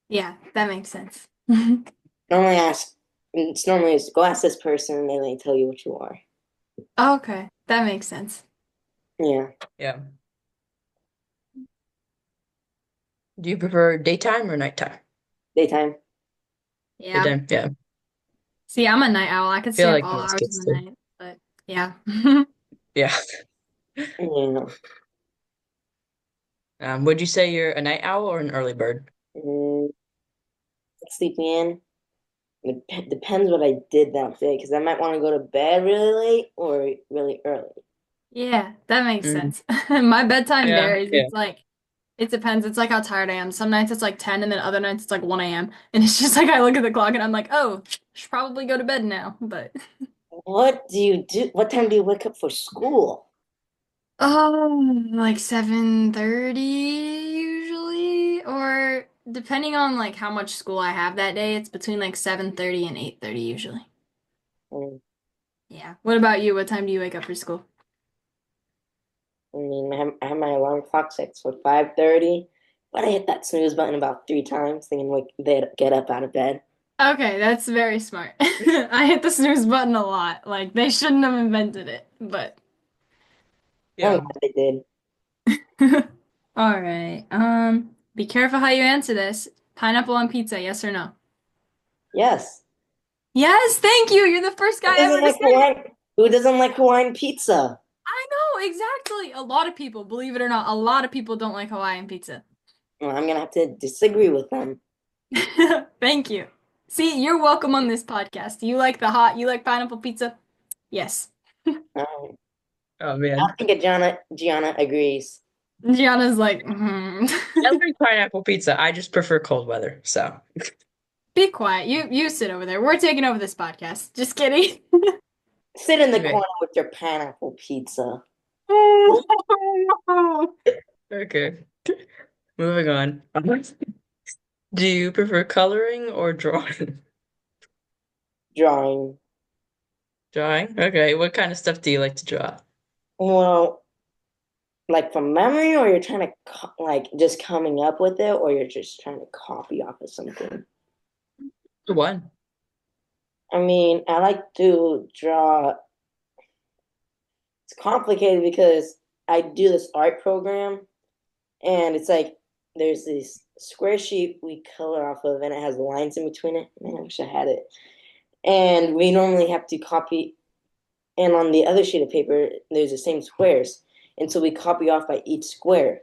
S1: Yeah, that makes sense.
S10: Normally ask, it's normally is go ask this person and they tell you what you are.
S1: Okay, that makes sense.
S10: Yeah.
S2: Yeah. Do you prefer daytime or nighttime?
S10: Daytime.
S1: Yeah.
S2: Daytime. Yeah.
S1: See, I'm a night owl. I could
S2: I feel
S1: stay up
S2: like
S1: all
S2: most
S1: hours of
S2: kids
S1: the
S2: do.
S1: night, but yeah.
S2: Yeah.
S10: Yeah.
S2: Would you say you're a night owl or an early bird?
S10: Mm, sleeping in. It depends what I did that day because I might want to go to bed really late or really early.
S1: Yeah, that makes
S2: Mm.
S1: sen's My bedtime
S2: Yeah.
S1: varies.
S2: Yeah.
S1: It's like it depends. It's like how tired I am. Some nights it's like 10 and then other nights it's like 1 a.m. And it's just like I look at the clock and I'm like, "Oh, should probably go to bed now." But
S10: What do you do? What time do you wake up for school?
S1: oh, like 7:30 usually or depending on like how much school I have that day, it's between like 7:30 and 8:30 usually.
S10: Mm,
S1: Yeah. What about you? What time do you wake up for school?
S10: I mean, I have my alarm clock set for 5:30, but I hit that snooze button about 3 times, thinking like they'd get up out of bed.
S1: Okay, that's very smart. I hit the snooze button a lot. Like they shouldn't have invented it, but
S10: I'm
S2: Yeah.
S10: glad they did.
S1: all right. Be careful how you answer this. Pineapple on pizza, yes or no?
S10: Yes.
S1: Yes, thank you. You're the first
S10: Who
S1: guy ever
S10: doesn't
S1: to
S10: like
S1: say it.
S10: Hawaiian? Who doesn't like Hawaiian pizza?
S1: I know, exactly. A lot of people, believe it or not, a lot of people don't like Hawaiian pizza.
S10: Well, I'm gonna have to disagree with them.
S1: Thank you. See, you're welcome on this podcast. You like the hot, you like pineapple pizza? Yes.
S10: Um,
S2: Oh
S10: I
S2: man.
S10: think Gianna agrees.
S1: Gianna's like, hmm.
S2: I like pineapple pizza. I just prefer cold weather. So
S1: Be quiet. You sit over there. We're taking over this podcast. Just kidding.
S10: Sit in the
S2: okay.
S10: corner with your pineapple pizza.
S2: Okay. Moving on. Do you prefer coloring or drawing?
S10: Drawing.
S2: Drawing? Okay. What kind of stuff do you like to draw?
S10: Well, like from memory, or you're trying to like just coming up with it, or you're just trying to copy off of something.
S2: The one.
S10: I mean, I like to draw. It's complicated because I do this art program, and it's like there's this square sheet we color off of, and it has lines in between it. Man, I wish I had it. And we normally have to copy, and on the other sheet of paper, there's the same squares, and so we copy off by each square.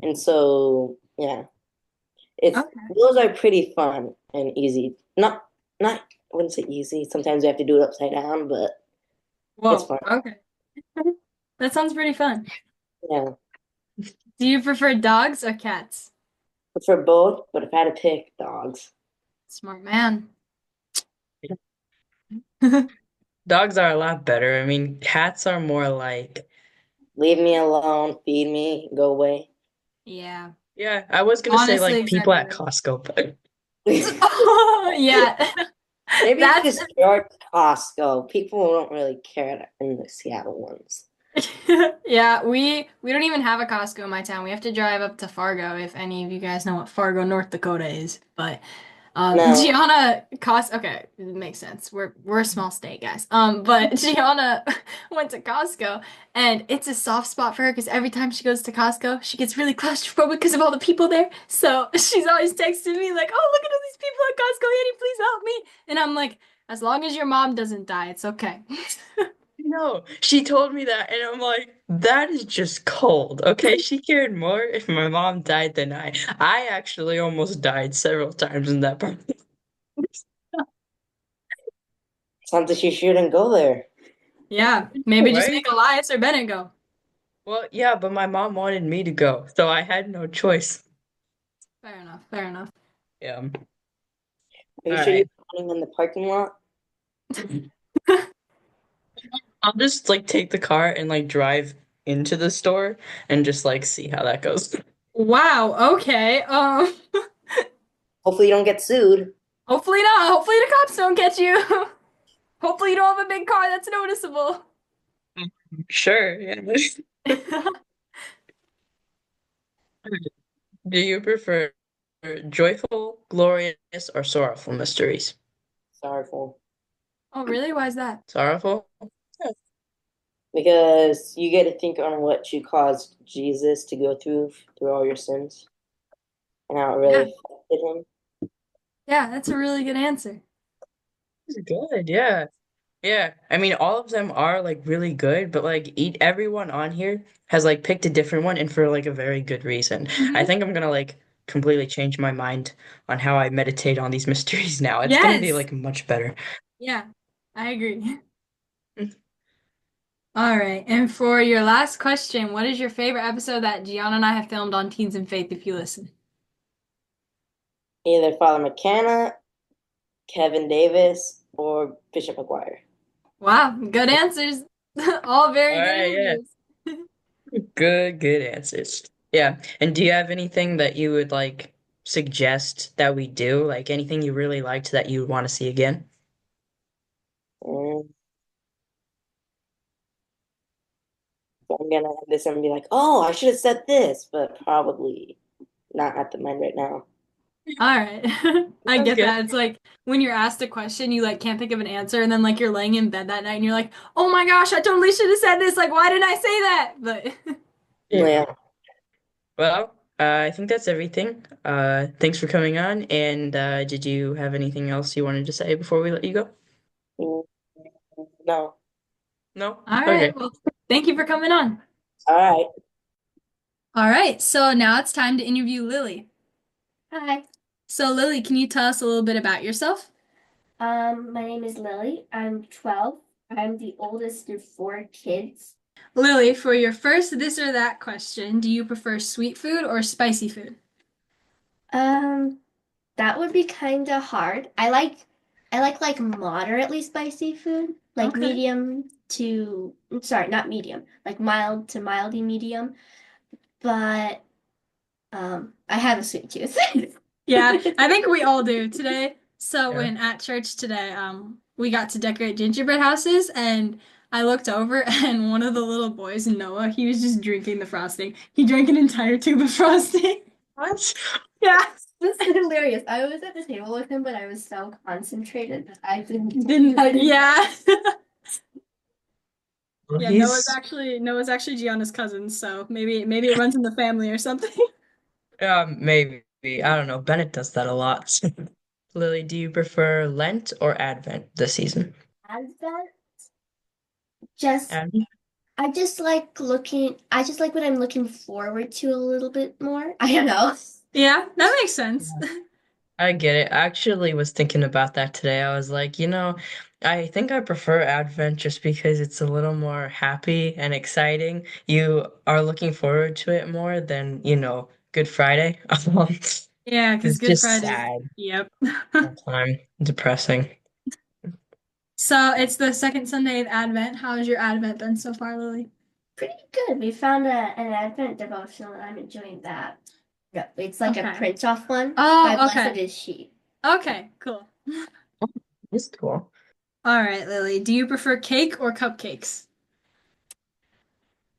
S10: And so, yeah. It's
S1: Okay.
S10: those are pretty fun and easy. Not I wouldn't say easy. Sometimes we have to do it upside down, but it's
S1: Whoa.
S10: fun.
S1: Okay. That sounds pretty fun.
S10: Yeah.
S1: Do you prefer dogs or cats?
S10: For both, but if I had to pick dogs.
S1: Smart man.
S2: Dogs are a lot better. I mean, cats are more like,
S10: Leave me alone, feed me, go away.
S1: Yeah.
S2: yeah, I was gonna say
S1: Honestly,
S2: like people
S1: exactly
S2: at
S1: right.
S2: Costco, but
S1: Oh, yeah.
S10: Maybe it's
S1: That's
S10: just your Costco. People don't really care in the Seattle ones.
S1: yeah, we don't even have a Costco in my town. We have to drive up to Fargo if any of you guys know what Fargo, North Dakota is. But
S10: No.
S1: Gianna cost okay, it makes sense. We're a small state, guys. But Gianna went to Costco and it's a soft spot for her because every time she goes to Costco, she gets really claustrophobic because of all the people there. So she's always texting me like, "Oh, look at all these people at Costco, Annie, please help me." And I'm like, as long as your mom doesn't die, it's okay.
S2: no, she told me that, and I'm like, that is just cold. Okay, she cared more if my mom died than I. I actually almost died several times in that part.
S10: Sometimes you shouldn't go there.
S1: Yeah, maybe just
S2: Right?
S1: make Elias or Bennett go.
S2: Well, yeah, but my mom wanted me to go, so I had no choice.
S1: Fair enough, fair enough.
S2: Yeah.
S10: Are you
S2: All
S10: sure you're
S2: right.
S10: running in the parking lot?
S2: I'll just like take the car and like drive into the store and just like see how that goes.
S1: Wow, okay.
S10: Hopefully you don't get sued.
S1: Hopefully not. Hopefully the cops don't catch you. Hopefully you don't have a big car that's noticeable.
S2: Sure, yeah. Do you prefer joyful, glorious, or sorrowful mysteries?
S10: Sorrowful.
S1: Oh, really? Why is that?
S2: Sorrowful?
S10: Because you get to think on what you caused Jesus to go through all your sins and how it really
S1: Yeah,
S10: affected him.
S1: yeah, that's a really good answer.
S2: That's good, yeah. Yeah. I mean, all of them are like really good, but like eat everyone on here has like picked a different one and for like a very good reason. I
S1: Hmm.
S2: think I'm gonna like completely change my mind on how I meditate on these mysteries now. It's gonna be
S1: Yes.
S2: like much better.
S1: Yeah, I agree. All right, and for your last question, what is your favorite episode that Gianna and I have filmed on Teens and Faith if you listen?
S10: Either Father McKenna, Kevin Davis, or Bishop McGuire.
S1: Wow, good answers. All
S2: All
S1: very good
S2: right, yeah.
S1: answers.
S2: Good answers. Yeah. And do you have anything that you would like suggest that we do? Like anything you really liked that you would want to see again?
S10: Mm, so I'm gonna end this and be like, oh, I should have said this, but probably not at the mind right now.
S1: All right. I
S2: Sounds
S1: get
S2: good.
S1: that. It's like when you're asked a question, you like can't think of an answer, and then like you're laying in bed that night and you're like, "Oh my gosh, I totally should have said this. Like, why didn't I say that?" But
S2: Yeah.
S10: Yeah.
S2: Well, I think that's everything. Thanks for coming on. And did you have anything else you wanted to say before we let you go?
S10: Mm, no.
S2: No?
S1: all right.
S2: Okay.
S1: Well, thank you for coming on.
S10: All right.
S1: All right. So now it's time to interview Lily.
S11: Hi,
S1: So Lily, can you tell us a little bit about yourself?
S11: my name is Lily. I'm 12. I'm the oldest of four kids.
S1: Lily, for your first this or that question, do you prefer sweet food or spicy food?
S11: Um, that would be kind of hard. I like moderately spicy food, like
S1: Okay.
S11: medium to, sorry, not medium, like mild to mildy medium, but I have a sweet tooth.
S1: Yeah, I think we all do today. So
S2: Yeah.
S1: when at church today, we got to decorate gingerbread houses and I looked over and one of the little boys, Noah, he was just drinking the frosting. He drank an entire tube of frosting.
S2: What?
S1: Yeah.
S11: That's hilarious. I was at the table with him, but I was so concentrated that I didn't.
S1: Didn't,
S11: I didn't.
S1: yeah.
S2: Well,
S1: Yeah,
S2: he's
S1: Noah's actually Gianna's cousin, so maybe it runs in the family or something.
S2: maybe. I don't know. Bennett does that a lot. Lily, do you prefer Lent or Advent this season?
S11: Advent, just
S2: Advent?
S11: I just like looking. I just like what I'm looking forward to a little bit more. I don't know.
S1: Yeah, that makes sense.
S2: I get it. I actually was thinking about that today. I was like, I think I prefer Advent just because it's a little more happy and exciting. You are looking forward to it more than, Good Friday.
S1: Yeah, because
S2: It's
S1: Good
S2: just
S1: Friday.
S2: sad
S1: Yep.
S2: all the time, depressing.
S1: So it's the second Sunday of Advent. How has your Advent been so far, Lily?
S11: Pretty good. We found an Advent devotional, and I'm enjoying that. Yeah, it's like a
S1: Okay.
S11: print-off one by
S1: Oh,
S11: Blessed
S1: okay.
S11: is She.
S1: Okay, cool.
S2: It's cool.
S1: All right, Lily. Do you prefer cake or cupcakes?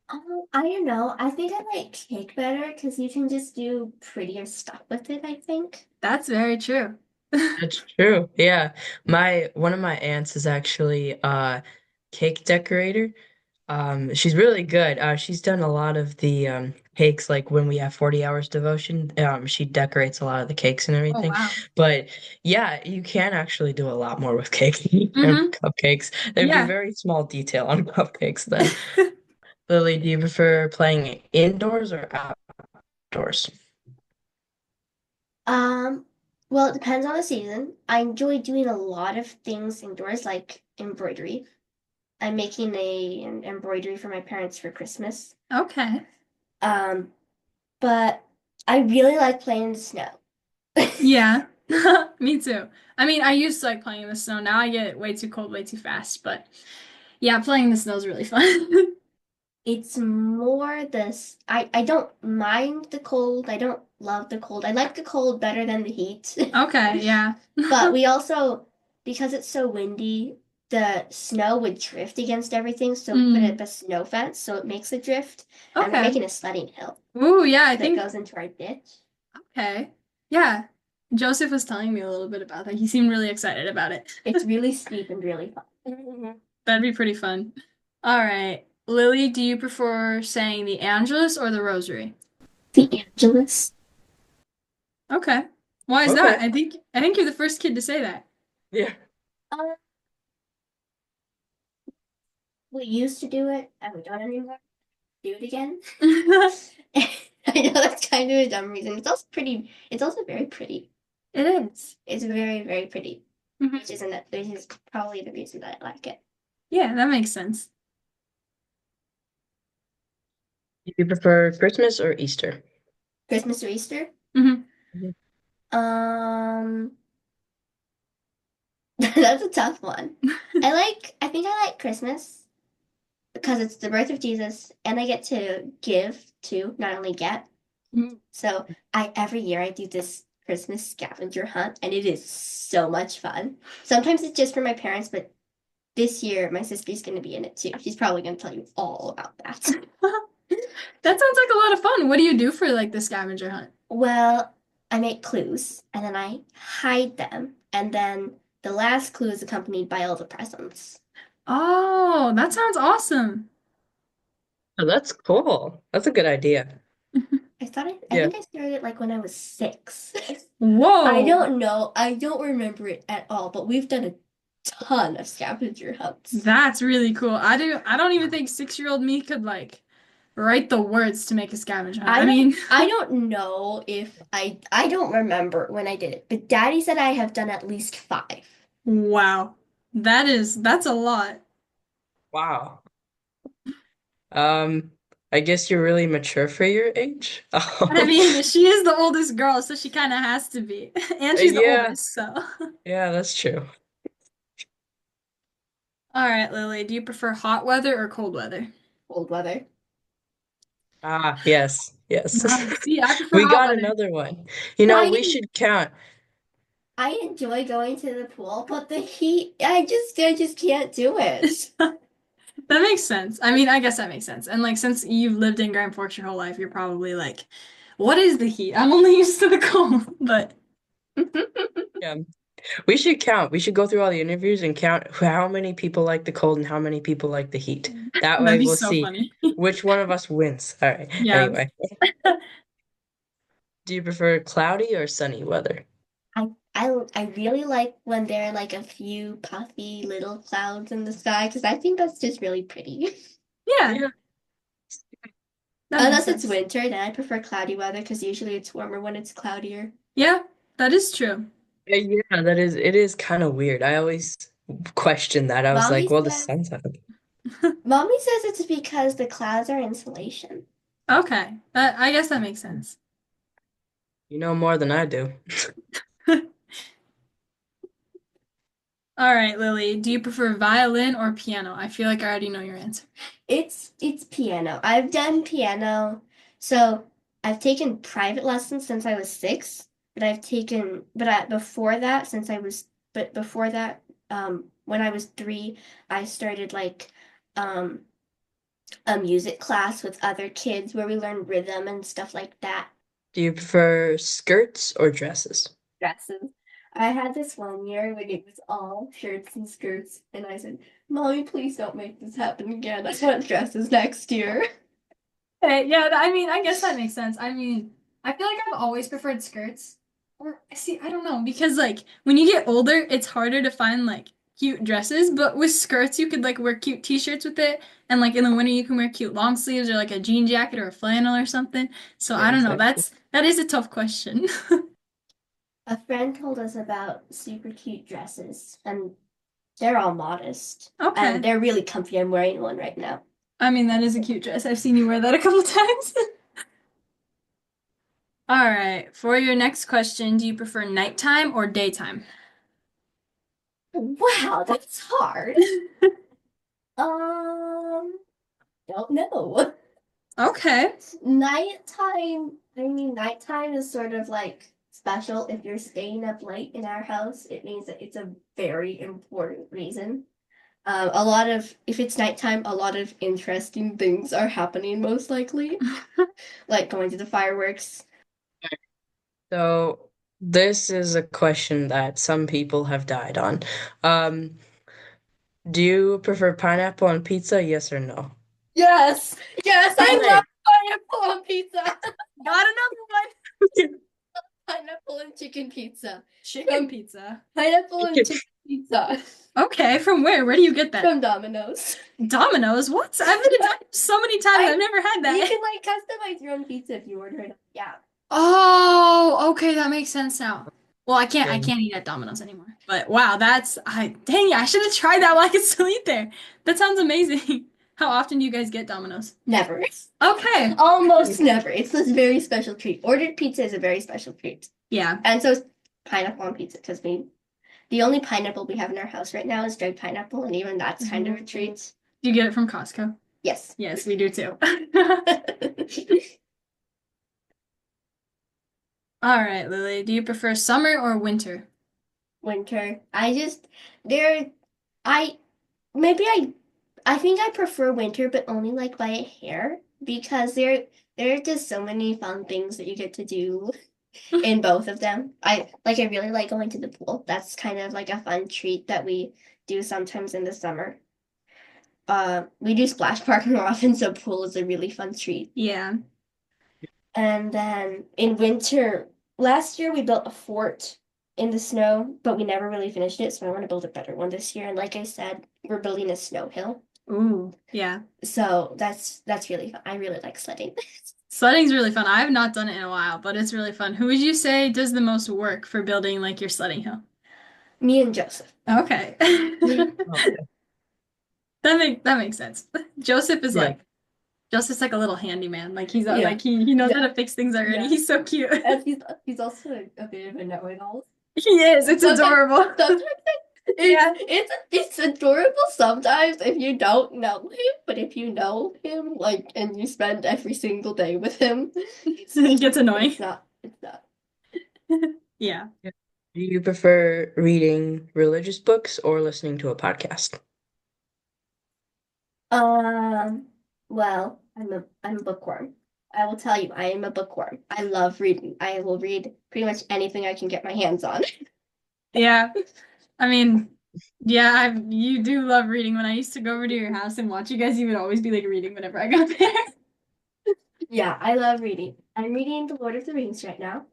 S11: I don't know. I think I like cake better because you can just do prettier stuff with it, I think.
S1: That's very true.
S2: That's true. Yeah. One of my aunts is actually a cake decorator. She's really good. She's done a lot of the cakes, like when we have 40 hours devotion. She decorates a lot of the cakes and
S1: Oh,
S2: everything.
S1: wow.
S2: But yeah, you can actually do a lot more with cake and
S1: Mm-hmm.
S2: cupcakes. There'd be
S1: Yeah.
S2: very small detail on cupcakes then. Lily, do you prefer playing indoors or outdoors?
S11: Um, well, it depends on the season. I enjoy doing a lot of things indoors, like embroidery. I'm making an embroidery for my parents for Christmas.
S1: Okay.
S11: Um, but I really like playing in the snow.
S1: Yeah. Me too. I mean, I used to like playing in the snow. Now I get way too cold way too fast. But yeah, playing in the snow is really fun.
S11: It's more this, I don't mind the cold. I don't love the cold. I like the cold better than the heat.
S1: Okay, yeah.
S11: But we also, because it's so windy, the snow would drift against everything. So we put
S1: Mm,
S11: up a snow fence so it makes a drift. And we're
S1: okay.
S11: making a sledding hill
S1: Ooh, yeah, I
S11: that
S1: think
S11: goes into our ditch.
S1: okay. Yeah. Joseph was telling me a little bit about that. He seemed really excited about it.
S11: It's really steep and really fun.
S1: That'd be pretty fun. All right. Lily, do you prefer saying the Angelus or the Rosary?
S11: The Angelus.
S1: Okay. Why is that?
S2: Okay.
S1: I think you're the first kid to say that.
S2: Yeah.
S11: Uh, we used to do it, and we don't anymore. Do it again. I know that's kind of a dumb reason. It's also pretty. It's also very pretty.
S1: It is.
S11: It's very, very pretty.
S1: Mhm.
S11: Which is probably the reason that I like it.
S1: Yeah, that makes sense.
S2: Do you prefer Christmas or Easter?
S11: Christmas or Easter?
S1: Hmm.
S2: Mhm.
S11: Um, that's a tough one. I think I like Christmas because it's the birth of Jesus and I get to give too, not only get.
S1: Mhm.
S11: So every year I do this Christmas scavenger hunt and it is so much fun. Sometimes it's just for my parents, but this year my sister's going to be in it too. She's probably going to tell you all about that.
S1: That sounds like a lot of fun. What do you do for like the scavenger hunt?
S11: Well, I make clues and then I hide them. And then the last clue is accompanied by all the presents.
S1: Oh, that sounds awesome.
S2: Oh, that's cool. That's a good idea.
S11: I
S2: Yeah.
S11: think I started it like when I was 6. I
S1: Whoa.
S11: don't know. I don't remember it at all, but we've done a ton of scavenger hunts.
S1: That's really cool. I don't even think 6-year-old me could like write the words to make a scavenger hunt. I mean,
S11: I don't know if I don't remember when I did it, but Daddy said I have done at least 5.
S1: wow. That's a lot.
S2: Wow. Um, I guess you're really mature for your age.
S1: I mean, she is the oldest girl, so she kind of has to be. And she's the
S2: Yeah,
S1: oldest, so.
S2: yeah, that's true.
S1: All right, Lily, do you prefer hot weather or cold weather?
S11: Cold weather.
S2: Ah, yes, yes.
S1: Nice. See, I prefer
S2: We
S1: hot
S2: got
S1: weather.
S2: another one. We
S11: I
S2: should count.
S11: I enjoy going to the pool, but the heat, I just can't do it.
S1: That makes sense. I mean, I guess that makes sense. And like since you've lived in Grand Forks your whole life, you're probably like, what is the heat? I'm only used to the cold. But
S2: Yeah, we should count. We should go through all the interviews and count how many people like the cold and how many people like the heat. That
S1: that'd
S2: way
S1: be
S2: we'll
S1: so
S2: see
S1: funny.
S2: which one of us wins. All right.
S1: Yeah.
S2: Anyway, do you prefer cloudy or sunny weather?
S11: I really like when there are like a few puffy little clouds in the sky because I think that's just really pretty.
S1: Yeah,
S2: Yeah.
S1: That makes
S11: Unless it's
S1: sense.
S11: winter, then I prefer cloudy weather because usually it's warmer when it's cloudier.
S1: Yeah, that is true.
S2: Yeah, it is kind of weird. I always question that. I was
S11: Mommy
S2: like, well, the
S11: says
S2: sun's out.
S11: Mommy says it's because the clouds are insulation.
S1: Okay, I guess that makes sense.
S2: You know more than I do.
S1: All right, Lily, do you prefer violin or piano? I feel like I already know your answer.
S11: It's piano. I've done piano. So I've taken private lessons since I was 6, but before that, before that, when I was 3, I started like um a music class with other kids where we learned rhythm and stuff like that.
S2: Do you prefer skirts or dresses?
S11: Dresses. I had this one year when it was all shirts and skirts, and I said, Mommy, please don't make this happen again. I want dresses next year.
S1: Okay, yeah, I mean, I guess that makes sense. I mean, I feel like I've always preferred skirts. Or, see, I don't know, because like when you get older, it's harder to find like cute dresses, but with skirts, you could like wear cute t-shirts with it, and like in the winter, you can wear cute long sleeves or like a jean jacket or a flannel or something. So
S2: Yeah,
S1: I don't know,
S2: exactly.
S1: that is a tough question.
S11: A friend told us about super cute dresses, and they're all modest.
S1: Okay.
S11: And they're really comfy. I'm wearing one right now.
S1: I mean, that is a cute dress. I've seen you wear that a couple times. All right, for your next question, do you prefer nighttime or daytime?
S11: Wow, that's hard. Don't know.
S1: Okay.
S11: Nighttime is sort of like special. If you're staying up late in our house, it means that it's a very important reason. If it's nighttime, a lot of interesting things are happening, most likely, like going to the fireworks.
S2: So this is a question that some people have died on. Um, do you prefer pineapple on pizza? Yes or no?
S11: Yes, yes, I
S2: Hey.
S11: love pineapple on pizza.
S1: Got another one.
S11: Pineapple and chicken pizza.
S1: Chicken pizza.
S11: Pineapple and chicken pizza.
S1: Okay, from where? Where do you get that?
S11: From Domino's.
S1: Domino's? What? I've been to Domino's so many times. I've never had
S11: You
S1: that.
S11: can like customize your own pizza if you order it. Yeah.
S1: Oh, okay, that makes sense now. Well, I
S2: Yeah.
S1: can't eat at Domino's anymore. But wow, dang it, I should have tried that while I could still eat there. That sounds amazing. How often do you guys get Domino's?
S11: Never.
S1: Okay.
S11: Almost never. It's this very special treat. Ordered pizza is a very special treat.
S1: Yeah.
S11: And so is pineapple on pizza because the only pineapple we have in our house right now is dried pineapple, and even that's kind of a treat.
S1: Do you get it from Costco?
S11: Yes.
S1: Yes, we do too. All right, Lily, do you prefer summer or winter?
S11: Winter. There, I, maybe I think I prefer winter, but only like by a hair because there are just so many fun things that you get to do in both of them. I really like going to the pool. That's kind of like a fun treat that we do sometimes in the summer. We do splash park more often, so pool is a really fun treat.
S1: Yeah.
S11: And then in winter, last year we built a fort in the snow, but we never really finished it, so I want to build a better one this year. And like I said, we're building a snow hill.
S1: Ooh, yeah.
S11: So that's really fun. I really like sledding.
S1: Sledding's really fun. I have not done it in a while, but it's really fun. Who would you say does the most work for building like your sledding hill?
S11: Me and Joseph.
S1: Okay.
S2: Okay.
S1: That makes sense. Joseph is
S2: Yeah.
S1: like Joseph's like a little handyman. Like he's
S11: Yeah.
S1: like he knows
S11: Yeah.
S1: how to fix things already.
S11: Yeah.
S1: He's so cute.
S11: And he's also a bit of a know-it-all.
S1: He is. It's adorable.
S11: Sometimes it's adorable sometimes if you don't know him, but if you know him, like, and you spend every single day with him,
S1: It gets annoying.
S11: It's not.
S1: Yeah.
S2: Do you prefer reading religious books or listening to a podcast?
S11: Well, I'm a bookworm. I will tell you, I am a bookworm. I love reading. I will read pretty much anything I can get my hands on.
S1: Yeah. I mean, yeah, you do love reading. When I used to go over to your house and watch you guys, you would always be like reading whenever I got there.
S11: Yeah, I love reading. I'm reading The Lord of the Rings right now.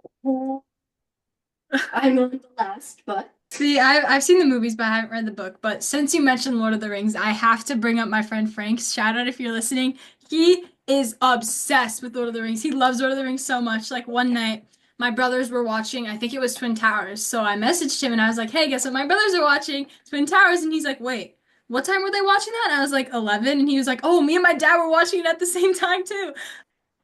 S11: I'm on the last book.
S1: See, I've seen the movies, but I haven't read the book. But since you mentioned Lord of the Rings, I have to bring up my friend Frank. Shout out if you're listening. He is obsessed with Lord of the Rings. He loves Lord of the Rings so much. Like one night, my brothers were watching, I think it was Twin Towers. So I messaged him and I was like, hey, guess what my brothers are watching? Twin Towers. And he's like, wait, what time were they watching that? And I was like, 11. And he was like, oh, me and my dad were watching it at the same time too.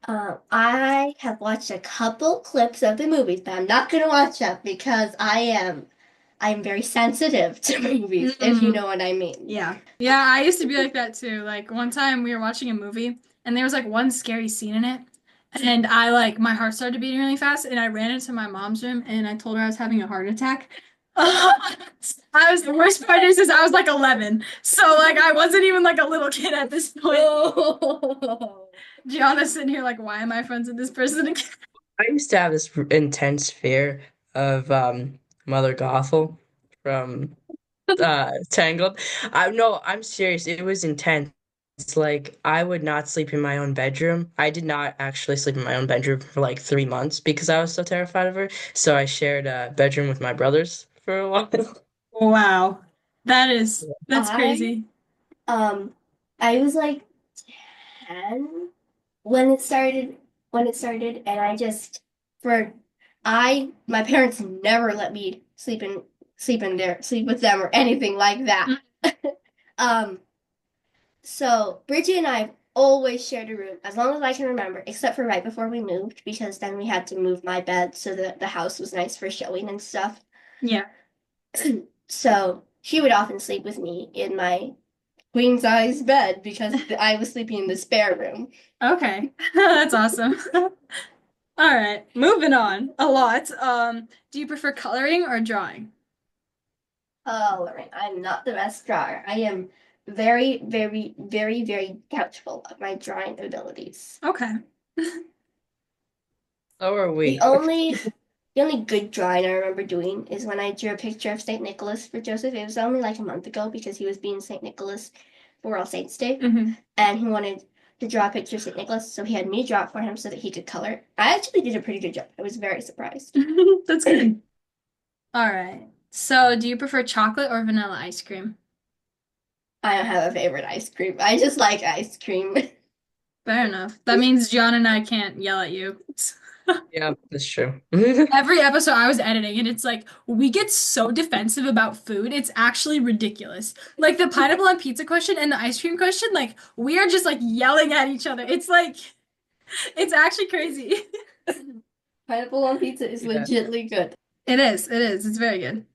S11: I have watched a couple clips of the movies, but I'm not gonna watch them because I'm very sensitive to movies, if you know what I mean.
S1: Yeah. Yeah, I used to be like that too. Like one time we were watching a movie and there was like one scary scene in it. And I like my heart started beating really fast and I ran into my mom's room and I told her I was having a heart attack. The worst part is I was like 11. So like I wasn't even like a little kid at this point. Gianna's sitting here like, why am I friends with this person again?
S2: I used to have this intense fear of Mother Gothel from Tangled. I'm serious. It was intense. It's like I would not sleep in my own bedroom. I did not actually sleep in my own bedroom for like 3 months because I was so terrified of her. So I shared a bedroom with my brothers for a while.
S1: Wow. That's
S11: I
S1: crazy.
S11: I was like 10 when it started, and I just for I my parents never let me sleep with them or anything like that. um so Bridget and I have always shared a room as long as I can remember, except for right before we moved, because then we had to move my bed so that the house was nice for showing and stuff.
S1: Yeah.
S11: So she would often sleep with me in my queen size bed because I was sleeping in the spare room.
S1: Okay. That's awesome. All right, moving on a lot. Do you prefer coloring or drawing?
S11: Coloring. I'm not the best drawer. I am very, very, very, very doubtful of my drawing abilities.
S1: Okay.
S2: So are
S11: The
S2: we.
S11: only the only good drawing I remember doing is when I drew a picture of Saint Nicholas for Joseph. It was only like a month ago because he was being Saint Nicholas for All Saints Day, and he wanted to draw a picture of Saint Nicholas, so he had me draw it for him so that he could color it. I actually did a pretty good job. I was very surprised.
S1: That's good. All right. So, do you prefer chocolate or vanilla ice cream?
S11: I don't have a favorite ice cream. I just like ice cream.
S1: Fair enough. That means John and I can't yell at you.
S2: Yeah, that's true.
S1: Every episode I was editing, and it's like we get so defensive about food. It's actually ridiculous. Like the pineapple on pizza question and the ice cream question, like we are just like yelling at each other. It's like it's actually crazy.
S11: Pineapple on pizza is
S2: Yeah.
S11: legitly good.
S1: It is. It is. It's very good.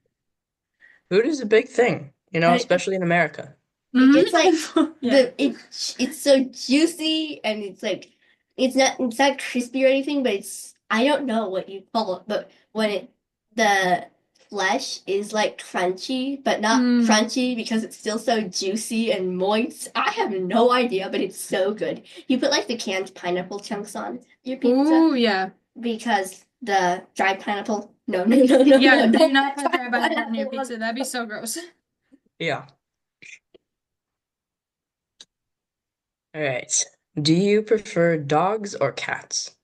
S2: Food is a big thing, especially in America.
S11: It's like
S1: Yeah.
S11: it's so juicy and it's like it's not crispy or anything, but it's I don't know what you call it, but when the flesh is like crunchy, but not crunchy because it's still so juicy and moist. I have no idea, but it's so good. You put like the canned pineapple chunks on your pizza.
S1: Ooh, yeah.
S11: Because the dried pineapple. No, no, no, no,
S1: Yeah,
S11: no,
S1: do
S11: don't
S1: not
S11: put
S1: put dry pineapple on your
S11: pineapple on.
S1: pizza. That'd be so gross.
S2: Yeah. All right. Do you prefer dogs or cats?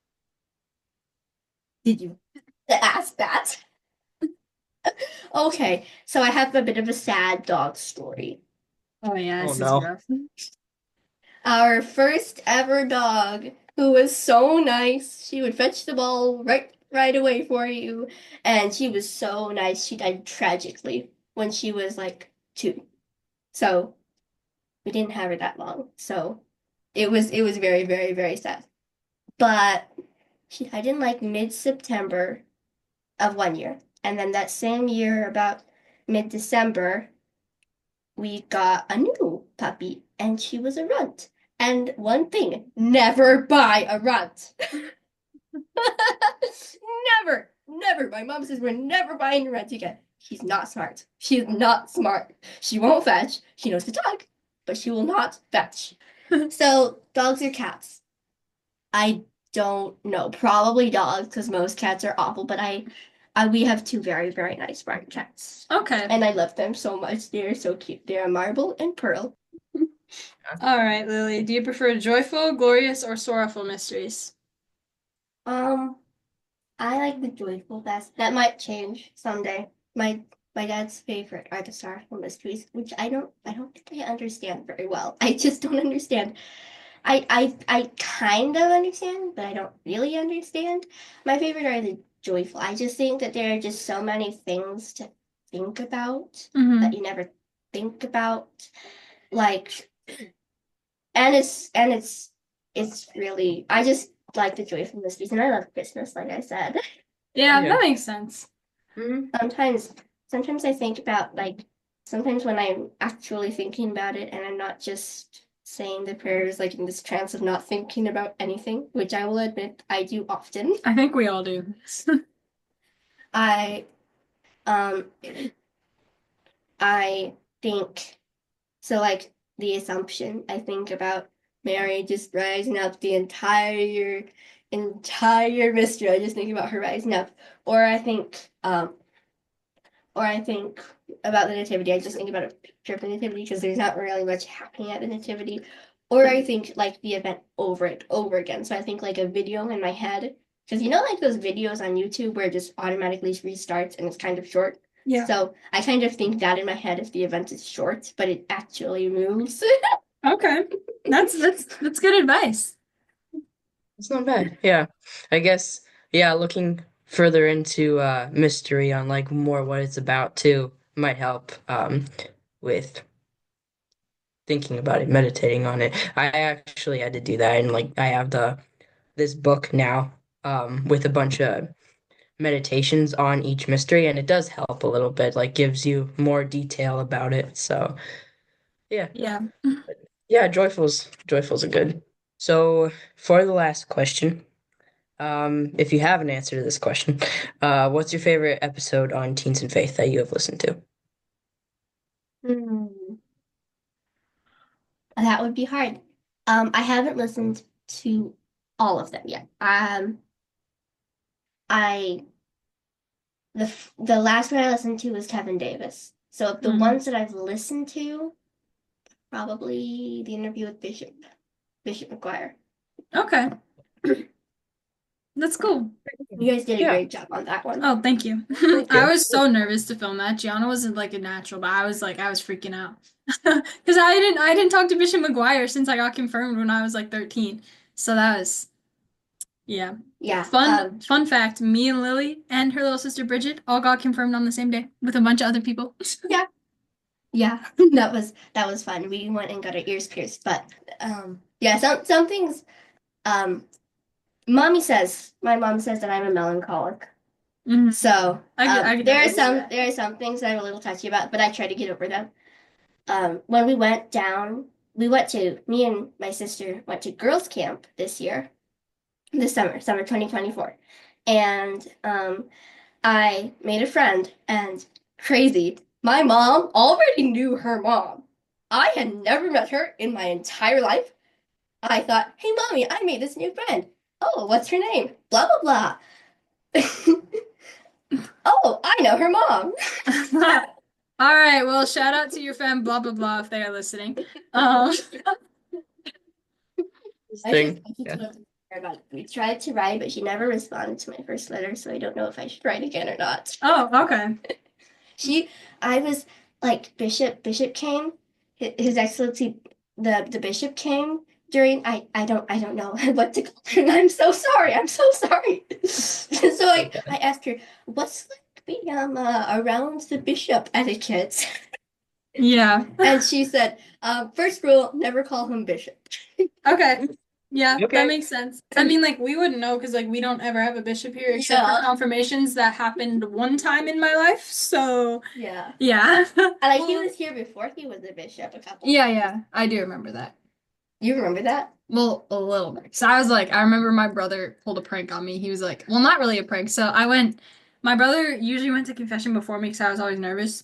S11: Did you ask that? Okay, so I have a bit of a sad dog story.
S1: Oh yeah,
S2: Oh
S1: this is
S2: no.
S1: rough.
S11: Our first ever dog, who was so nice. She would fetch the ball right away for you, and she was so nice. She died tragically when she was like 2. So we didn't have her that long. So it was very, very, very sad. But she died in like mid-September of one year. And then that same year, about mid-December, we got a new puppy, and she was a runt. And one thing, never buy a runt. Never, never. My mom says we're never buying a runt again. She's not smart. She's not smart. She won't fetch. She knows to talk, but she will not fetch. So, dogs or cats? I don't know. Probably dogs because most cats are awful, but we have 2 very, very nice brown cats.
S1: Okay.
S11: And I love them so much. They're so cute. They're Marble and Pearl.
S1: All right, Lily. Do you prefer joyful, glorious, or sorrowful mysteries?
S11: I like the joyful best. That might change someday. My dad's favorite are the sorrowful mysteries, which I don't think I understand very well. I just don't understand I kind of understand, but I don't really understand. My favorite are the joyful. I just think that there are just so many things to think about that you never think about. Like, and it's really, I just like the joyful mysteries, and I love Christmas, like I said.
S1: Yeah,
S2: Yeah.
S1: that makes sense.
S11: Sometimes I think about like sometimes when I'm actually thinking about it and I'm not just saying the prayers like in this trance of not thinking about anything, which I will admit I do often.
S1: I think we all do.
S11: I um I think so like the Assumption, I think about Mary just rising up the entire mystery. I just think about her rising up. Or I think or I think about the nativity. I just think about a picture of the nativity because there's not really much happening at the nativity. Or I think like the event over and over again. So I think like a video in my head. Because you know like those videos on YouTube where it just automatically restarts and it's kind of short.
S1: Yeah.
S11: So I kind of think that in my head if the event is short, but it actually moves.
S1: Okay. That's good advice.
S2: It's not bad. Yeah. I guess, yeah, looking further into mystery on like more what it's about too might help with thinking about it, meditating on it. I actually had to do that and like I have this book now with a bunch of meditations on each mystery and it does help a little bit, like gives you more detail about it. So, yeah.
S1: Yeah.
S2: Yeah, joyfuls are good. So, for the last question, if you have an answer to this question, what's your favorite episode on Teens and Faith that you have listened to?
S11: That would be hard. I haven't listened to all of them yet. I the last one I listened to was Kevin Davis. So the ones that I've listened to, probably the interview with Bishop McGuire.
S1: Okay. That's cool.
S11: You guys did a
S2: Yeah.
S11: great job on that one.
S1: Oh, thank you.
S2: Thank
S1: I
S2: you.
S1: was so nervous to film that. Gianna wasn't like a natural, but I was freaking out. Because I didn't talk to Bishop McGuire since I got confirmed when I was like 13. So that was yeah.
S11: Yeah.
S1: Fun fact, me and Lily and her little sister Bridget all got confirmed on the same day with a bunch of other people.
S11: Yeah. Yeah. That was fun. We went and got our ears pierced, but yeah, some things my mom says that I'm a melancholic. So there are some things that I'm a little touchy about, but I try to get over them. When we went down, me and my sister went to girls' camp this summer 2024. And I made a friend, and crazy, my mom already knew her mom. I had never met her in my entire life. I thought, hey, mommy, I made this new friend. Oh, what's her name? Blah, blah, blah. Oh, I know her mom.
S1: All right, well, shout out to your fam, blah blah blah, if they are listening.
S11: We tried to write, but she never responded to my first letter, so I don't know if I should write again or not.
S1: Oh, okay.
S11: I was like, Bishop came, His Excellency, the bishop came during, I don't know what to call him. I'm so sorry. So I asked her, what's like the around the bishop etiquette?
S1: Yeah.
S11: And she said, first rule, never call him bishop.
S1: Okay. Yeah,
S2: Okay.
S1: that makes sense. I mean, like, we wouldn't know because, like, we don't ever have a bishop here except for confirmations that happened one time in my life. So,
S11: Yeah.
S1: yeah.
S11: Like, he was here before he was a bishop a couple
S1: Yeah, I do remember that.
S11: You remember that?
S1: Well, a little bit. So I remember my brother pulled a prank on me. He was like, well, not really a prank. So my brother usually went to confession before me because I was always nervous.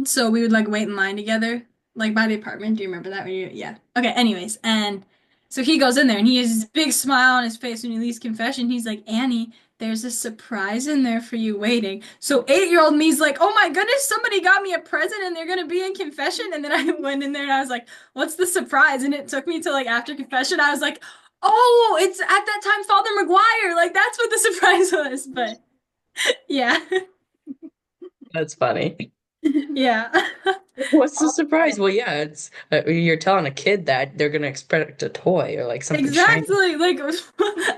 S1: So we would like wait in line together, like by the apartment. Do you remember that when yeah. Okay, anyways. And so he goes in there and he has this big smile on his face when he leaves confession. He's like, Annie, there's a surprise in there for you waiting. So 8-year-old me's like, oh my goodness, somebody got me a present and they're gonna be in confession. And then I went in there and I was like, what's the surprise? And it took me to like after confession, I was like, oh, it's at that time Father McGuire. Like that's what the surprise was. But yeah.
S2: That's funny.
S1: Yeah.
S2: What's the surprise? Well, yeah, it's you're telling a kid that they're gonna expect a toy or like something shiny.
S1: Exactly. Like,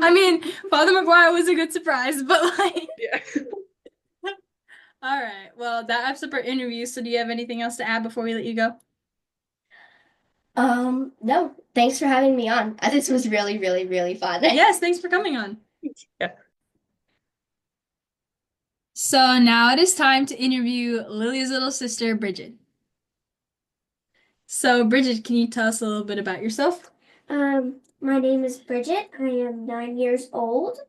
S1: I mean, Father McGuire was a good surprise, but like,
S2: Yeah.
S1: all right. Well, that wraps up our interview. So, do you have anything else to add before we let you go?
S11: No. Thanks for having me on. This was really, really, really fun.
S1: Yes, thanks for coming on.
S2: Yeah.
S1: So now it is time to interview Lily's little sister, Bridget. So, Bridget, can you tell us a little bit about yourself?
S6: My name is Bridget. I am 9 years old.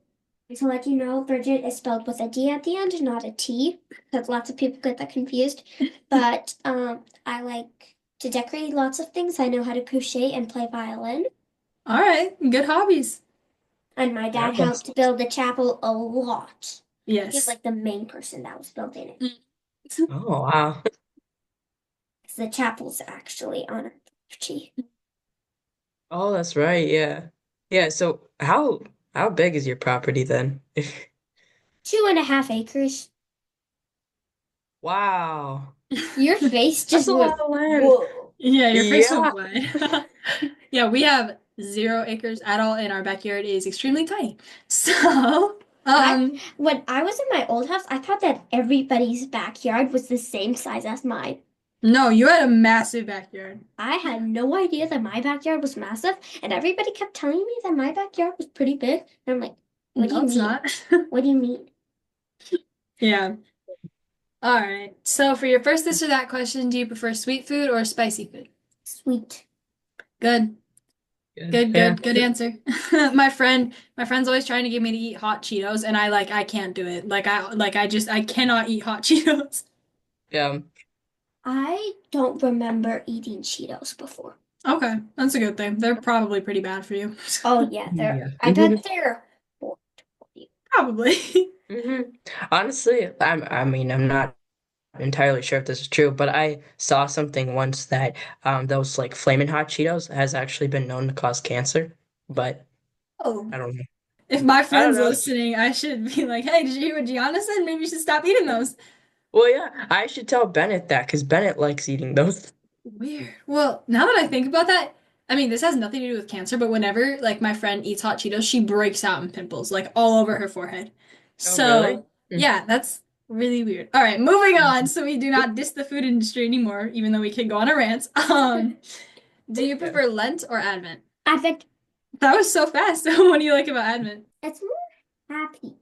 S6: To let you know, Bridget is spelled with a D at the end, not a T, because lots of people get that confused. But I like to decorate lots of things. I know how to crochet and play violin.
S1: All right, good hobbies.
S6: And my dad
S2: Okay.
S6: helped build the chapel a lot. He's
S1: Yes.
S6: like the main person that was building it.
S2: Oh, wow.
S6: Because the chapel's actually on a tree.
S2: Oh, that's right. Yeah. Yeah, so how big is your property then?
S6: 2.5 acres.
S2: Wow.
S6: Your face
S2: That's
S6: just
S2: a
S6: went,
S2: lot of land.
S6: whoa.
S1: Yeah, your face
S2: Yeah.
S1: went wide. Yeah, we have 0 acres at all, and our backyard is extremely tiny. So,
S6: When I was in my old house, I thought that everybody's backyard was the same size as mine.
S1: no, you had a massive backyard.
S6: I had no idea that my backyard was massive, and everybody kept telling me that my backyard was pretty big. And I'm like, what do
S1: No,
S6: you
S1: it's
S6: mean?
S1: not.
S6: What do you mean?
S1: Yeah. All right. So, for your first this or that question, do you prefer sweet food or spicy food?
S6: Sweet.
S1: Good. Good,
S2: Yeah.
S1: good, good answer. My friend's always trying to get me to eat hot Cheetos, and I can't do it. I cannot eat hot Cheetos.
S2: Yeah.
S6: I don't remember eating Cheetos before.
S1: Okay, that's a good thing. They're probably pretty bad for you.
S6: Oh yeah,
S2: Yeah.
S6: I bet they're horrible for you.
S1: Probably.
S2: Honestly, I mean, I'm not entirely sure if this is true, but I saw something once that those like flaming hot Cheetos has actually been known to cause cancer, but
S1: Oh.
S2: I don't know.
S1: If my
S2: I don't
S1: friend's
S2: know.
S1: listening, I should be like, "Hey, did you hear what Gianna said? Maybe you should stop eating those."
S2: Well, yeah, I should tell Bennett that because Bennett likes eating those.
S1: Weird. Well, now that I think about that, I mean, this has nothing to do with cancer, but whenever like my friend eats hot Cheetos, she breaks out in pimples like all over her forehead.
S2: Oh, really?
S1: So, yeah, that's really weird. All right, moving on so we do not diss the food industry anymore, even though we could go on a rant. Do you
S2: Yeah.
S1: prefer Lent or Advent?
S6: Advent.
S1: That was so fast. What do you like about Advent?
S6: It's more happy.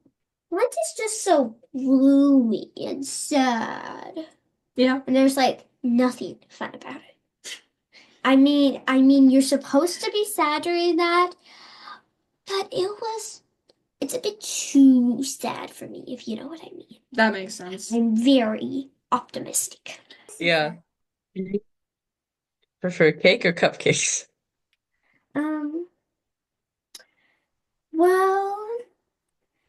S6: Lent is just so gloomy and sad.
S1: Yeah.
S6: And there's like nothing fun about it. I mean, you're supposed to be sad during that, but it's a bit too sad for me, if you know what I mean.
S1: That makes sense.
S6: I'm very optimistic.
S2: Yeah. You prefer cake or cupcakes?
S6: Um, well,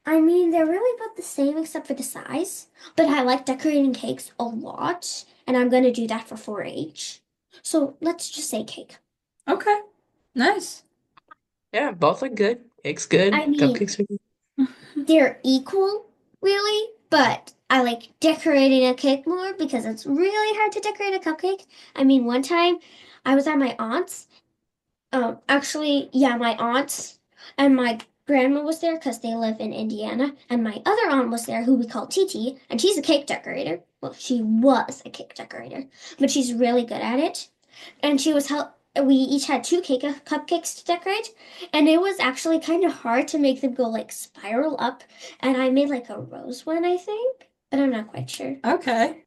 S6: I mean, they're really about the same except for the size, but I like decorating cakes a lot, and I'm going to do that for 4-H. So let's just say cake.
S1: Okay. Nice.
S2: Yeah, both are good. Cake's good.
S6: I mean,
S2: Cupcakes are good.
S6: they're equal, really, but I like decorating a cake more because it's really hard to decorate a cupcake. I mean, one time I was at my aunt's. Actually, yeah, my aunt's and my grandma was there because they live in Indiana, and my other aunt was there who we call Titi, and she's a cake decorator. Well, she was a cake decorator, but she's really good at it. And she was help. We each had two cupcakes to decorate, and it was actually kind of hard to make them go like spiral up. And I made like a rose one, I think, but I'm not quite sure.
S1: Okay.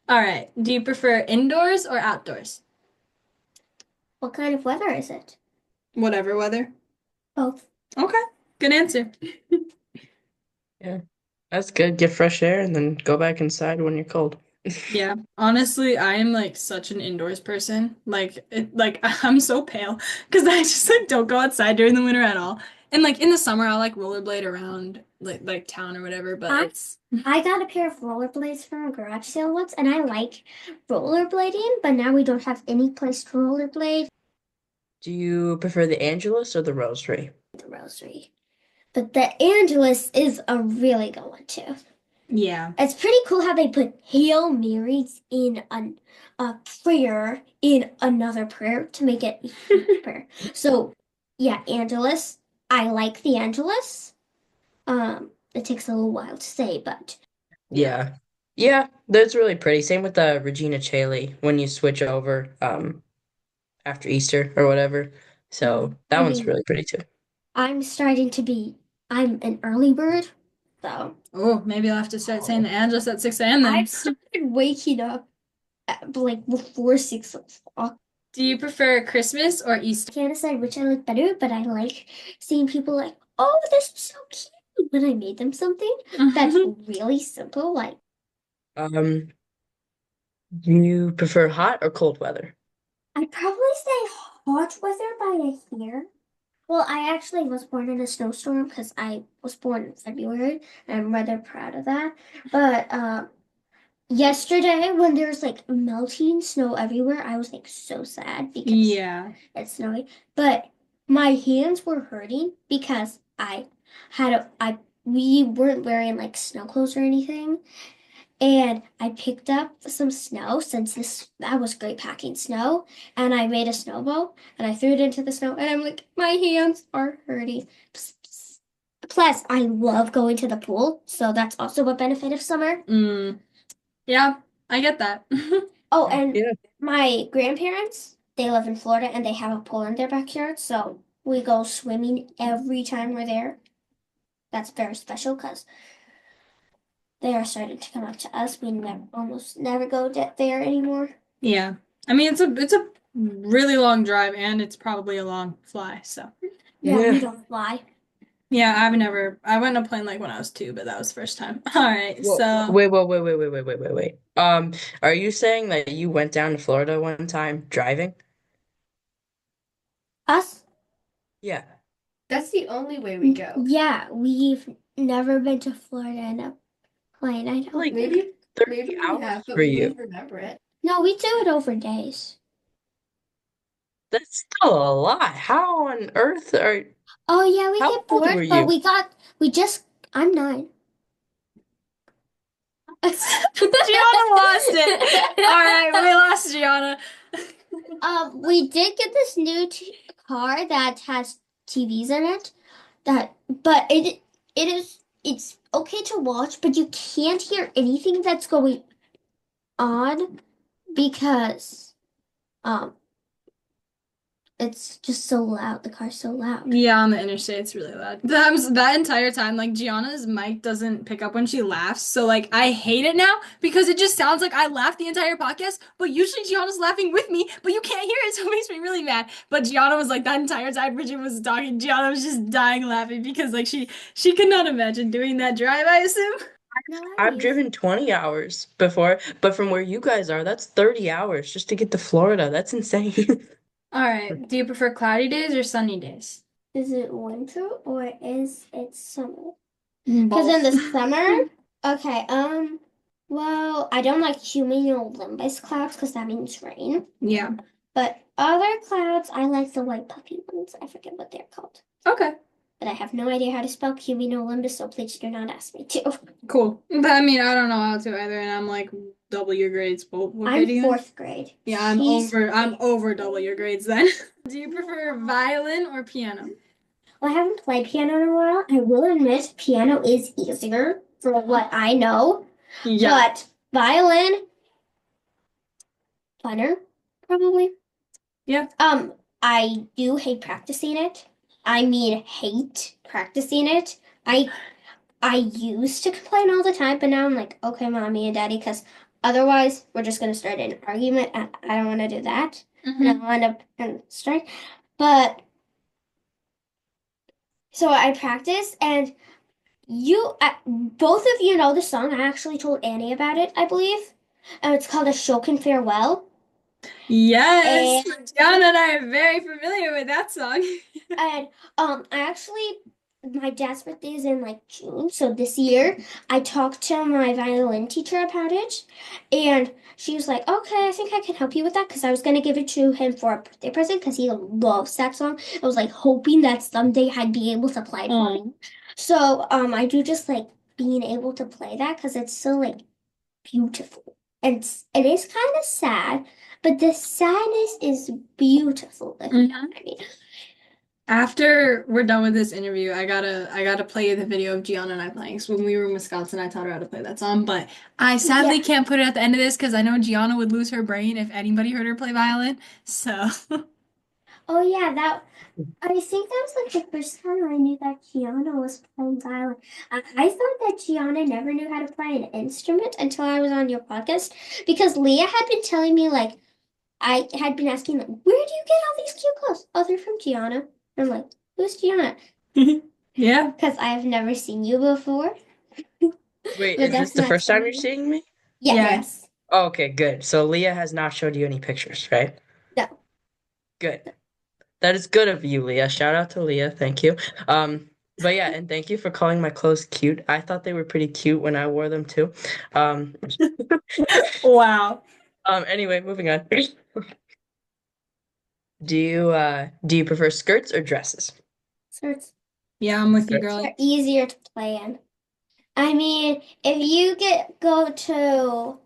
S1: All right. Do you prefer indoors or outdoors?
S6: What kind of weather is it?
S1: Whatever weather.
S6: Both.
S1: Okay. Good answer.
S2: Yeah, that's good. Get fresh air and then go back inside when you're cold.
S1: Yeah. Honestly, I am like such an indoors person. I'm so pale because I just like don't go outside during the winter at all. And like in the summer, I'll like rollerblade around like town or whatever, but
S6: I got a pair of rollerblades from a garage sale once, and I like rollerblading, but now we don't have any place to rollerblade.
S2: Do you prefer the Angelus or the Rosary?
S6: The rosary. But the Angelus is a really good one too.
S1: Yeah.
S6: It's pretty cool how they put Hail Marys in a prayer in another prayer to make it a huge prayer. So, yeah, Angelus. I like the Angelus. It takes a little while to say, but
S2: Yeah. Yeah, that's really pretty. Same with the Regina Caeli when you switch over after Easter or whatever. So that
S6: I
S2: one's
S6: mean,
S2: really pretty too.
S6: I'm an early bird, so
S1: Oh, maybe I'll have to start saying the Angelus at 6 a.m. then.
S6: I've started waking up at, like before 6 o'clock.
S1: Do you prefer Christmas or Easter?
S6: I can't decide which I like better, but I like seeing people like, oh, this is so cute when I made them something that's really simple. Like,
S2: Um, do you prefer hot or cold weather?
S6: I'd probably say hot weather by a hair. Well, I actually was born in a snowstorm because I was born in February, and I'm rather proud of that. But yesterday, when there's like melting snow everywhere, I was like so sad because
S1: Yeah.
S6: it's snowy. But my hands were hurting because we weren't wearing like snow clothes or anything. And I picked up some snow since that was great packing snow, and I made a snowball and I threw it into the snow, and I'm like, my hands are hurting. Plus, I love going to the pool, so that's also a benefit of summer.
S1: Yeah, I get that.
S6: Oh, and
S2: Yeah.
S6: my grandparents, they live in Florida and they have a pool in their backyard, so we go swimming every time we're there. That's very special because they are starting to come up to us. We almost never go there anymore.
S1: Yeah. I mean, it's a really long drive and it's probably a long fly, so.
S6: Yeah,
S2: Yeah.
S6: we don't fly.
S1: Yeah, I went on a plane like when I was 2, but that was the first time. All right,
S2: Whoa.
S1: so
S2: Wait. Are you saying that you went down to Florida one time driving?
S6: Us?
S2: Yeah.
S11: That's the only way we go.
S6: Yeah, we've never been to Florida in a plane. I don't
S2: Like
S11: Maybe
S2: 30
S11: we
S2: hours
S11: have, but
S2: for
S11: we
S2: you.
S11: wouldn't remember it.
S6: No, we do it over days.
S2: That's still a lot. How on earth are
S6: Oh yeah, we
S2: how
S6: get
S2: old
S6: bored,
S2: were
S6: but
S2: you?
S6: I'm 9.
S1: Gianna lost it. All right, we lost Gianna.
S6: We did get this new car that has TVs in it. But it's okay to watch, but you can't hear anything that's going on because um it's just so loud. The car's so loud.
S1: Yeah, on the interstate, it's really loud. That entire time, like Gianna's mic doesn't pick up when she laughs, so like I hate it now because it just sounds like I laugh the entire podcast. But usually Gianna's laughing with me, but you can't hear it, so it makes me really mad. But Gianna was like that entire time Bridget was talking, Gianna was just dying laughing because like she could not imagine doing that drive, I assume.
S2: I've driven 20 hours before, but from where you guys are, that's 30 hours just to get to Florida. That's insane.
S1: All right. Do you prefer cloudy days or sunny days?
S6: Is it winter or is it summer? Because in the
S1: Both.
S6: summer, okay, well, I don't like cumulonimbus clouds because that means rain.
S1: Yeah.
S6: But other clouds, I like the white puffy ones. I forget what they're called.
S1: Okay.
S6: But I have no idea how to spell cumulonimbus, so please do not ask me to.
S1: Cool. But I mean, I don't know how to either, and I'm like double your grades. What grade
S6: I'm
S1: are you in?
S6: 4th grade.
S1: Yeah, I'm over double your grades then. Do you prefer violin or piano?
S6: Well, I haven't played piano in a while. I will admit piano is easier for what I know.
S1: Yeah.
S6: But violin, funner, probably.
S1: Yeah.
S6: I do hate practicing it. I mean, hate practicing it. I used to complain all the time, but now I'm like, okay, mommy and daddy, because otherwise we're just gonna start an argument. I don't want to do that, and I'll end up in strike. But so I practice, and both of you know the song. I actually told Annie about it, I believe. It's called "A Shokin Farewell."
S1: Yes, Gianna and I are very familiar with that song.
S6: And my dad's birthday is in like June, so this year I talked to my violin teacher about it, and she was like, "Okay, I think I can help you with that," because I was gonna give it to him for a birthday present because he loves that song. I was like hoping that someday I'd be able to play it for him. So I do just like being able to play that because it's so like beautiful. And it is kind of sad, but the sadness is beautiful. If you know what I mean.
S1: After we're done with this interview, I gotta play you the video of Gianna and I playing. So when we were in Wisconsin, I taught her how to play that song. But I sadly can't put it at the end of this because I know Gianna would lose her brain if anybody heard her play violin. So
S6: Oh yeah, I think that was like the first time I knew that Gianna was playing violin. I thought that Gianna never knew how to play an instrument until I was on your podcast because Leah had been telling me like I had been asking like, where do you get all these cute clothes? Oh, they're from Gianna. I'm like, who's Gianna?
S1: yeah.
S6: Because I've never seen you before.
S2: Wait,
S6: But
S2: is this
S6: that's
S2: the
S6: not
S2: first time
S6: true.
S2: you're seeing me?
S6: Yes.
S2: Oh, okay, good. So Leah has not showed you any pictures, right?
S6: No.
S2: Good. That is good of you, Leah. Shout out to Leah. Thank you. But yeah, and thank you for calling my clothes cute. I thought they were pretty cute when I wore them too. Um,
S1: Wow.
S2: Anyway, moving on. Do you prefer skirts or dresses?
S6: Skirts.
S1: Yeah, I'm with you,
S2: Skirts.
S1: girl.
S6: They're easier to play in. I mean, if you go to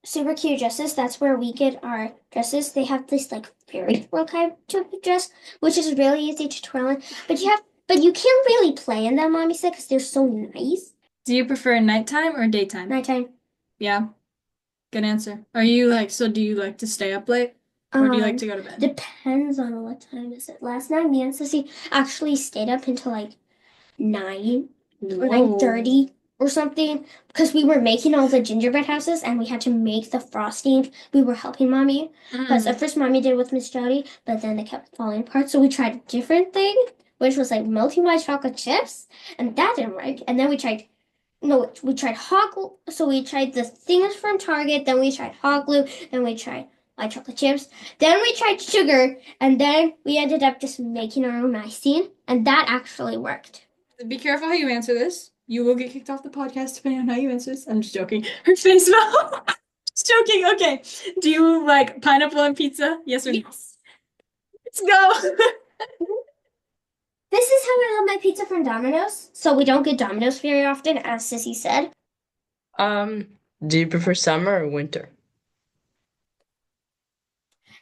S6: super cute dresses, that's where we get our dresses. They have this like fairy tale kind of dress, which is really easy to twirl in. But you can't really play in them, mommy said, because they're so nice.
S1: Do you prefer nighttime or daytime?
S6: Nighttime.
S1: Yeah. Good answer. Are you like, so do you like to stay up late? Or do you like to go to bed?
S6: Depends on what time is it. Last night, me and Sissy actually stayed up until like 9 or 9:30 or something because we were making all the gingerbread houses and we had to make the frosting. We were helping mommy because at first mommy did it with Miss Jody, but then they kept falling apart. So we tried a different thing, which was like melting white chocolate chips, and that didn't work. And then we tried hot glue. So we tried the things from Target, then we tried hot glue, then we tried white chocolate chips, then we tried sugar, and then we ended up just making our own icing, and that actually worked.
S1: Be careful how you answer this. You will get kicked off the podcast depending on how you answer this. I'm just joking. Her face fell. Just joking. Okay. Do you like pineapple on pizza? Yes or no?
S6: Yes.
S1: Let's go.
S6: This is how I love my pizza from Domino's. So we don't get Domino's very often, as Sissy said.
S2: Do you prefer summer or winter?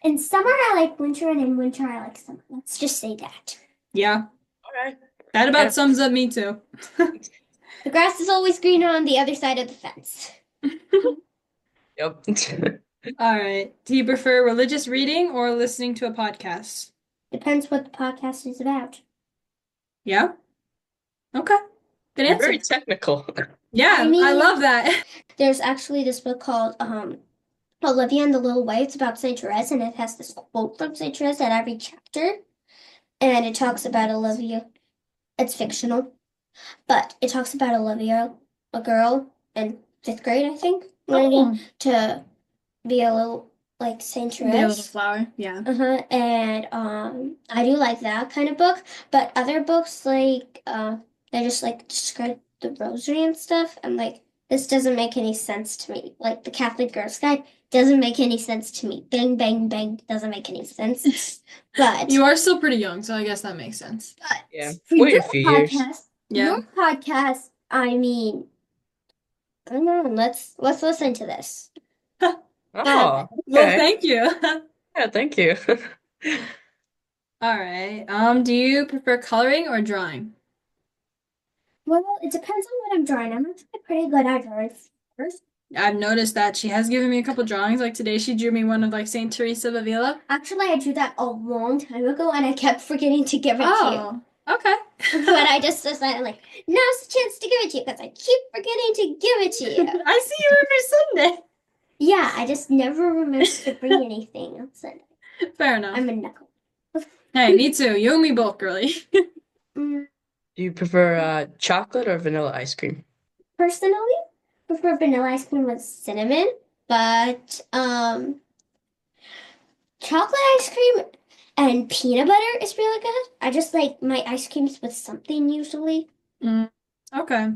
S6: In summer, I like winter, and in winter, I like summer. Let's just say that.
S1: Yeah.
S2: All right.
S1: That about sums up me too.
S6: The grass is always greener on the other side of the fence.
S2: Yep.
S1: All right. Do you prefer religious reading or listening to a podcast?
S6: Depends what the podcast is about.
S1: Yeah. Okay. Good
S2: You're
S1: answer.
S2: very technical.
S1: Yeah, I love that.
S6: There's actually this book called Olivia and the Little Way. It's about Saint Therese, and it has this quote from Saint Therese at every chapter, and it talks about Olivia. It's fictional, but it talks about Olivia, a girl in 5th grade, I think, learning to be a little like Saint Therese.
S1: Be a little flower, yeah.
S6: And I do like that kind of book, but other books like they just like describe the rosary and stuff. I'm like, this doesn't make any sense to me. Like the Catholic Girls Guide doesn't make any sense to me. Bang, bang, bang doesn't make any sense. But
S1: you are still pretty young, so I guess that makes sense.
S6: But
S2: yeah.
S6: for
S2: Wait
S6: your
S2: a few years.
S6: your podcast, I mean, come on, let's listen to this.
S2: Oh,
S1: well,
S2: okay.
S1: thank you.
S2: Yeah, thank you.
S1: All right. Do you prefer coloring or drawing?
S6: Well, it depends on what I'm drawing. I'm actually pretty good at drawing first.
S1: I've noticed that she has given me a couple drawings. Like today, she drew me one of like Saint Teresa of Avila.
S6: Actually, I drew that a long time ago, and I kept forgetting to give it to you.
S1: Oh, okay.
S6: But I just decided, like, now's the chance to give it to you because I keep forgetting to give it to you.
S1: I see you every Sunday.
S6: Yeah, I just never remember to bring anything on Sunday.
S1: Fair enough.
S6: I'm a knuckle.
S1: Hey, me too. You and me both, girly.
S2: Do you prefer chocolate or vanilla ice cream?
S6: Personally, I prefer vanilla ice cream with cinnamon, but chocolate ice cream and peanut butter is really good. I just like my ice creams with something usually.
S1: Okay.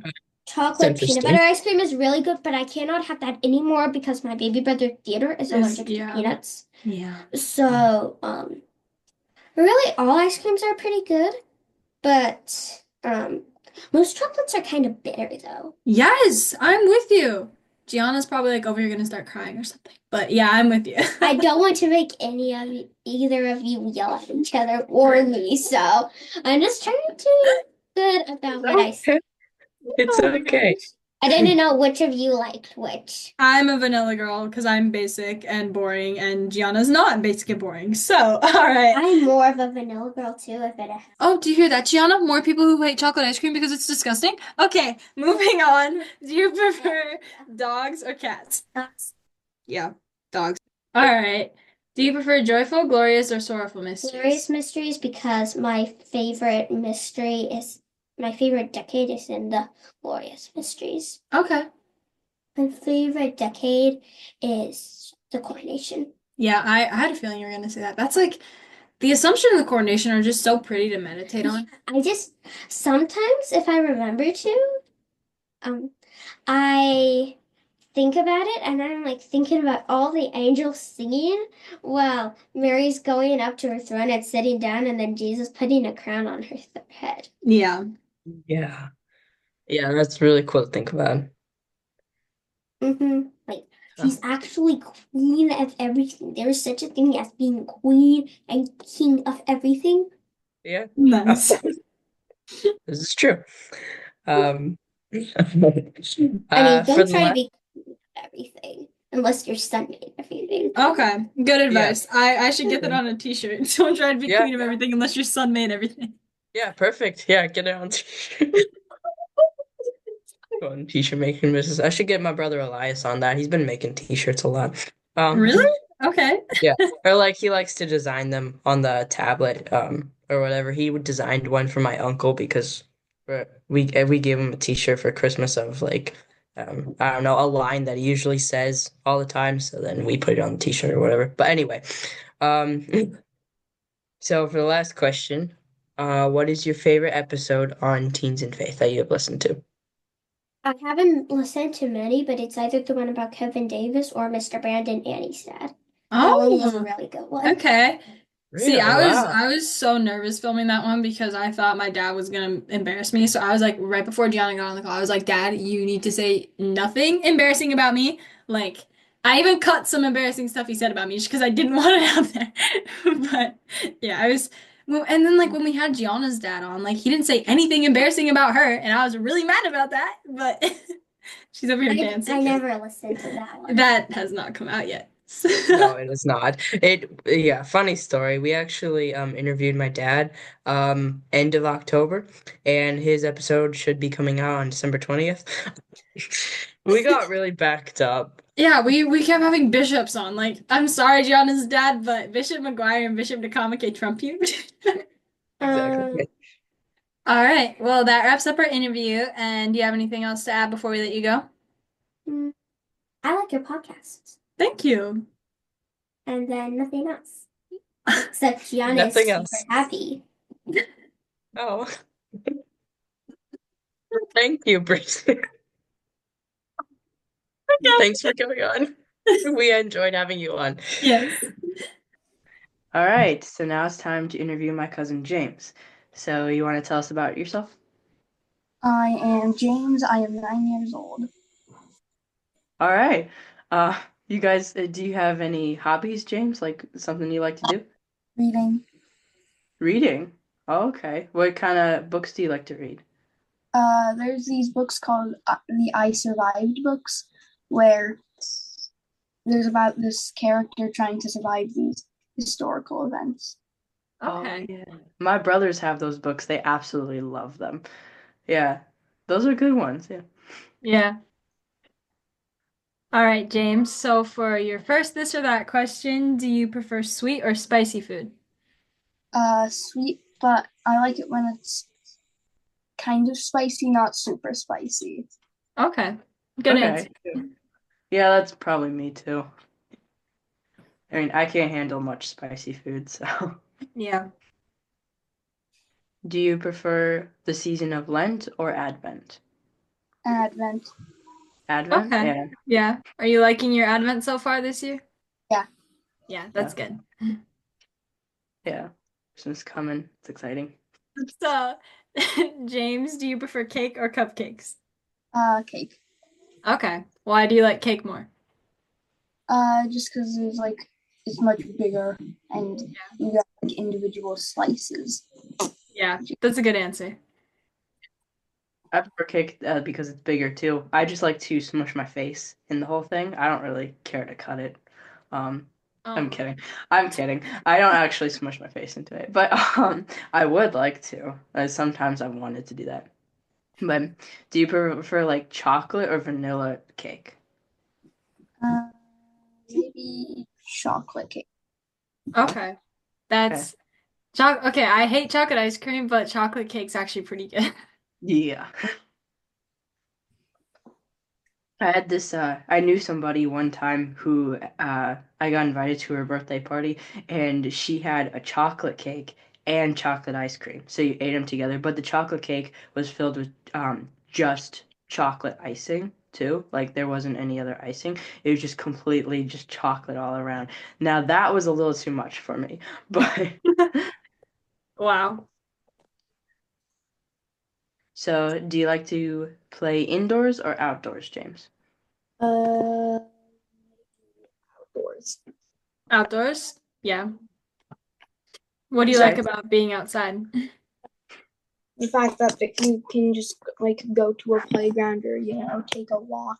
S6: Chocolate peanut butter ice cream is really good, but I cannot have that anymore because my baby brother Theodore is allergic to peanuts.
S1: Yeah.
S6: So, really all ice creams are pretty good, but Most chocolates are kind of bitter though.
S1: Yes, I'm with you. Gianna's probably like over here gonna start crying or something. But yeah, I'm with you.
S6: I don't want to make either of you yell at each other or me, so I'm just trying to be good about what I say.
S2: It's okay.
S6: I didn't know which of you liked which.
S1: I'm a vanilla girl because I'm basic and boring, and Gianna's not basic and boring. So, all right.
S6: I'm more of a vanilla girl too, if it has.
S1: Oh, do you hear that, Gianna? More people who hate chocolate ice cream because it's disgusting? Okay, moving on. Do you prefer dogs or cats?
S6: Dogs.
S1: Yeah, dogs. All right. Do you prefer joyful, glorious, or sorrowful mysteries?
S6: Glorious mysteries because my favorite decade is in the glorious mysteries.
S1: Okay.
S6: My favorite decade is the coronation.
S1: Yeah, I had a feeling you were gonna say that. That's like the assumption and the coordination are just so pretty to meditate on.
S6: I just sometimes if I remember to, I think about it and I'm like thinking about all the angels singing while Mary's going up to her throne and sitting down and then Jesus putting a crown on her head.
S1: Yeah.
S2: Yeah. Yeah, that's really cool to think about.
S6: Like she's actually queen of everything. There is such a thing as being queen and king of everything.
S2: Yeah.
S1: Nice.
S2: This is true. Um,
S6: I mean,
S2: for
S6: don't
S2: the
S6: try to
S2: last,
S6: be queen of everything unless your son made everything.
S1: Okay, good
S2: yeah,
S1: advice. I should get that on a t-shirt. Don't try to be
S2: yeah,
S1: queen of everything unless your son made everything.
S2: yeah, perfect. Yeah, get it on t-shirt. Go on t-shirt making business. I should get my brother Elias on that. He's been making t-shirts a lot.
S1: Really? Okay.
S2: Yeah, or like he likes to design them on the tablet, or whatever. He would designed one for my uncle because we gave him a t-shirt for Christmas of like, I don't know, a line that he usually says all the time. So then we put it on the t-shirt or whatever. But anyway, um, so for the last question, what is your favorite episode on Teens and Faith that you have listened to?
S6: I haven't listened to many, but it's either the one about Kevin Davis or Mr. Brandon Annie's dad. That one was a
S1: Oh,
S6: really good one.
S1: okay. See,
S2: Really? Wow.
S1: I was so nervous filming that one because I thought my dad was gonna embarrass me. So I was like, right before Gianna got on the call, I was like, Dad, you need to say nothing embarrassing about me. Like, I even cut some embarrassing stuff he said about me just because I didn't want it out there. But yeah, I was. Well, and then like when we had Gianna's dad on, like he didn't say anything embarrassing about her, and I was really mad about that. But she's over here
S6: I
S1: dancing.
S6: never listened to that one.
S1: That has not come out yet.
S2: No, it is not. Yeah, funny story. We actually interviewed my dad end of October, and his episode should be coming out on December 20th. We got really backed up.
S1: Yeah, we kept having bishops on. Like, I'm sorry, Gianna's dad, but Bishop McGuire and Bishop Nakamake trump you.
S2: Exactly.
S1: All right. Well, that wraps up our interview. And do you have anything else to add before we let you go?
S6: I like your podcasts.
S1: Thank you.
S6: And then nothing else. Except Gianna is
S2: Nothing
S6: super
S2: else.
S6: happy.
S2: Oh, thank you, Bruce. Thanks for coming on. We enjoyed having you on.
S1: Yes.
S2: All right, so now it's time to interview my cousin James. So you want to tell us about yourself?
S12: I am James. I am 9 years old.
S2: All right. You guys, do you have any hobbies, James? Like something you like to do?
S12: Reading.
S2: Reading. Oh, okay. What kind of books do you like to read?
S12: There's these books called the I Survived books, where there's about this character trying to survive these historical events.
S1: Okay.
S2: Oh, yeah. My brothers have those books. They absolutely love them. Yeah. Those are good ones. Yeah.
S1: Yeah. All right, James. So for your first this or that question, do you prefer sweet or spicy food?
S12: Sweet, but I like it when it's kind of spicy, not super spicy.
S1: Okay. Good answer.
S2: Okay. Yeah, that's probably me too. I mean, I can't handle much spicy food, so.
S1: Yeah.
S2: Do you prefer the season of Lent or Advent?
S12: Advent.
S2: Advent?
S1: Okay.
S2: Yeah.
S1: Yeah. Are you liking your Advent so far this year?
S12: Yeah.
S1: Yeah, that's good.
S2: Yeah. Christmas coming. It's exciting.
S1: So, James, do you prefer cake or cupcakes?
S12: Cake.
S1: Okay. Why do you like cake more?
S12: Just because it's much bigger and you got like individual slices.
S1: Yeah, that's a good answer.
S2: I prefer cake because it's bigger too. I just like to smush my face in the whole thing. I don't really care to cut it. Um, I'm
S1: Oh.
S2: kidding. I'm kidding. I don't actually smush my face into it, but I would like to. Sometimes I've wanted to do that. But do you prefer like chocolate or vanilla cake?
S12: Maybe chocolate cake.
S1: Okay.
S2: Okay.
S1: That's okay, I hate chocolate ice cream, but chocolate cake's actually pretty good.
S2: Yeah. I had this I knew somebody one time who I got invited to her birthday party and she had a chocolate cake and chocolate ice cream. So you ate them together, but the chocolate cake was filled with just chocolate icing too. Like there wasn't any other icing. It was just completely just chocolate all around. Now that was a little too much for me. But
S1: Wow.
S2: so do you like to play indoors or outdoors, James?
S12: Uh, Outdoors.
S1: Outdoors? Yeah. What do you like
S2: Okay.
S1: about being outside?
S12: The fact that you can just like go to a playground or take a walk.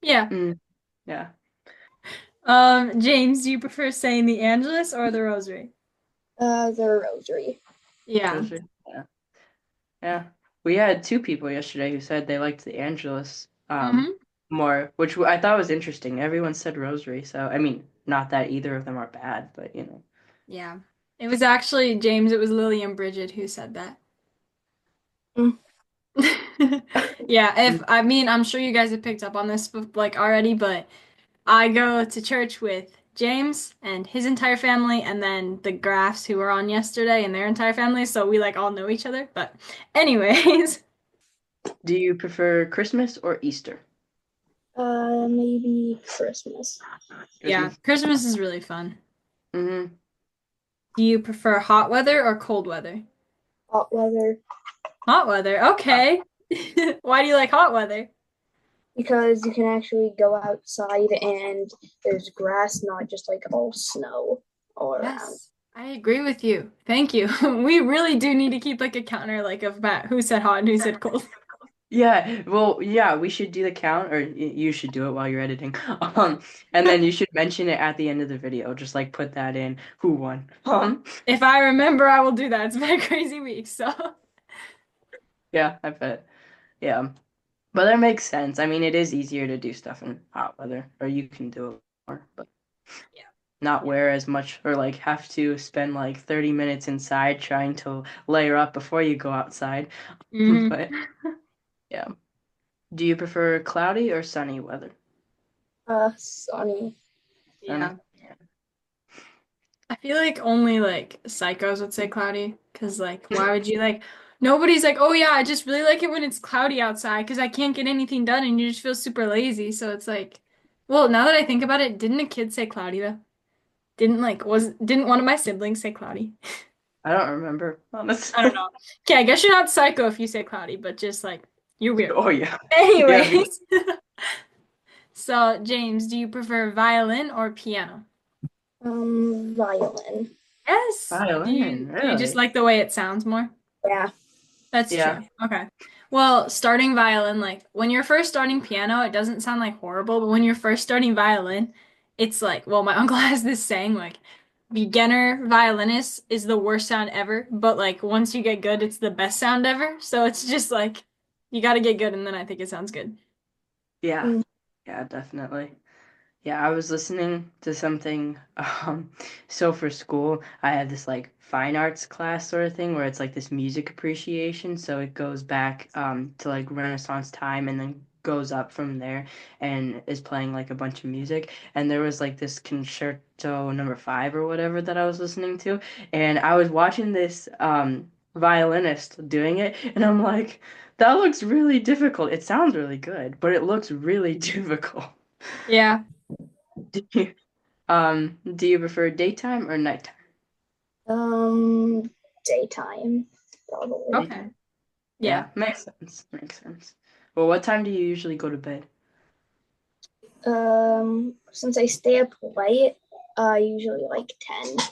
S1: Yeah.
S2: Mm, yeah.
S1: James, do you prefer saying the Angelus or the Rosary?
S12: The rosary.
S1: Yeah.
S2: Those are, yeah. Yeah. We had two people yesterday who said they liked the Angelus
S1: Mm-hmm.
S2: more, which I thought was interesting. Everyone said Rosary, so I mean, not that either of them are bad, but you know.
S1: Yeah. It was actually James, it was Lily and Bridget who said that.
S12: Mm.
S1: Yeah, if I mean, I'm sure you guys have picked up on this like already, but I go to church with James and his entire family, and then the Graffs who were on yesterday and their entire family, so we like all know each other. But anyways,
S2: Do you prefer Christmas or Easter?
S12: Maybe Christmas.
S1: yeah,
S2: Christmas.
S1: Christmas is really fun.
S2: Mm-hmm.
S1: Do you prefer hot weather or cold weather?
S12: Hot weather.
S1: Hot weather, okay. Why do you like hot weather?
S12: Because you can actually go outside and there's grass, not just like all snow all around.
S1: Yes, I agree with you. Thank you. We really do need to keep like a counter like of Matt who said hot and who said cold.
S2: Yeah, well, yeah, we should do the count, or you should do it while you're editing. And then you should mention it at the end of the video. Just like put that in, who won.
S1: If I remember, I will do that. It's been a crazy week, so
S2: Yeah, I bet. Yeah. But that makes sense. I mean, it is easier to do stuff in hot weather, or you can do it more, but
S1: yeah.
S2: not
S1: Yeah.
S2: wear as much, or like have to spend like 30 minutes inside trying to layer up before you go outside.
S1: Hmm.
S2: But yeah. Do you prefer cloudy or sunny weather?
S12: Sunny.
S2: Sunny.
S1: Yeah. I feel like only like psychos would say cloudy, because like, why would you like? Nobody's like, oh yeah, I just really like it when it's cloudy outside because I can't get anything done and you just feel super lazy. So it's like, well, now that I think about it, didn't a kid say cloudy though? Didn't one of my siblings say cloudy?
S2: I don't remember,
S1: I don't
S2: honestly.
S1: know. Okay, I guess you're not psycho if you say cloudy, but just like you're weird.
S2: Oh yeah. Yeah,
S1: Anyways, so James, do you prefer violin or piano?
S12: Violin.
S1: Yes. Do
S2: violin,
S1: you just
S2: really?
S1: like the way it sounds more?
S12: Yeah.
S1: That's
S2: Yeah.
S1: true. Okay. Well, starting violin, like when you're first starting piano, it doesn't sound like horrible, but when you're first starting violin, it's like, well, my uncle has this saying like beginner violinist is the worst sound ever, but like once you get good, it's the best sound ever. So it's just like you got to get good and then I think it sounds good.
S2: Yeah.
S12: Mm.
S2: Yeah, definitely. Yeah, I was listening to something. So for school, I had this like fine arts class sort of thing where it's like this music appreciation. So it goes back to like Renaissance time and then goes up from there and is playing like a bunch of music. And there was like this concerto number five or whatever that I was listening to, and I was watching this violinist doing it, and I'm like, that looks really difficult. It sounds really good, but it looks really difficult.
S1: Yeah.
S2: Do you, do you prefer daytime or nighttime?
S12: Um, Daytime. probably.
S1: Okay. Yeah.
S2: Yeah, makes sense. Makes sense. Well, what time do you usually go to bed?
S12: Since I stay up late, usually like 10.
S2: 10?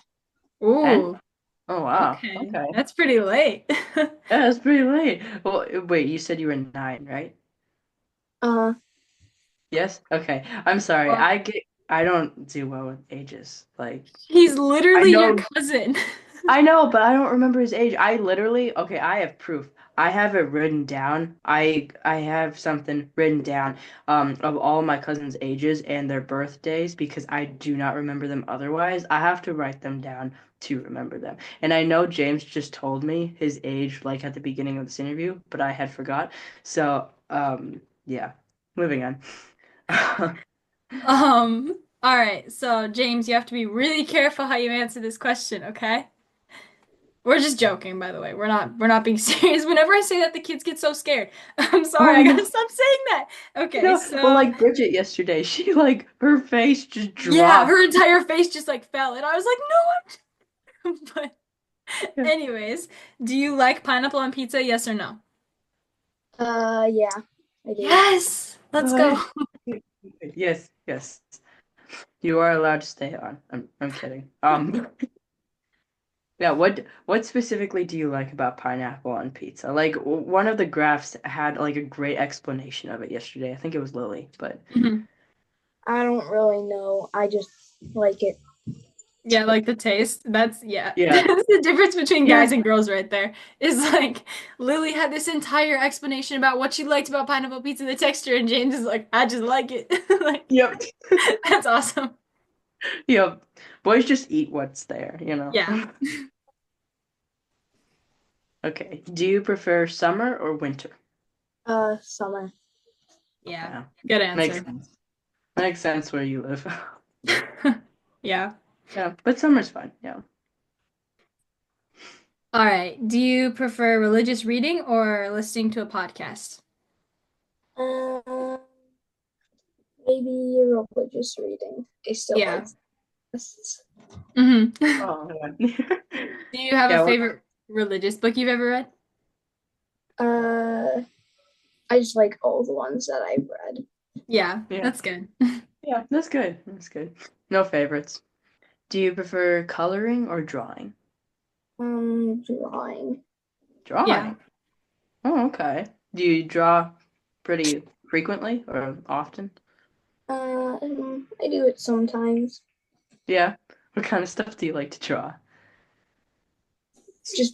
S1: Ooh.
S2: Oh, wow.
S1: Okay.
S2: Okay.
S1: That's pretty late.
S2: Yeah, that's pretty late. Well, wait, you said you were 9, right?
S12: Uh,
S2: Yes? Okay. I'm sorry.
S1: Well,
S2: I don't do well with ages. Like,
S1: he's
S2: I
S1: literally your
S2: know
S1: cousin.
S2: I know, but I don't remember his age. I literally, okay, I have proof. I have it written down. I have something written down of all my cousins' ages and their birthdays because I do not remember them otherwise. I have to write them down to remember them. And I know James just told me his age like at the beginning of this interview, but I had forgot. So, yeah. Moving on.
S1: All right. So, James, you have to be really careful how you answer this question, okay? We're just joking, by the way. We're not being serious. Whenever I say that, the kids get so scared. I'm sorry.
S2: Oh
S1: I
S2: no.
S1: gotta stop saying that.
S2: You
S1: Okay,
S2: know, well,
S1: so
S2: like Bridget yesterday, she like her face just
S1: yeah, her
S2: dropped.
S1: entire face just like fell, and I was like, no. But
S2: Yeah.
S1: anyways, do you like pineapple on pizza? Yes or no?
S12: yeah, I do.
S1: Yes. Let's go.
S2: Uh, yes, yes. You are allowed to stay on. I'm kidding. Yeah, what specifically do you like about pineapple on pizza? Like one of the graphs had like a great explanation of it yesterday. I think it was Lily, but
S1: Mhm.
S12: I don't really know. I just like it.
S1: Yeah, like the taste. That's yeah.
S2: yeah.
S1: That's the difference between
S2: Yeah.
S1: guys and girls right there. Is like Lily had this entire explanation about what she liked about pineapple pizza, the texture, and James is like, I just like it. Like
S2: Yep.
S1: that's awesome.
S2: Yep. Boys just eat what's there, you know.
S1: Yeah.
S2: Okay. Do you prefer summer or winter?
S12: Summer.
S1: Yeah.
S2: Yeah.
S1: Good
S2: Makes
S1: answer.
S2: sense. Makes sense where you live.
S1: Yeah.
S2: Yeah, but summer's fine. Yeah.
S1: All right. Do you prefer religious reading or listening to a podcast?
S12: Uh, maybe religious reading. I still like
S1: Yeah.
S12: this.
S1: hmm
S2: Oh, yeah.
S1: Do you have a
S2: Yeah, what
S1: favorite religious book you've ever read?
S12: Uh, I just like all the ones that I've read.
S1: Yeah,
S2: yeah.
S1: that's good.
S2: Yeah, that's good. That's good. No favorites. Do you prefer coloring or drawing?
S12: Drawing.
S1: Yeah.
S2: Drawing. Oh, okay. Do you draw pretty frequently or often?
S12: I do it sometimes.
S2: Yeah. What kind of stuff do you like to draw?
S12: It's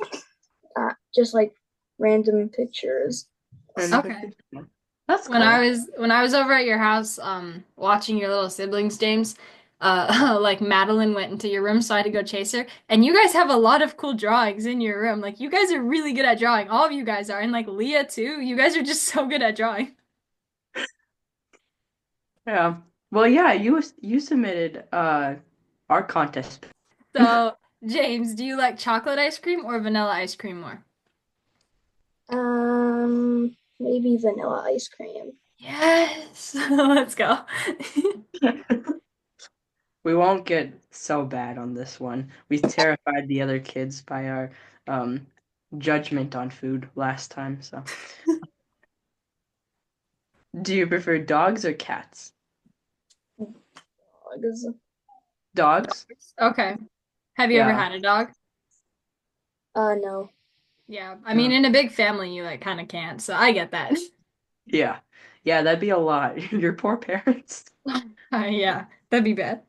S12: just like random pictures.
S2: Random
S1: Okay.
S2: pictures? Yeah. That's
S1: When I
S2: cool.
S1: was when I was over at your house, watching your little siblings, James, like Madeline went into your room, so I had to go chase her. And you guys have a lot of cool drawings in your room. Like you guys are really good at drawing. All of you guys are, and like Leah too. You guys are just so good at drawing.
S2: Yeah. Well, yeah, you submitted art contest.
S1: So, James, do you like chocolate ice cream or vanilla ice cream more?
S12: Maybe vanilla ice cream.
S1: Yes. Let's go.
S2: We won't get so bad on this one. We terrified the other kids by our um judgment on food last time, so. Do you prefer dogs or cats?
S12: Dogs.
S2: Dogs?
S1: Okay. Have you ever
S2: Yeah.
S1: had a dog?
S12: No.
S1: Yeah. I mean,
S2: No.
S1: in a big family, you like kind of can't, so I get that.
S2: Yeah. Yeah, that'd be a lot. Your poor parents.
S1: Yeah, that'd be bad.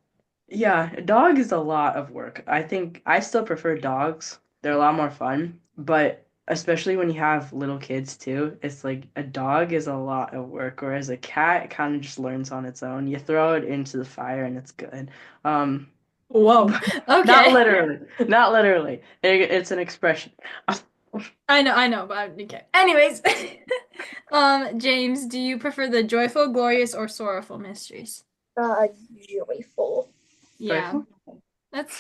S2: Yeah, a dog is a lot of work. I think I still prefer dogs. They're a lot more fun, but especially when you have little kids too, it's like a dog is a lot of work, whereas a cat kind of just learns on its own. You throw it into the fire and it's good. Um,
S1: Whoa.
S2: but not
S1: Okay.
S2: literally, not literally. It's an expression.
S1: I know, but okay. Anyways, James, do you prefer the joyful, glorious, or sorrowful mysteries?
S12: Joyful.
S1: Yeah,
S2: Joyful?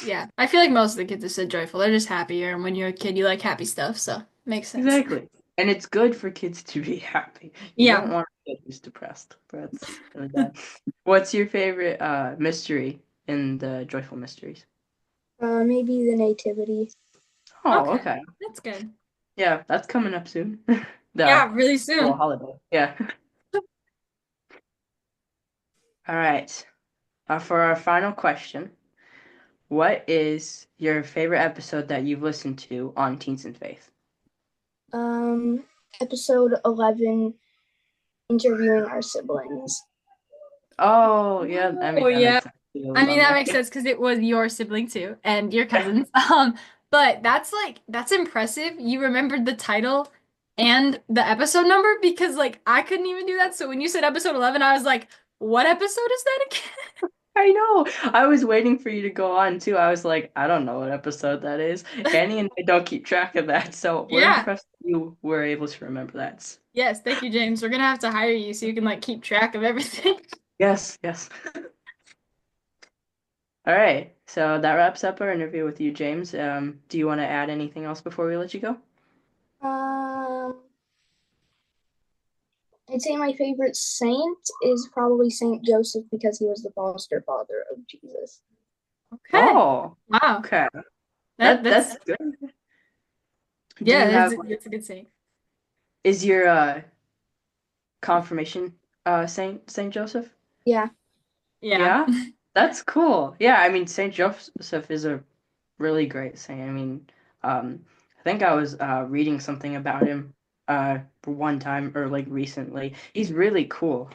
S1: yeah. I feel like most of the kids have said joyful. They're just happier, and when you're a kid, you like happy stuff, so makes sense.
S2: Exactly. And it's good for kids to be happy. You don't
S1: Yeah.
S2: want a kid who's depressed. That's really bad. What's your favorite mystery in the Joyful Mysteries?
S12: Maybe the nativity.
S2: Oh,
S1: Okay,
S2: okay.
S1: that's good.
S2: Yeah, that's coming up soon.
S1: Yeah,
S2: The
S1: really
S2: little
S1: soon.
S2: holiday. Yeah. All right. For our final question, what is your favorite episode that you've listened to on Teens and Faith?
S12: Um, Episode 11, interviewing our siblings.
S2: Oh, yeah. I mean,
S1: Oh,
S2: that
S1: yeah.
S2: makes sense. You
S1: I mean,
S2: love
S1: that
S2: it.
S1: makes sense because it was your sibling too, and your cousins. But that's impressive. You remembered the title and the episode number because like I couldn't even do that. So when you said episode 11, I was like, what episode is that again?
S2: I know. I was waiting for you to go on too. I was like, I don't know what episode that is. Annie and I don't keep track of that, so we're
S1: Yeah.
S2: impressed that you were able to remember that.
S1: Yes, thank you, James. We're gonna have to hire you so you can like keep track of everything.
S2: Yes, yes. All right. So that wraps up our interview with you, James. Do you want to add anything else before we let you go?
S12: Um, I'd say my favorite saint is probably Saint Joseph because he was the foster father of Jesus.
S1: Okay.
S2: Oh,
S1: Wow.
S2: okay.
S1: That's
S2: That's good. Do
S1: yeah,
S2: you have
S1: that's a good saying.
S2: is your confirmation Saint Joseph?
S12: Yeah.
S1: Yeah.
S2: Yeah? That's cool. Yeah, I mean Saint Joseph is a really great saint. I mean, I think I was reading something about him one time or like recently. He's really cool.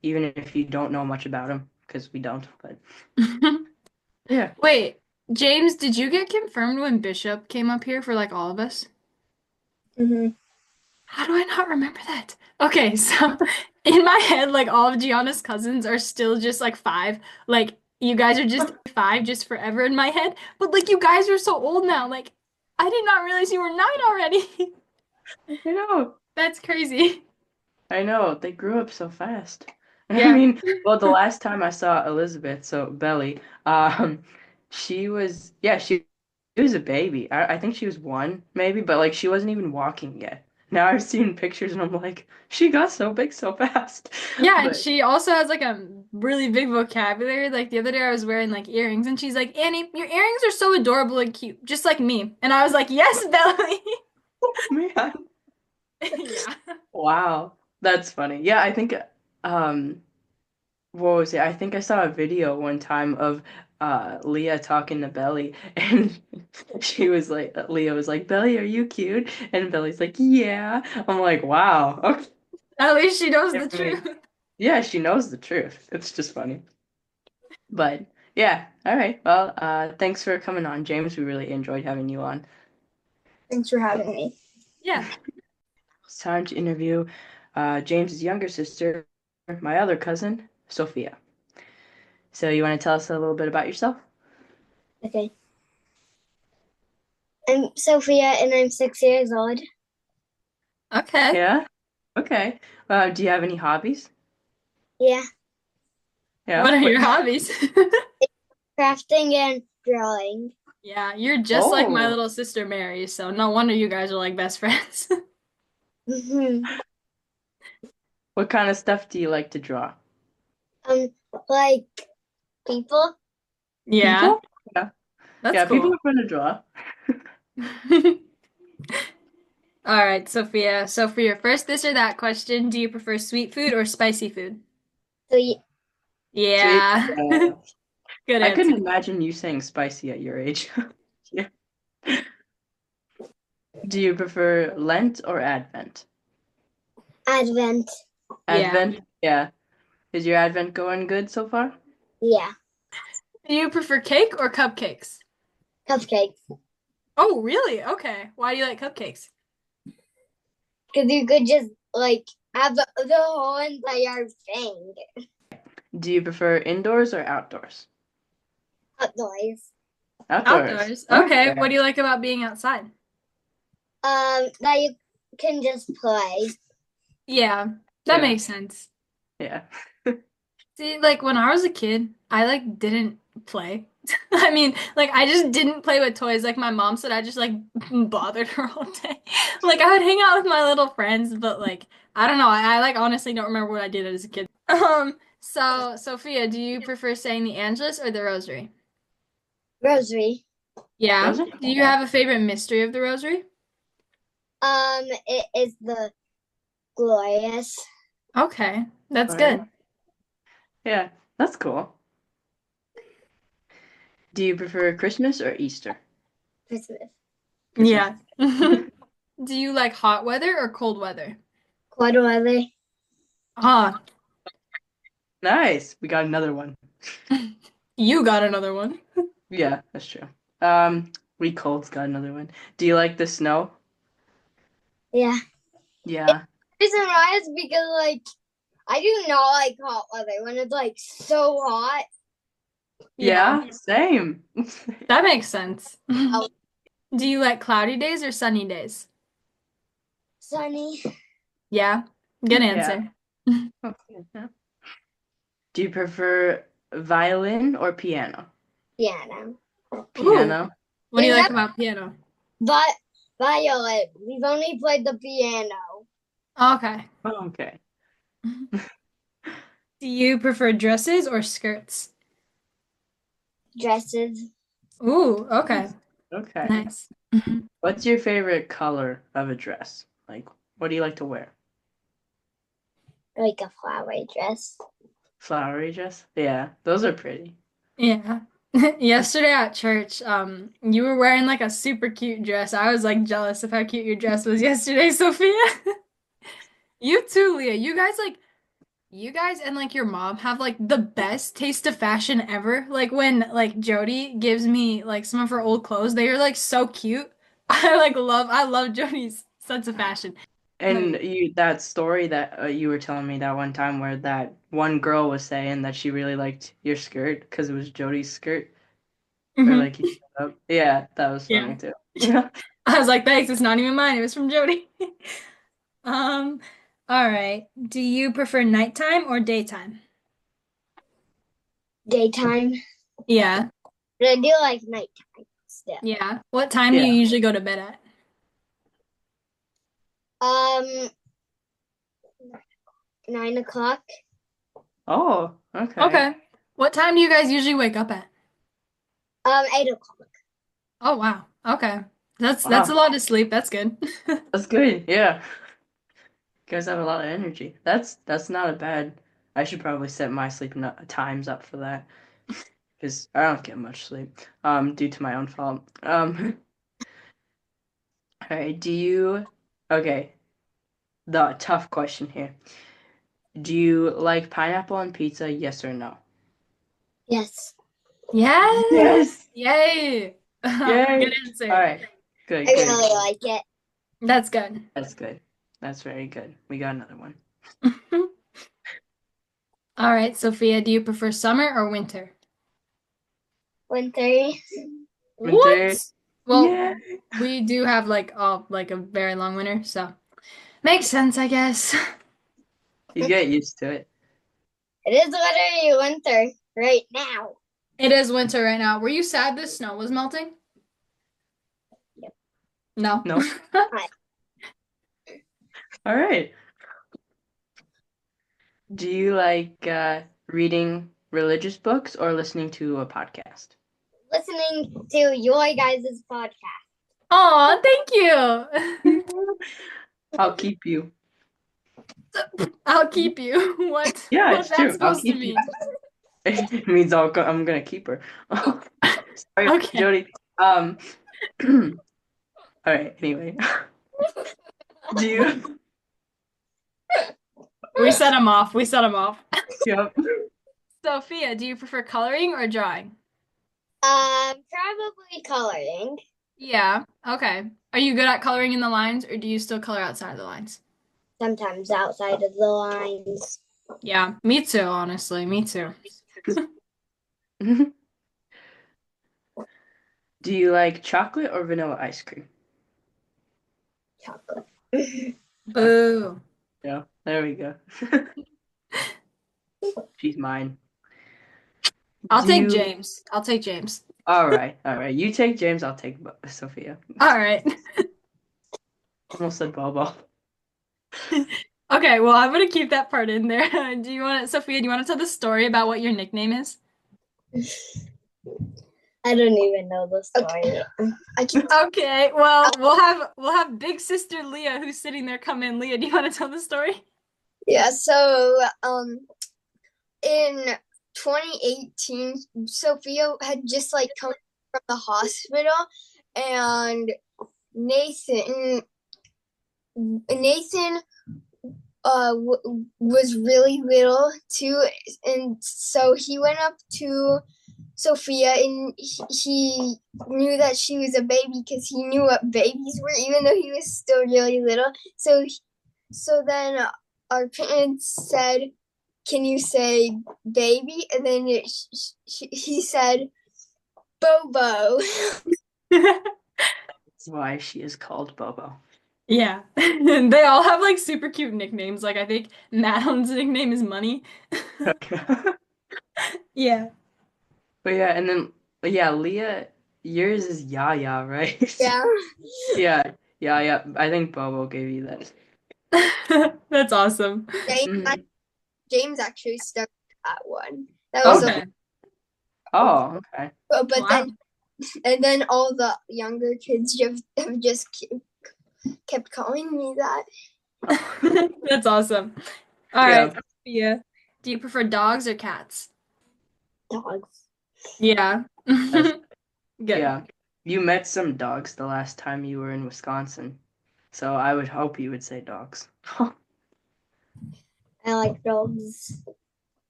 S2: Even if you don't know much about him, because we don't, but yeah.
S1: Wait, James, did you get confirmed when Bishop came up here for like all of us?
S12: Mm-hmm.
S1: How do I not remember that? Okay, so in my head, like all of Gianna's cousins are still just like five. Like you guys are just five, just forever in my head. But like you guys are so old now. Like I did not realize you were nine already.
S2: I know.
S1: That's crazy.
S2: I know. They grew up so fast. I
S1: Yeah.
S2: mean, well, the last time I saw Elizabeth, so Belly, she was, yeah, she was a baby. I think she was one, maybe, but like she wasn't even walking yet. Now I've seen pictures and I'm like, she got so big so fast.
S1: Yeah, and
S2: But
S1: she also has like a really big vocabulary. Like the other day I was wearing like earrings and she's like, Annie, your earrings are so adorable and cute, just like me. And I was like, yes, Belly.
S2: man,
S1: Yeah.
S2: wow, that's funny. Yeah, I think, um, what was it? I think I saw a video one time of Leah talking to Belly and she was like Leah was like, Belly, are you cute? And Belly's like, yeah. I'm like, wow. Okay.
S1: At least she knows
S2: I
S1: the
S2: mean,
S1: truth.
S2: yeah, she knows the truth. It's just funny. But yeah, all right. Well, thanks for coming on, James. We really enjoyed having you on.
S12: Thanks for having me.
S1: Yeah.
S2: It's time to interview James's younger sister, my other cousin, Sophia. So you want to tell us a little bit about yourself?
S3: Okay. I'm Sophia and I'm 6 years old.
S1: Okay.
S2: Yeah. Okay. Do you have any hobbies?
S3: Yeah.
S2: Yeah.
S1: What are
S2: What?
S1: your hobbies?
S3: Crafting and drawing.
S1: Yeah, you're just like my
S2: Oh.
S1: little sister Mary, so no wonder you guys are like best friends.
S3: hmm
S2: What kind of stuff do you like to draw?
S3: like people.
S1: Yeah,
S2: People? Yeah.
S1: that's
S2: Yeah, people
S1: cool.
S2: are fun to draw.
S1: All right, Sophia. So for your first this or that question, do you prefer sweet food or spicy food?
S3: Sweet.
S2: Sweet.
S1: Yeah. Good
S2: I
S1: answer.
S2: couldn't imagine you saying spicy at your age. Yeah. Do you prefer Lent or Advent?
S3: Advent.
S1: Yeah.
S2: Advent? Yeah. Is your Advent going good so far?
S3: Yeah.
S1: Do you prefer cake or cupcakes?
S3: Cupcakes.
S1: Oh, really? Okay. Why do you like cupcakes?
S3: Because you could just like have the whole entire thing.
S2: Do you prefer indoors or outdoors?
S3: Outdoors.
S2: Outdoors.
S1: Outdoors. Okay.
S2: Okay.
S1: What do you like about being outside?
S3: That you can just play.
S1: Yeah, that
S2: Yeah.
S1: makes sense.
S2: Yeah.
S1: See, like when I was a kid, I like didn't play. I mean, like I just didn't play with toys. Like my mom said, I just like bothered her all day. Like I would hang out with my little friends, but like I don't know. I like honestly don't remember what I did as a kid. So Sophia, do you prefer saying the Angelus or the Rosary?
S3: Rosary.
S1: Yeah.
S2: Those are
S1: Do you have a favorite mystery of the Rosary?
S3: It is the glorious.
S1: Okay, that's
S2: All right.
S1: good.
S2: Yeah, that's cool. Do you prefer Christmas or Easter?
S3: Christmas.
S2: Christmas.
S1: Yeah. Do you like hot weather or cold weather?
S3: Cold weather.
S1: Ah,
S2: Nice. We got another one.
S1: you got another one.
S2: Yeah, that's true. Um, we Cold's got another one. Do you like the snow?
S3: Yeah.
S2: Yeah.
S3: Reason why is because I do not like hot weather when it's so hot.
S1: Yeah,
S2: Yeah, same.
S1: that makes sense.
S3: Oh.
S1: Do you like cloudy days or sunny days?
S3: Sunny.
S1: Yeah, good
S2: Yeah.
S1: answer.
S2: Okay, yeah. Do you prefer violin or piano?
S3: Piano.
S1: Ooh,
S2: Piano.
S1: what do you
S3: We've
S1: like
S3: never
S1: about piano?
S3: but violet. We've only played the piano.
S1: Okay.
S2: Oh, okay.
S1: Do you prefer dresses or skirts?
S3: Dresses.
S1: Ooh, okay.
S2: Okay.
S1: Nice.
S2: What's your favorite color of a dress? Like, what do you like to wear?
S3: Like a flowery dress.
S2: Flowery dress? Yeah, those are pretty.
S1: Yeah. Yesterday at church, you were wearing like a super cute dress. I was like jealous of how cute your dress was yesterday, Sophia. You too, Leah. You guys and like your mom have like the best taste of fashion ever. Like when like Jody gives me like some of her old clothes, they are like so cute. I love Jody's sense of fashion.
S2: And
S1: Like,
S2: that story that you were telling me that one time where that one girl was saying that she really liked your skirt because it was Jody's skirt, or
S1: mhm.
S2: like you showed up. Yeah, that was
S1: Yeah.
S2: funny too.
S1: I was like, thanks, it's not even mine. It was from Jody. Um, all right. Do you prefer nighttime or daytime?
S3: Daytime.
S1: Yeah.
S3: But I do like nighttime still.
S1: Yeah. What time do you
S2: Yeah.
S1: usually go to bed at?
S3: Um 9 o'clock.
S2: Oh, okay.
S1: Okay. What time do you guys usually wake up at?
S3: 8 o'clock.
S1: Oh, wow. Okay. That's a
S2: Wow,
S1: lot of sleep. That's good.
S2: that's good. Yeah, you guys have a lot of energy. That's not a bad. I should probably set my sleep times up for that because I don't get much sleep. Due to my own fault. All right. Do you? Okay. The tough question here. Do you like pineapple on pizza? Yes or no?
S3: Yes.
S1: Yes.
S2: Yes.
S1: Yay. Good
S2: Yay. All
S1: answer.
S2: right. Good,
S3: I
S2: good.
S3: really like it.
S1: That's good.
S2: That's good. That's very good. We got another one.
S1: All right, Sophia, do you prefer summer or winter?
S3: Winter.
S2: Winter.
S1: What? Well,
S2: Yeah.
S1: we do have like a very long winter, so makes sense, I guess.
S2: You get used to it.
S3: It is literally winter right now.
S1: It is winter right now. Were you sad the snow was melting?
S3: Yep.
S1: No.
S2: No. All right. Do you like reading religious books or listening to a podcast?
S3: Listening to your guys' podcast.
S1: Aw, thank you.
S2: I'll keep you.
S1: I'll keep you. What?
S2: Yeah,
S1: What's
S2: it's
S1: that
S2: true. I'll
S1: supposed to
S2: keep you.
S1: mean?
S2: It means I'm gonna keep her. Sorry,
S1: Okay.
S2: Jody. All right. Anyway, do you?
S1: We set him off. We set him off.
S2: Yep.
S1: Sophia, do you prefer coloring or drawing?
S3: Probably coloring.
S1: Yeah. Okay. Are you good at coloring in the lines or do you still color outside of the lines?
S3: Sometimes outside of the lines.
S1: Yeah, me too, honestly. Me too.
S2: Do you like chocolate or vanilla ice cream?
S3: Chocolate.
S2: Chocolate.
S1: Boo.
S2: Yeah, there we go. She's mine.
S1: I'll
S2: Do
S1: take
S2: you?
S1: James. I'll take James.
S2: All right, all right. You take James. I'll take Sophia.
S1: All right.
S2: Almost said Bobo.
S1: Okay, well, I'm gonna keep that part in there. Sophia, do you want to tell the story about what your nickname is?
S3: I don't even know the story.
S5: I can.
S1: Okay, well, we'll have big sister Leah who's sitting there come in. Leah, do you want to tell the story?
S5: Yeah. So, in 2018, Sophia had just like come from the hospital, and Nathan Nathan was really little too, and so he went up to Sophia, and he knew that she was a baby because he knew what babies were, even though he was still really little. So then our parents said, "Can you say baby?" And then he said, "Bobo."
S2: That's why she is called Bobo.
S1: Yeah. They all have like super cute nicknames. Like I think Madeline's nickname is Money.
S2: Okay.
S1: Yeah.
S2: But yeah, and then yeah, Leah, yours is Yaya, right?
S5: Yeah.
S2: Yeah, yeah. I think Bobo gave you that.
S1: That's awesome.
S2: Mhm.
S5: James actually started that one. That was
S2: Oh,
S1: Okay.
S2: oh, okay.
S5: but
S1: Wow.
S5: then all the younger kids have just kept calling me that.
S1: That's awesome. All
S2: Yeah.
S1: right, Sophia, do you prefer dogs or cats?
S3: Dogs.
S1: Yeah.
S2: That's,
S1: Good.
S2: yeah. You met some dogs the last time you were in Wisconsin, so I would hope you would say dogs.
S3: I like dogs.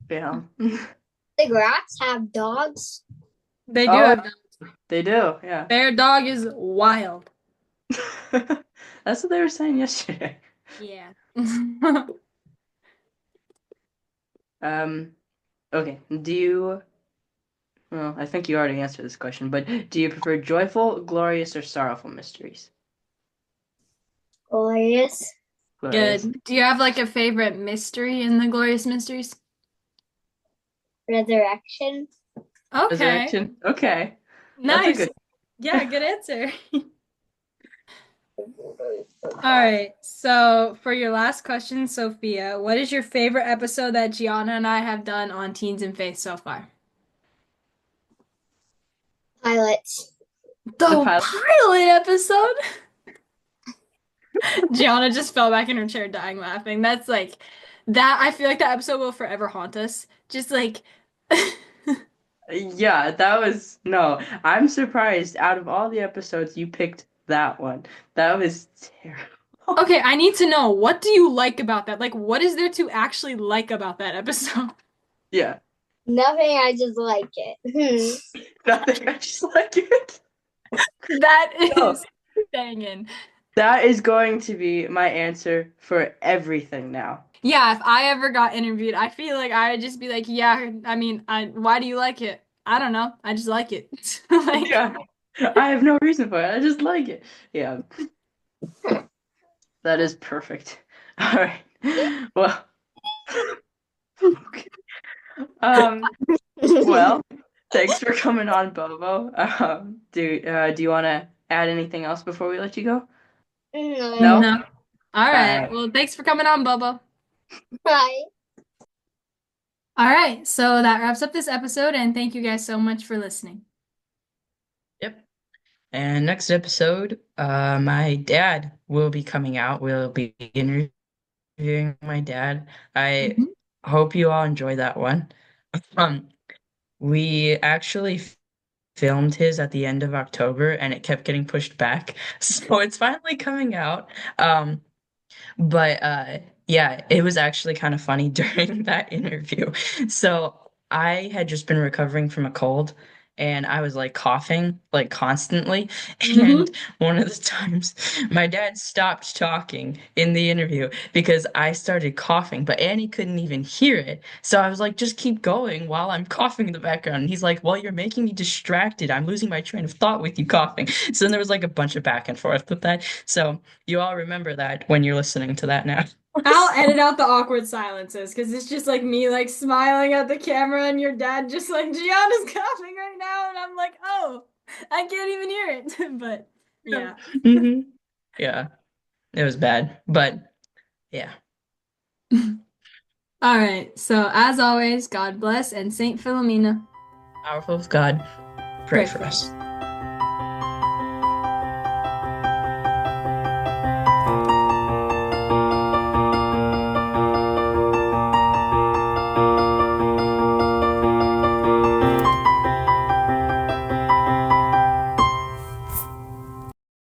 S2: Yeah.
S3: The rats have dogs.
S1: They do
S2: Oh,
S1: have dogs.
S2: they do. Yeah.
S1: Their dog is wild.
S2: That's what they were saying yesterday.
S1: Yeah.
S2: Um, okay. Well, I think you already answered this question, but do you prefer joyful, glorious, or sorrowful mysteries?
S3: Glorious.
S2: Glorious.
S1: Good. Do you have like a favorite mystery in the Glorious Mysteries?
S3: Resurrection.
S1: Okay.
S2: Resurrection? Okay. That's a
S1: Nice.
S2: good.
S1: Yeah, good answer. All right. So for your last question, Sophia, what is your favorite episode that Gianna and I have done on Teens and Faith so far?
S3: Pilots.
S2: The
S1: The
S2: pilot.
S1: pilot episode? Gianna just fell back in her chair dying laughing. That's like that I feel like that episode will forever haunt us. Just like
S2: Yeah, that was no. I'm surprised. Out of all the episodes, you picked that one. That was terrible.
S1: Okay, I need to know what do you like about that? Like what is there to actually like about that episode?
S2: Yeah.
S3: Nothing. I just like it.
S2: Nothing. I just like it.
S1: That
S2: No,
S1: is banging.
S2: that is going to be my answer for everything now.
S1: Yeah, if I ever got interviewed, I feel like I would just be like, yeah, I mean, why do you like it? I don't know. I just like it. Like,
S2: Yeah. I have no reason for it. I just like it. Yeah. That is perfect. All right. Well, okay. Um, well, thanks for coming on, Bobo. Do you want to add anything else before we let you go? No?
S1: no. All
S2: All
S1: right.
S2: right.
S1: Well, thanks for coming on, Bobo.
S3: Bye.
S1: All right. So that wraps up this episode, and thank you guys so much for listening.
S2: Yep. And next episode, my dad will be coming out. We'll be interviewing my dad. I
S1: Mhm.
S2: hope you all enjoy that one. Um, we actually filmed his at the end of October and it kept getting pushed back. So it's finally coming out. But yeah, it was actually kind of funny during that interview. So I had just been recovering from a cold and I was like coughing like constantly. And
S1: Mhm.
S2: one of the times my dad stopped talking in the interview because I started coughing, but Annie couldn't even hear it. So I was like, just keep going while I'm coughing in the background. And he's like, well, you're making me distracted. I'm losing my train of thought with you coughing. So then there was like a bunch of back and forth with that. So you all remember that when you're listening to that now.
S1: I'll edit out the awkward silences because it's just like me like smiling at the camera and your dad just like Gianna's coughing right now and I'm like, oh, I can't even hear it. But yeah.
S2: Hmm. Yeah, it was bad, but yeah.
S1: All right. So as always, God bless and Saint Philomena.
S2: Powerful of God. pray for us.